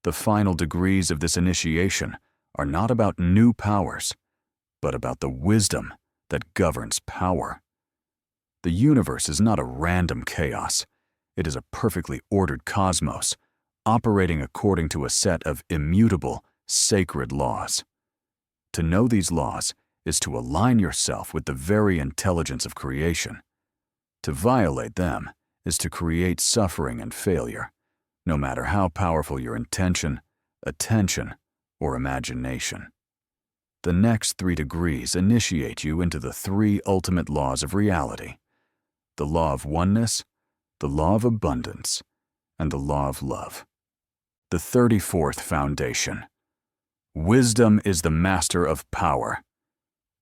The final degrees of this initiation are not about new powers, but about the wisdom that governs power. The universe is not a random chaos. It is a perfectly ordered cosmos, operating according to a set of immutable, sacred laws. To know these laws is to align yourself with the very intelligence of creation. To violate them is to create suffering and failure, no matter how powerful your intention, attention, or imagination. The next 3 degrees initiate you into the 3 ultimate laws of reality: the law of oneness, the law of abundance, and the law of love. The 34th foundation. Wisdom is the master of power.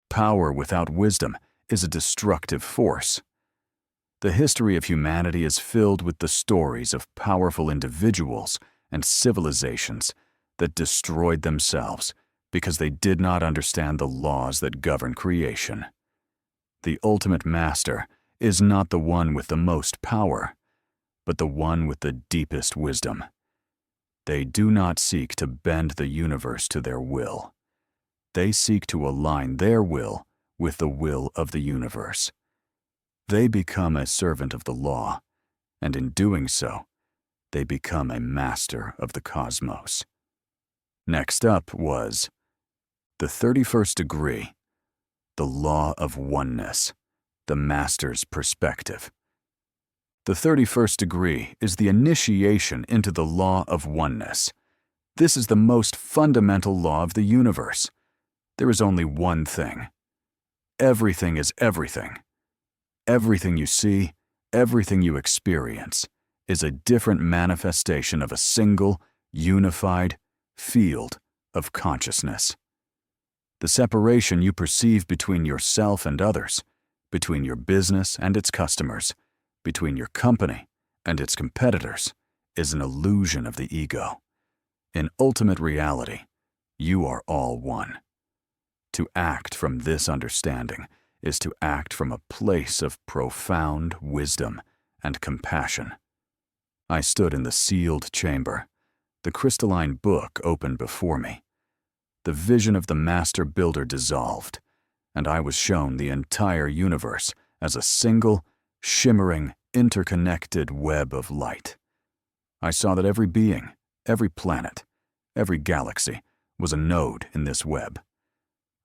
Power without wisdom is a destructive force. The history of humanity is filled with the stories of powerful individuals and civilizations that destroyed themselves because they did not understand the laws that govern creation. The ultimate master is not the one with the most power, but the one with the deepest wisdom. They do not seek to bend the universe to their will. They seek to align their will with the will of the universe. They become a servant of the law, and in doing so, they become a master of the cosmos. Next up was the 31st degree, the law of oneness, the master's perspective. The 31st degree is the initiation into the law of oneness. This is the most fundamental law of the universe. There is only one thing. Everything is everything. Everything you see, everything you experience, is a different manifestation of a single, unified field of consciousness. The separation you perceive between yourself and others, between your business and its customers, between your company and its competitors, is an illusion of the ego. In ultimate reality, you are all one. To act from this understanding is to act from a place of profound wisdom and compassion. I stood in the sealed chamber. The crystalline book opened before me. The vision of the Master Builder dissolved, and I was shown the entire universe as a single, shimmering, interconnected web of light. I saw that every being, every planet, every galaxy was a node in this web.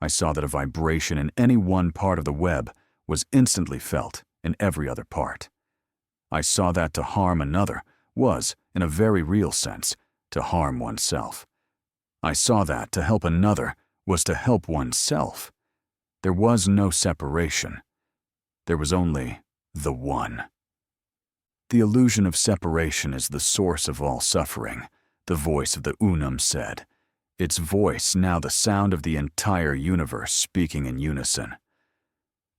I saw that a vibration in any one part of the web was instantly felt in every other part. I saw that to harm another was, in a very real sense, to harm oneself. I saw that to help another was to help oneself. There was no separation. There was only the One. The illusion of separation is the source of all suffering, the voice of the Unum said, its voice now the sound of the entire universe speaking in unison.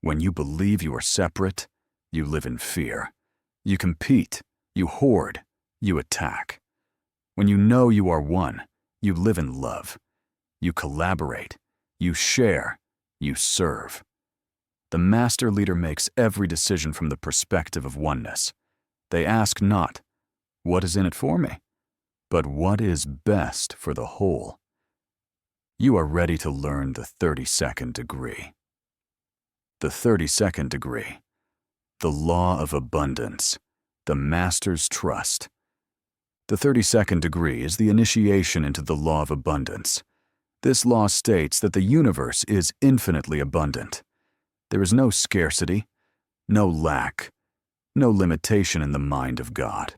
When you believe you are separate, you live in fear. You compete, you hoard, you attack. When you know you are one, you live in love. You collaborate, you share, you serve. The master leader makes every decision from the perspective of oneness. They ask not, "What is in it for me?" but what is best for the whole. You are ready to learn the 32nd degree. The 32nd degree. The law of abundance. The master's trust. The 32nd degree is the initiation into the law of abundance. This law states that the universe is infinitely abundant. There is no scarcity, no lack, no limitation in the mind of God.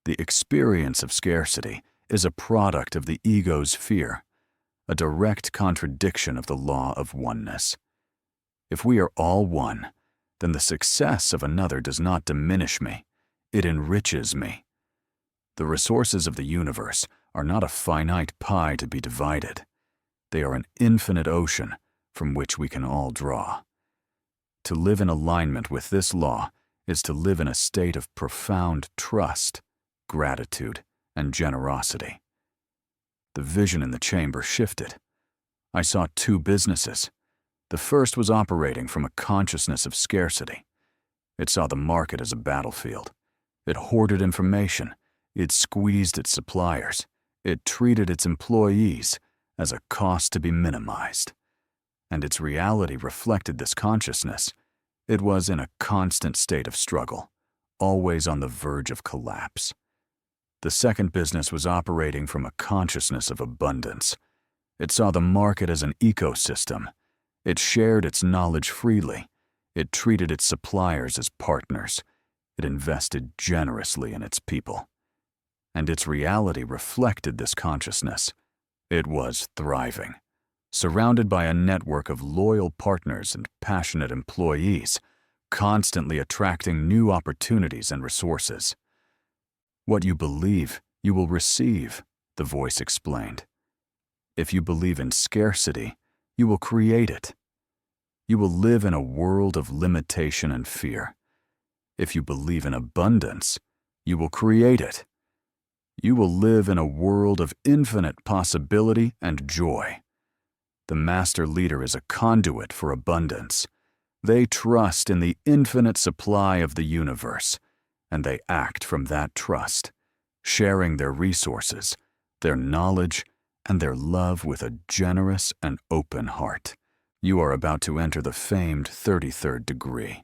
The experience of scarcity is a product of the ego's fear, a direct contradiction of the law of oneness. If we are all one, then the success of another does not diminish me, it enriches me. The resources of the universe are not a finite pie to be divided. They are an infinite ocean from which we can all draw. To live in alignment with this law is to live in a state of profound trust, gratitude, and generosity. The vision in the chamber shifted. I saw two businesses. The first was operating from a consciousness of scarcity. It saw the market as a battlefield. It hoarded information. It squeezed its suppliers. It treated its employees as a cost to be minimized. And its reality reflected this consciousness. It was in a constant state of struggle, always on the verge of collapse. The second business was operating from a consciousness of abundance. It saw the market as an ecosystem. It shared its knowledge freely. It treated its suppliers as partners. It invested generously in its people. And its reality reflected this consciousness. It was thriving, surrounded by a network of loyal partners and passionate employees, constantly attracting new opportunities and resources. What you believe, you will receive, the voice explained. If you believe in scarcity, you will create it. You will live in a world of limitation and fear. If you believe in abundance, you will create it. You will live in a world of infinite possibility and joy. The master leader is a conduit for abundance. They trust in the infinite supply of the universe, and they act from that trust, sharing their resources, their knowledge, and their love with a generous and open heart. You are about to enter the famed 33rd degree.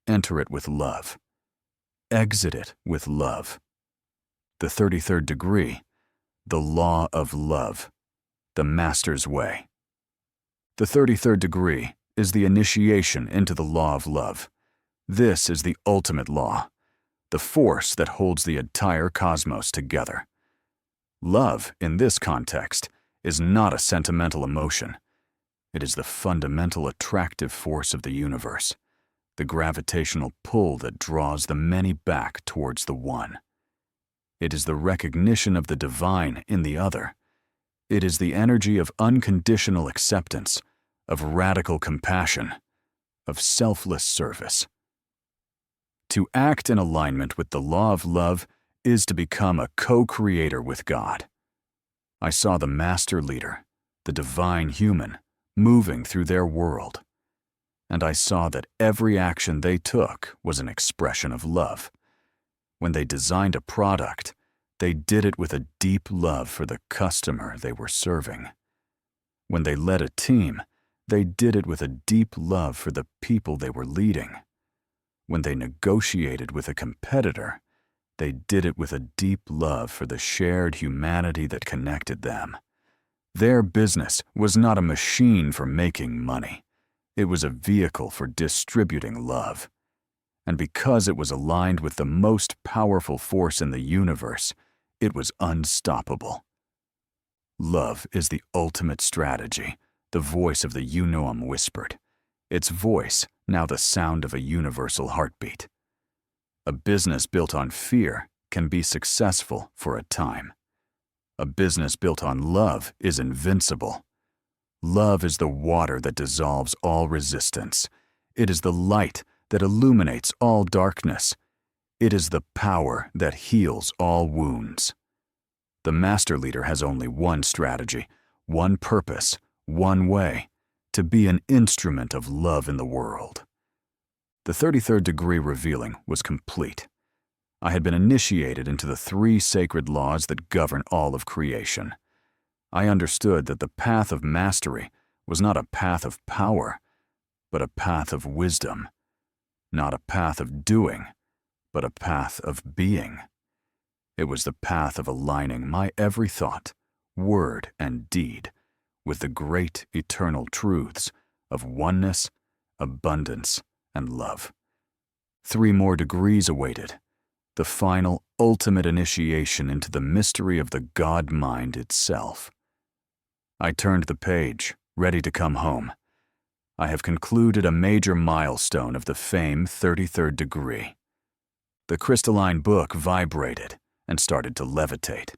Enter it with love. Exit it with love. The 33rd degree, the law of love, the master's way. The 33rd degree is the initiation into the law of love. This is the ultimate law, the force that holds the entire cosmos together. Love, in this context, is not a sentimental emotion. It is the fundamental attractive force of the universe, the gravitational pull that draws the many back towards the one. It is the recognition of the divine in the other. It is the energy of unconditional acceptance, of radical compassion, of selfless service. To act in alignment with the law of love is to become a co-creator with God. I saw the master leader, the divine human, moving through their world. And I saw that every action they took was an expression of love. When they designed a product, they did it with a deep love for the customer they were serving. When they led a team, they did it with a deep love for the people they were leading. When they negotiated with a competitor, they did it with a deep love for the shared humanity that connected them. Their business was not a machine for making money. It was a vehicle for distributing love. And because it was aligned with the most powerful force in the universe, it was unstoppable. Love is the ultimate strategy, the voice of the Unum whispered. its voice now the sound of a universal heartbeat. A business built on fear can be successful for a time. A business built on love is invincible. Love is the water that dissolves all resistance. It is the light that illuminates all darkness. It is the power that heals all wounds. The master leader has only one strategy, one purpose, one way: to be an instrument of love in the world. The 33rd degree revealing was complete. I had been initiated into the 3 sacred laws that govern all of creation. I understood that the path of mastery was not a path of power, but a path of wisdom. Not a path of doing, but a path of being. It was the path of aligning my every thought, word, and deed with the great eternal truths of oneness, abundance, and love. 3 more degrees awaited, the final, ultimate initiation into the mystery of the God mind itself. I turned the page, ready to come home. I have concluded a major milestone of the famed 33rd degree. The crystalline book vibrated and started to levitate.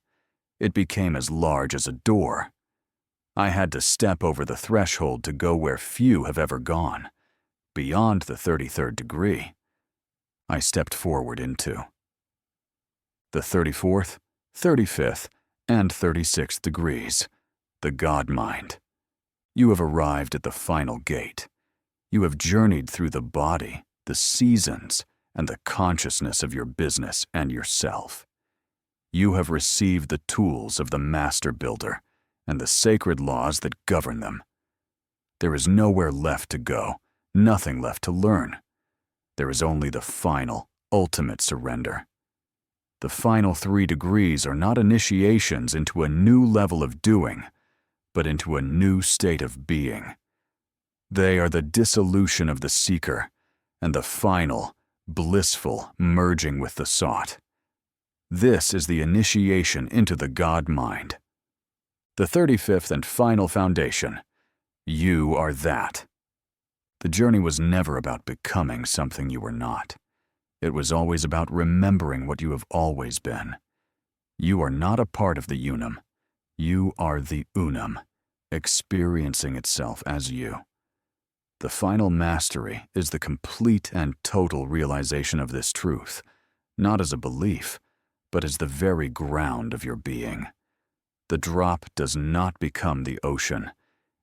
It became as large as a door. I had to step over the threshold to go where few have ever gone, beyond the 33rd degree. I stepped forward into the 34th, 35th, and 36th degrees, the God mind. You have arrived at the final gate. You have journeyed through the body, the seasons, and the consciousness of your business and yourself. You have received the tools of the Master Builder and the sacred laws that govern them. There is nowhere left to go, nothing left to learn. There is only the final, ultimate surrender. The final 3 degrees are not initiations into a new level of doing, but into a new state of being. They are the dissolution of the seeker and the final, blissful merging with the sought. This is the initiation into the God mind. The 35th and final foundation. You are that. The journey was never about becoming something you were not. It was always about remembering what you have always been. You are not a part of the unum. You are the unum, experiencing itself as you. The final mastery is the complete and total realization of this truth, not as a belief, but as the very ground of your being. The drop does not become the ocean.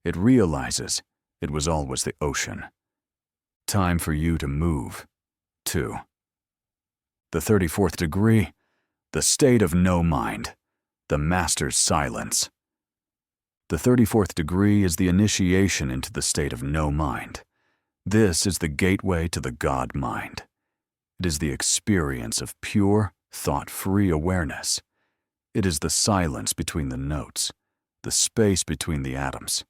It realizes it was always the ocean. Time for you to move, too. The 34th degree, the state of no mind, the master's silence. The 34th degree is the initiation into the state of no mind. This is the gateway to the God mind. It is the experience of pure, thought-free awareness. It is the silence between the notes, the space between the atoms.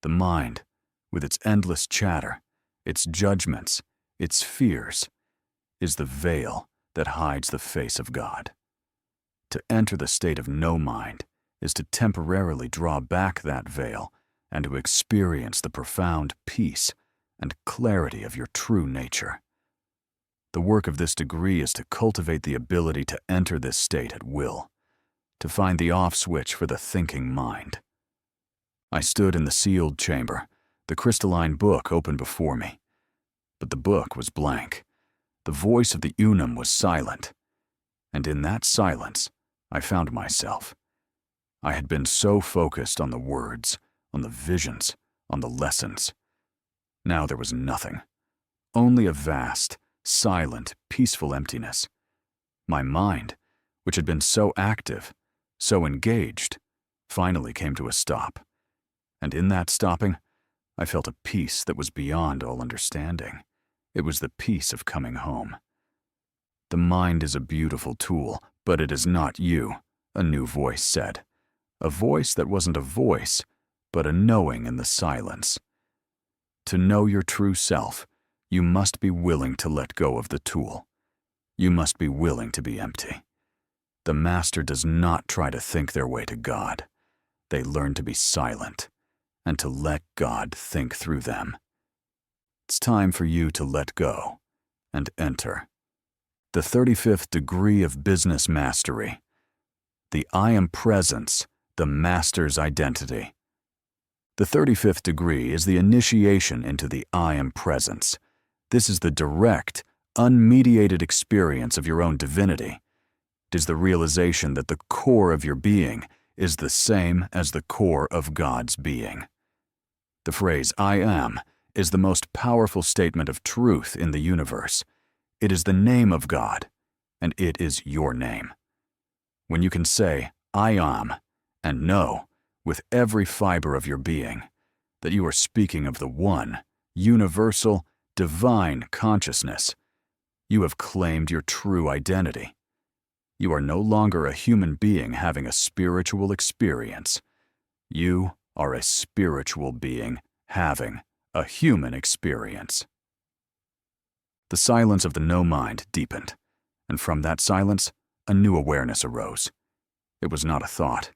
The mind, with its endless chatter, its judgments, its fears, is the veil that hides the face of God. To enter the state of no mind is to temporarily draw back that veil and to experience the profound peace and clarity of your true nature. The work of this degree is to cultivate the ability to enter this state at will, to find the off switch for the thinking mind. I stood in the sealed chamber, the crystalline book open before me. But the book was blank. The voice of the unum was silent. And in that silence, I found myself. I had been so focused on the words, on the visions, on the lessons. Now there was nothing. Only a vast, silent, peaceful emptiness. My mind, which had been so active, so engaged, finally came to a stop. And in that stopping, I felt a peace that was beyond all understanding. It was the peace of coming home. The mind is a beautiful tool, but it is not you, a new voice said. A voice that wasn't a voice, but a knowing in the silence. To know your true self, you must be willing to let go of the tool. You must be willing to be empty. The master does not try to think their way to God. They learn to be silent and to let God think through them. It's time for you to let go and enter the 35th degree of business mastery, the I am presence, the master's identity. The 35th degree is the initiation into the I am presence. This is the direct, unmediated experience of your own divinity. It is the realization that the core of your being is the same as the core of God's being. The phrase I am is the most powerful statement of truth in the universe. It is the name of God, and it is your name. When you can say, I am, and know, with every fiber of your being, that you are speaking of the one, universal, divine consciousness, you have claimed your true identity. You are no longer a human being having a spiritual experience. You are a spiritual being having a human experience. The silence of the no-mind deepened, and from that silence, a new awareness arose. It was not a thought.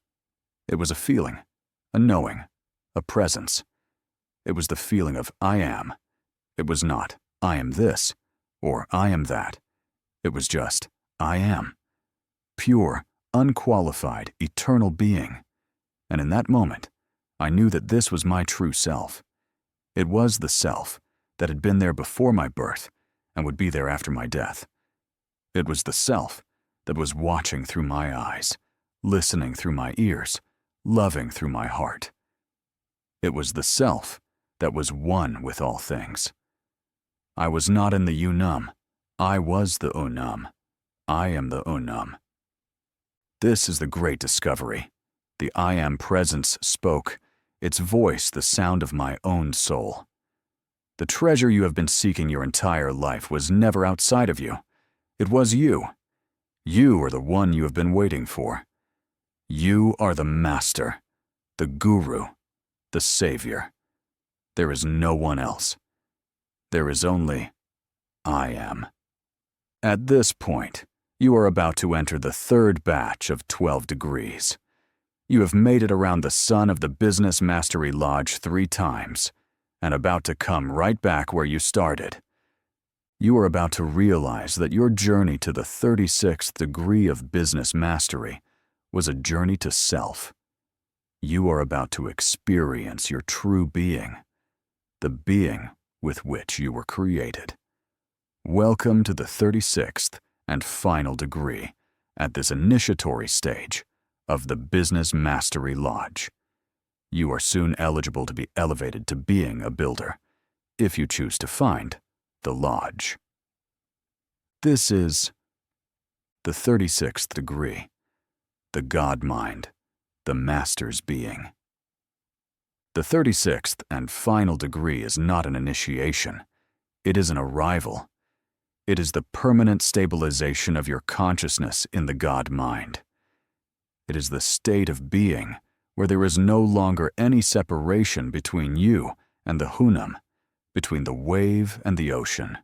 It was a feeling, a knowing, a presence. It was the feeling of I am. It was not I am this or I am that. It was just I am. Pure, unqualified, eternal being. And in that moment, I knew that this was my true self. It was the self that had been there before my birth and would be there after my death. It was the self that was watching through my eyes, listening through my ears, loving through my heart. It was the self that was one with all things. I was not in the Unum. I was the Unum. I am the Unum. This is the great discovery. The I am presence spoke, its voice the sound of my own soul. The treasure you have been seeking your entire life was never outside of you. It was you. You are the one you have been waiting for. You are the master, the guru, the savior. There is no one else. There is only I am. At this point, you are about to enter the third batch of 12 degrees. You have made it around the sun of the Business Mastery Lodge 3 times, and about to come right back where you started. You are about to realize that your journey to the 36th degree of business mastery was a journey to self. You are about to experience your true being, the being with which you were created. Welcome to the 36th and final degree at this initiatory stage of the Business Mastery Lodge. You are soon eligible to be elevated to being a builder, if you choose to find the lodge. This is the 36th degree, the God mind, the Master's being. The 36th and final degree is not an initiation. It is an arrival. It is the permanent stabilization of your consciousness in the God mind. It is the state of being where there is no longer any separation between you and the Hunam, between the wave and the ocean.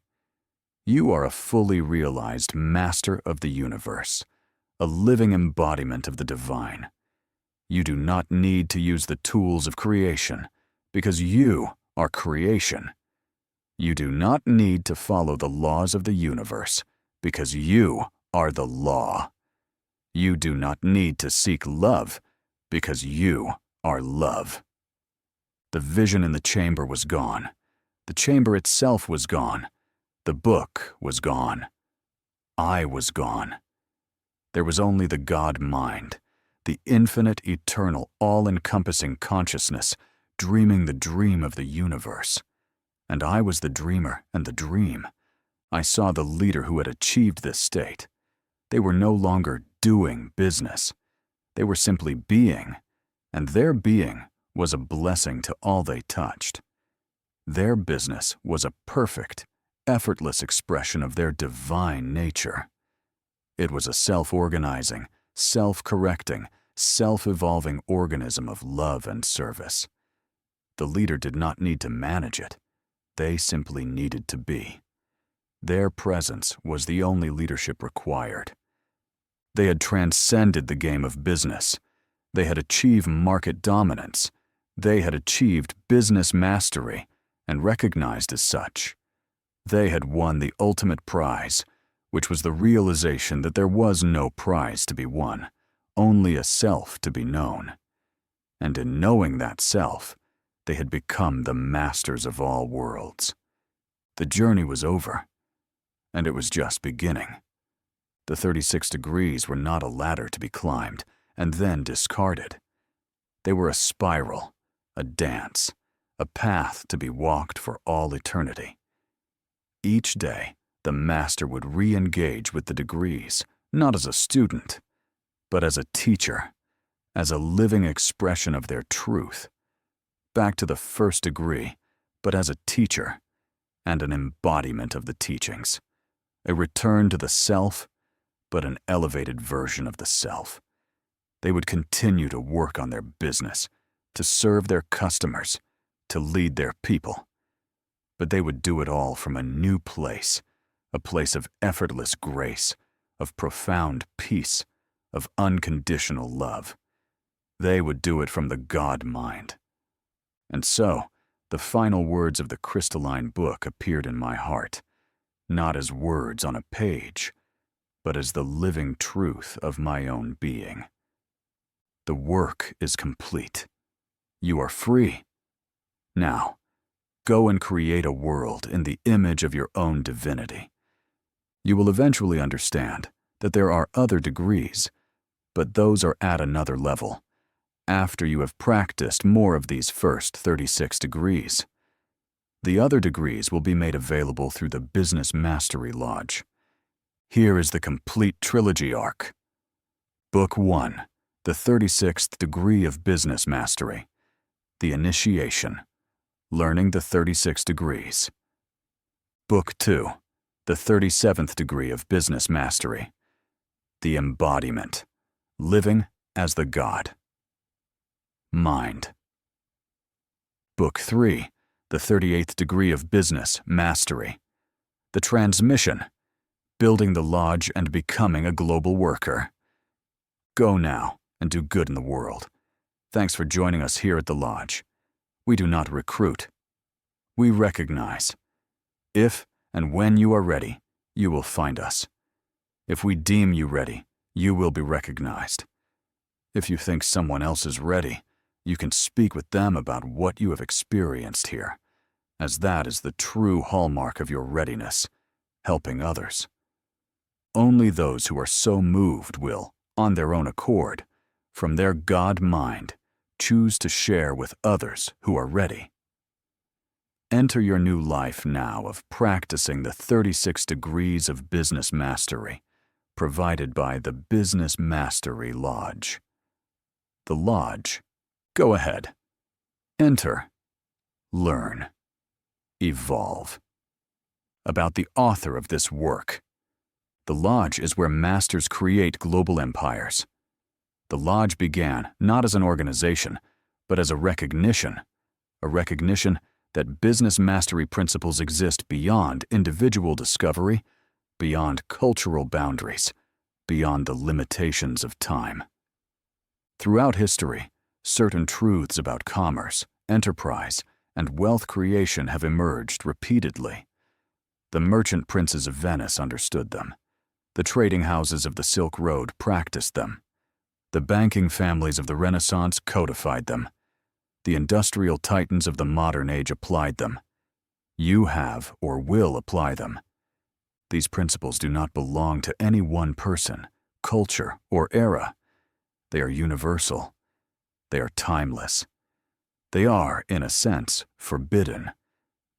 You are a fully realized master of the universe, a living embodiment of the divine. You do not need to use the tools of creation because you are creation. You do not need to follow the laws of the universe because you are the law. You do not need to seek love because you are love. The vision in the chamber was gone. The chamber itself was gone. The book was gone. I was gone. There was only the God mind, the infinite, eternal, all-encompassing consciousness dreaming the dream of the universe. And I was the dreamer and the dream. I saw the leader who had achieved this state. They were no longer doing business. They were simply being, and their being was a blessing to all they touched. Their business was a perfect, effortless expression of their divine nature. It was a self-organizing, self-correcting, self-evolving organism of love and service. The leader did not need to manage it. They simply needed to be. Their presence was the only leadership required. They had transcended the game of business. They had achieved market dominance. They had achieved business mastery, and recognized as such. They had won the ultimate prize, which was the realization that there was no prize to be won, only a self to be known. And in knowing that self, they had become the masters of all worlds. The journey was over, and it was just beginning. The 36 degrees were not a ladder to be climbed and then discarded. They were a spiral, a dance, a path to be walked for all eternity. Each day, the master would re-engage with the degrees, not as a student, but as a teacher, as a living expression of their truth. Back to the first degree, but as a teacher and an embodiment of the teachings. A return to the self, but an elevated version of the self. They would continue to work on their business, to serve their customers, to lead their people. But they would do it all from a new place, a place of effortless grace, of profound peace, of unconditional love. They would do it from the God mind. And so, the final words of the crystalline book appeared in my heart, not as words on a page, but as the living truth of my own being. The work is complete. You are free. Now, go and create a world in the image of your own divinity. You will eventually understand that there are other degrees, but those are at another level, after you have practiced more of these first 36 degrees. The other degrees will be made available through the Business Mastery Lodge. Here is the complete trilogy arc. Book 1, the 36th degree of business mastery. The initiation, learning the 36 degrees. Book 2, the 37th degree of business mastery. The embodiment, living as the God. Mind. Book 3, the 38th degree of business mastery. The transmission, building the lodge and becoming a global worker. Go now and do good in the world. Thanks for joining us here at the lodge. We do not recruit. We recognize. If and when you are ready, you will find us. If we deem you ready, you will be recognized. If you think someone else is ready, you can speak with them about what you have experienced here, as that is the true hallmark of your readiness, helping others. Only those who are so moved will, on their own accord, from their God mind, choose to share with others who are ready. Enter your new life now of practicing the 36 degrees of business mastery, provided by the Business Mastery Lodge. The Lodge. Go ahead. Enter. Learn. Evolve. About the author of this work. The Lodge is where masters create global empires. The Lodge began not as an organization, but as a recognition that business mastery principles exist beyond individual discovery, beyond cultural boundaries, beyond the limitations of time. Throughout history, certain truths about commerce, enterprise, and wealth creation have emerged repeatedly. The merchant princes of Venice understood them. The trading houses of the Silk Road practiced them. The banking families of the Renaissance codified them. The industrial titans of the modern age applied them. You have or will apply them. These principles do not belong to any one person, culture, or era. They are universal. They are timeless. They are, in a sense, forbidden,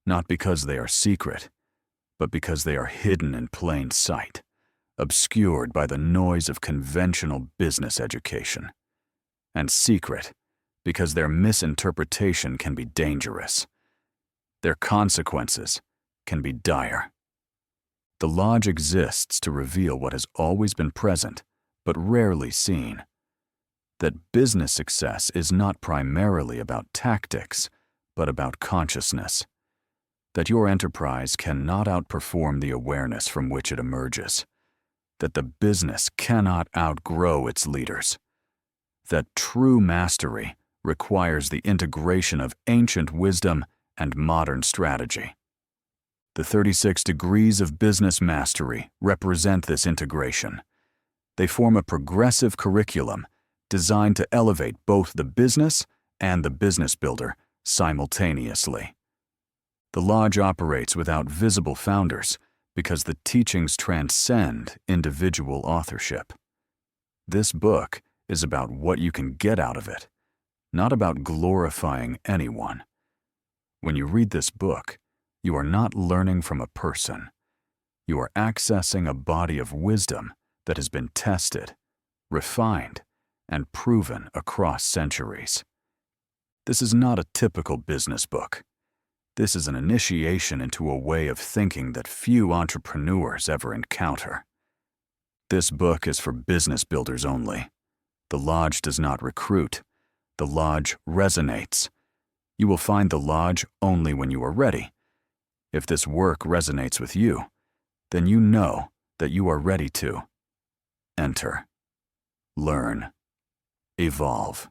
not because they are secret, but because they are hidden in plain sight, obscured by the noise of conventional business education, and secret because their misinterpretation can be dangerous. Their consequences can be dire. The Lodge exists to reveal what has always been present, but rarely seen. That business success is not primarily about tactics, but about consciousness. That your enterprise cannot outperform the awareness from which it emerges. That the business cannot outgrow its leaders. That true mastery requires the integration of ancient wisdom and modern strategy. The 36 Degrees of Business Mastery represent this integration. They form a progressive curriculum designed to elevate both the business and the business builder simultaneously. The Lodge operates without visible founders because the teachings transcend individual authorship. This book is about what you can get out of it, not about glorifying anyone. When you read this book, you are not learning from a person. You are accessing a body of wisdom that has been tested, refined, and proven across centuries. This is not a typical business book. This is an initiation into a way of thinking that few entrepreneurs ever encounter. This book is for business builders only. The Lodge does not recruit. The Lodge resonates. You will find the Lodge only when you are ready. If this work resonates with you, then you know that you are ready to enter, learn, evolve.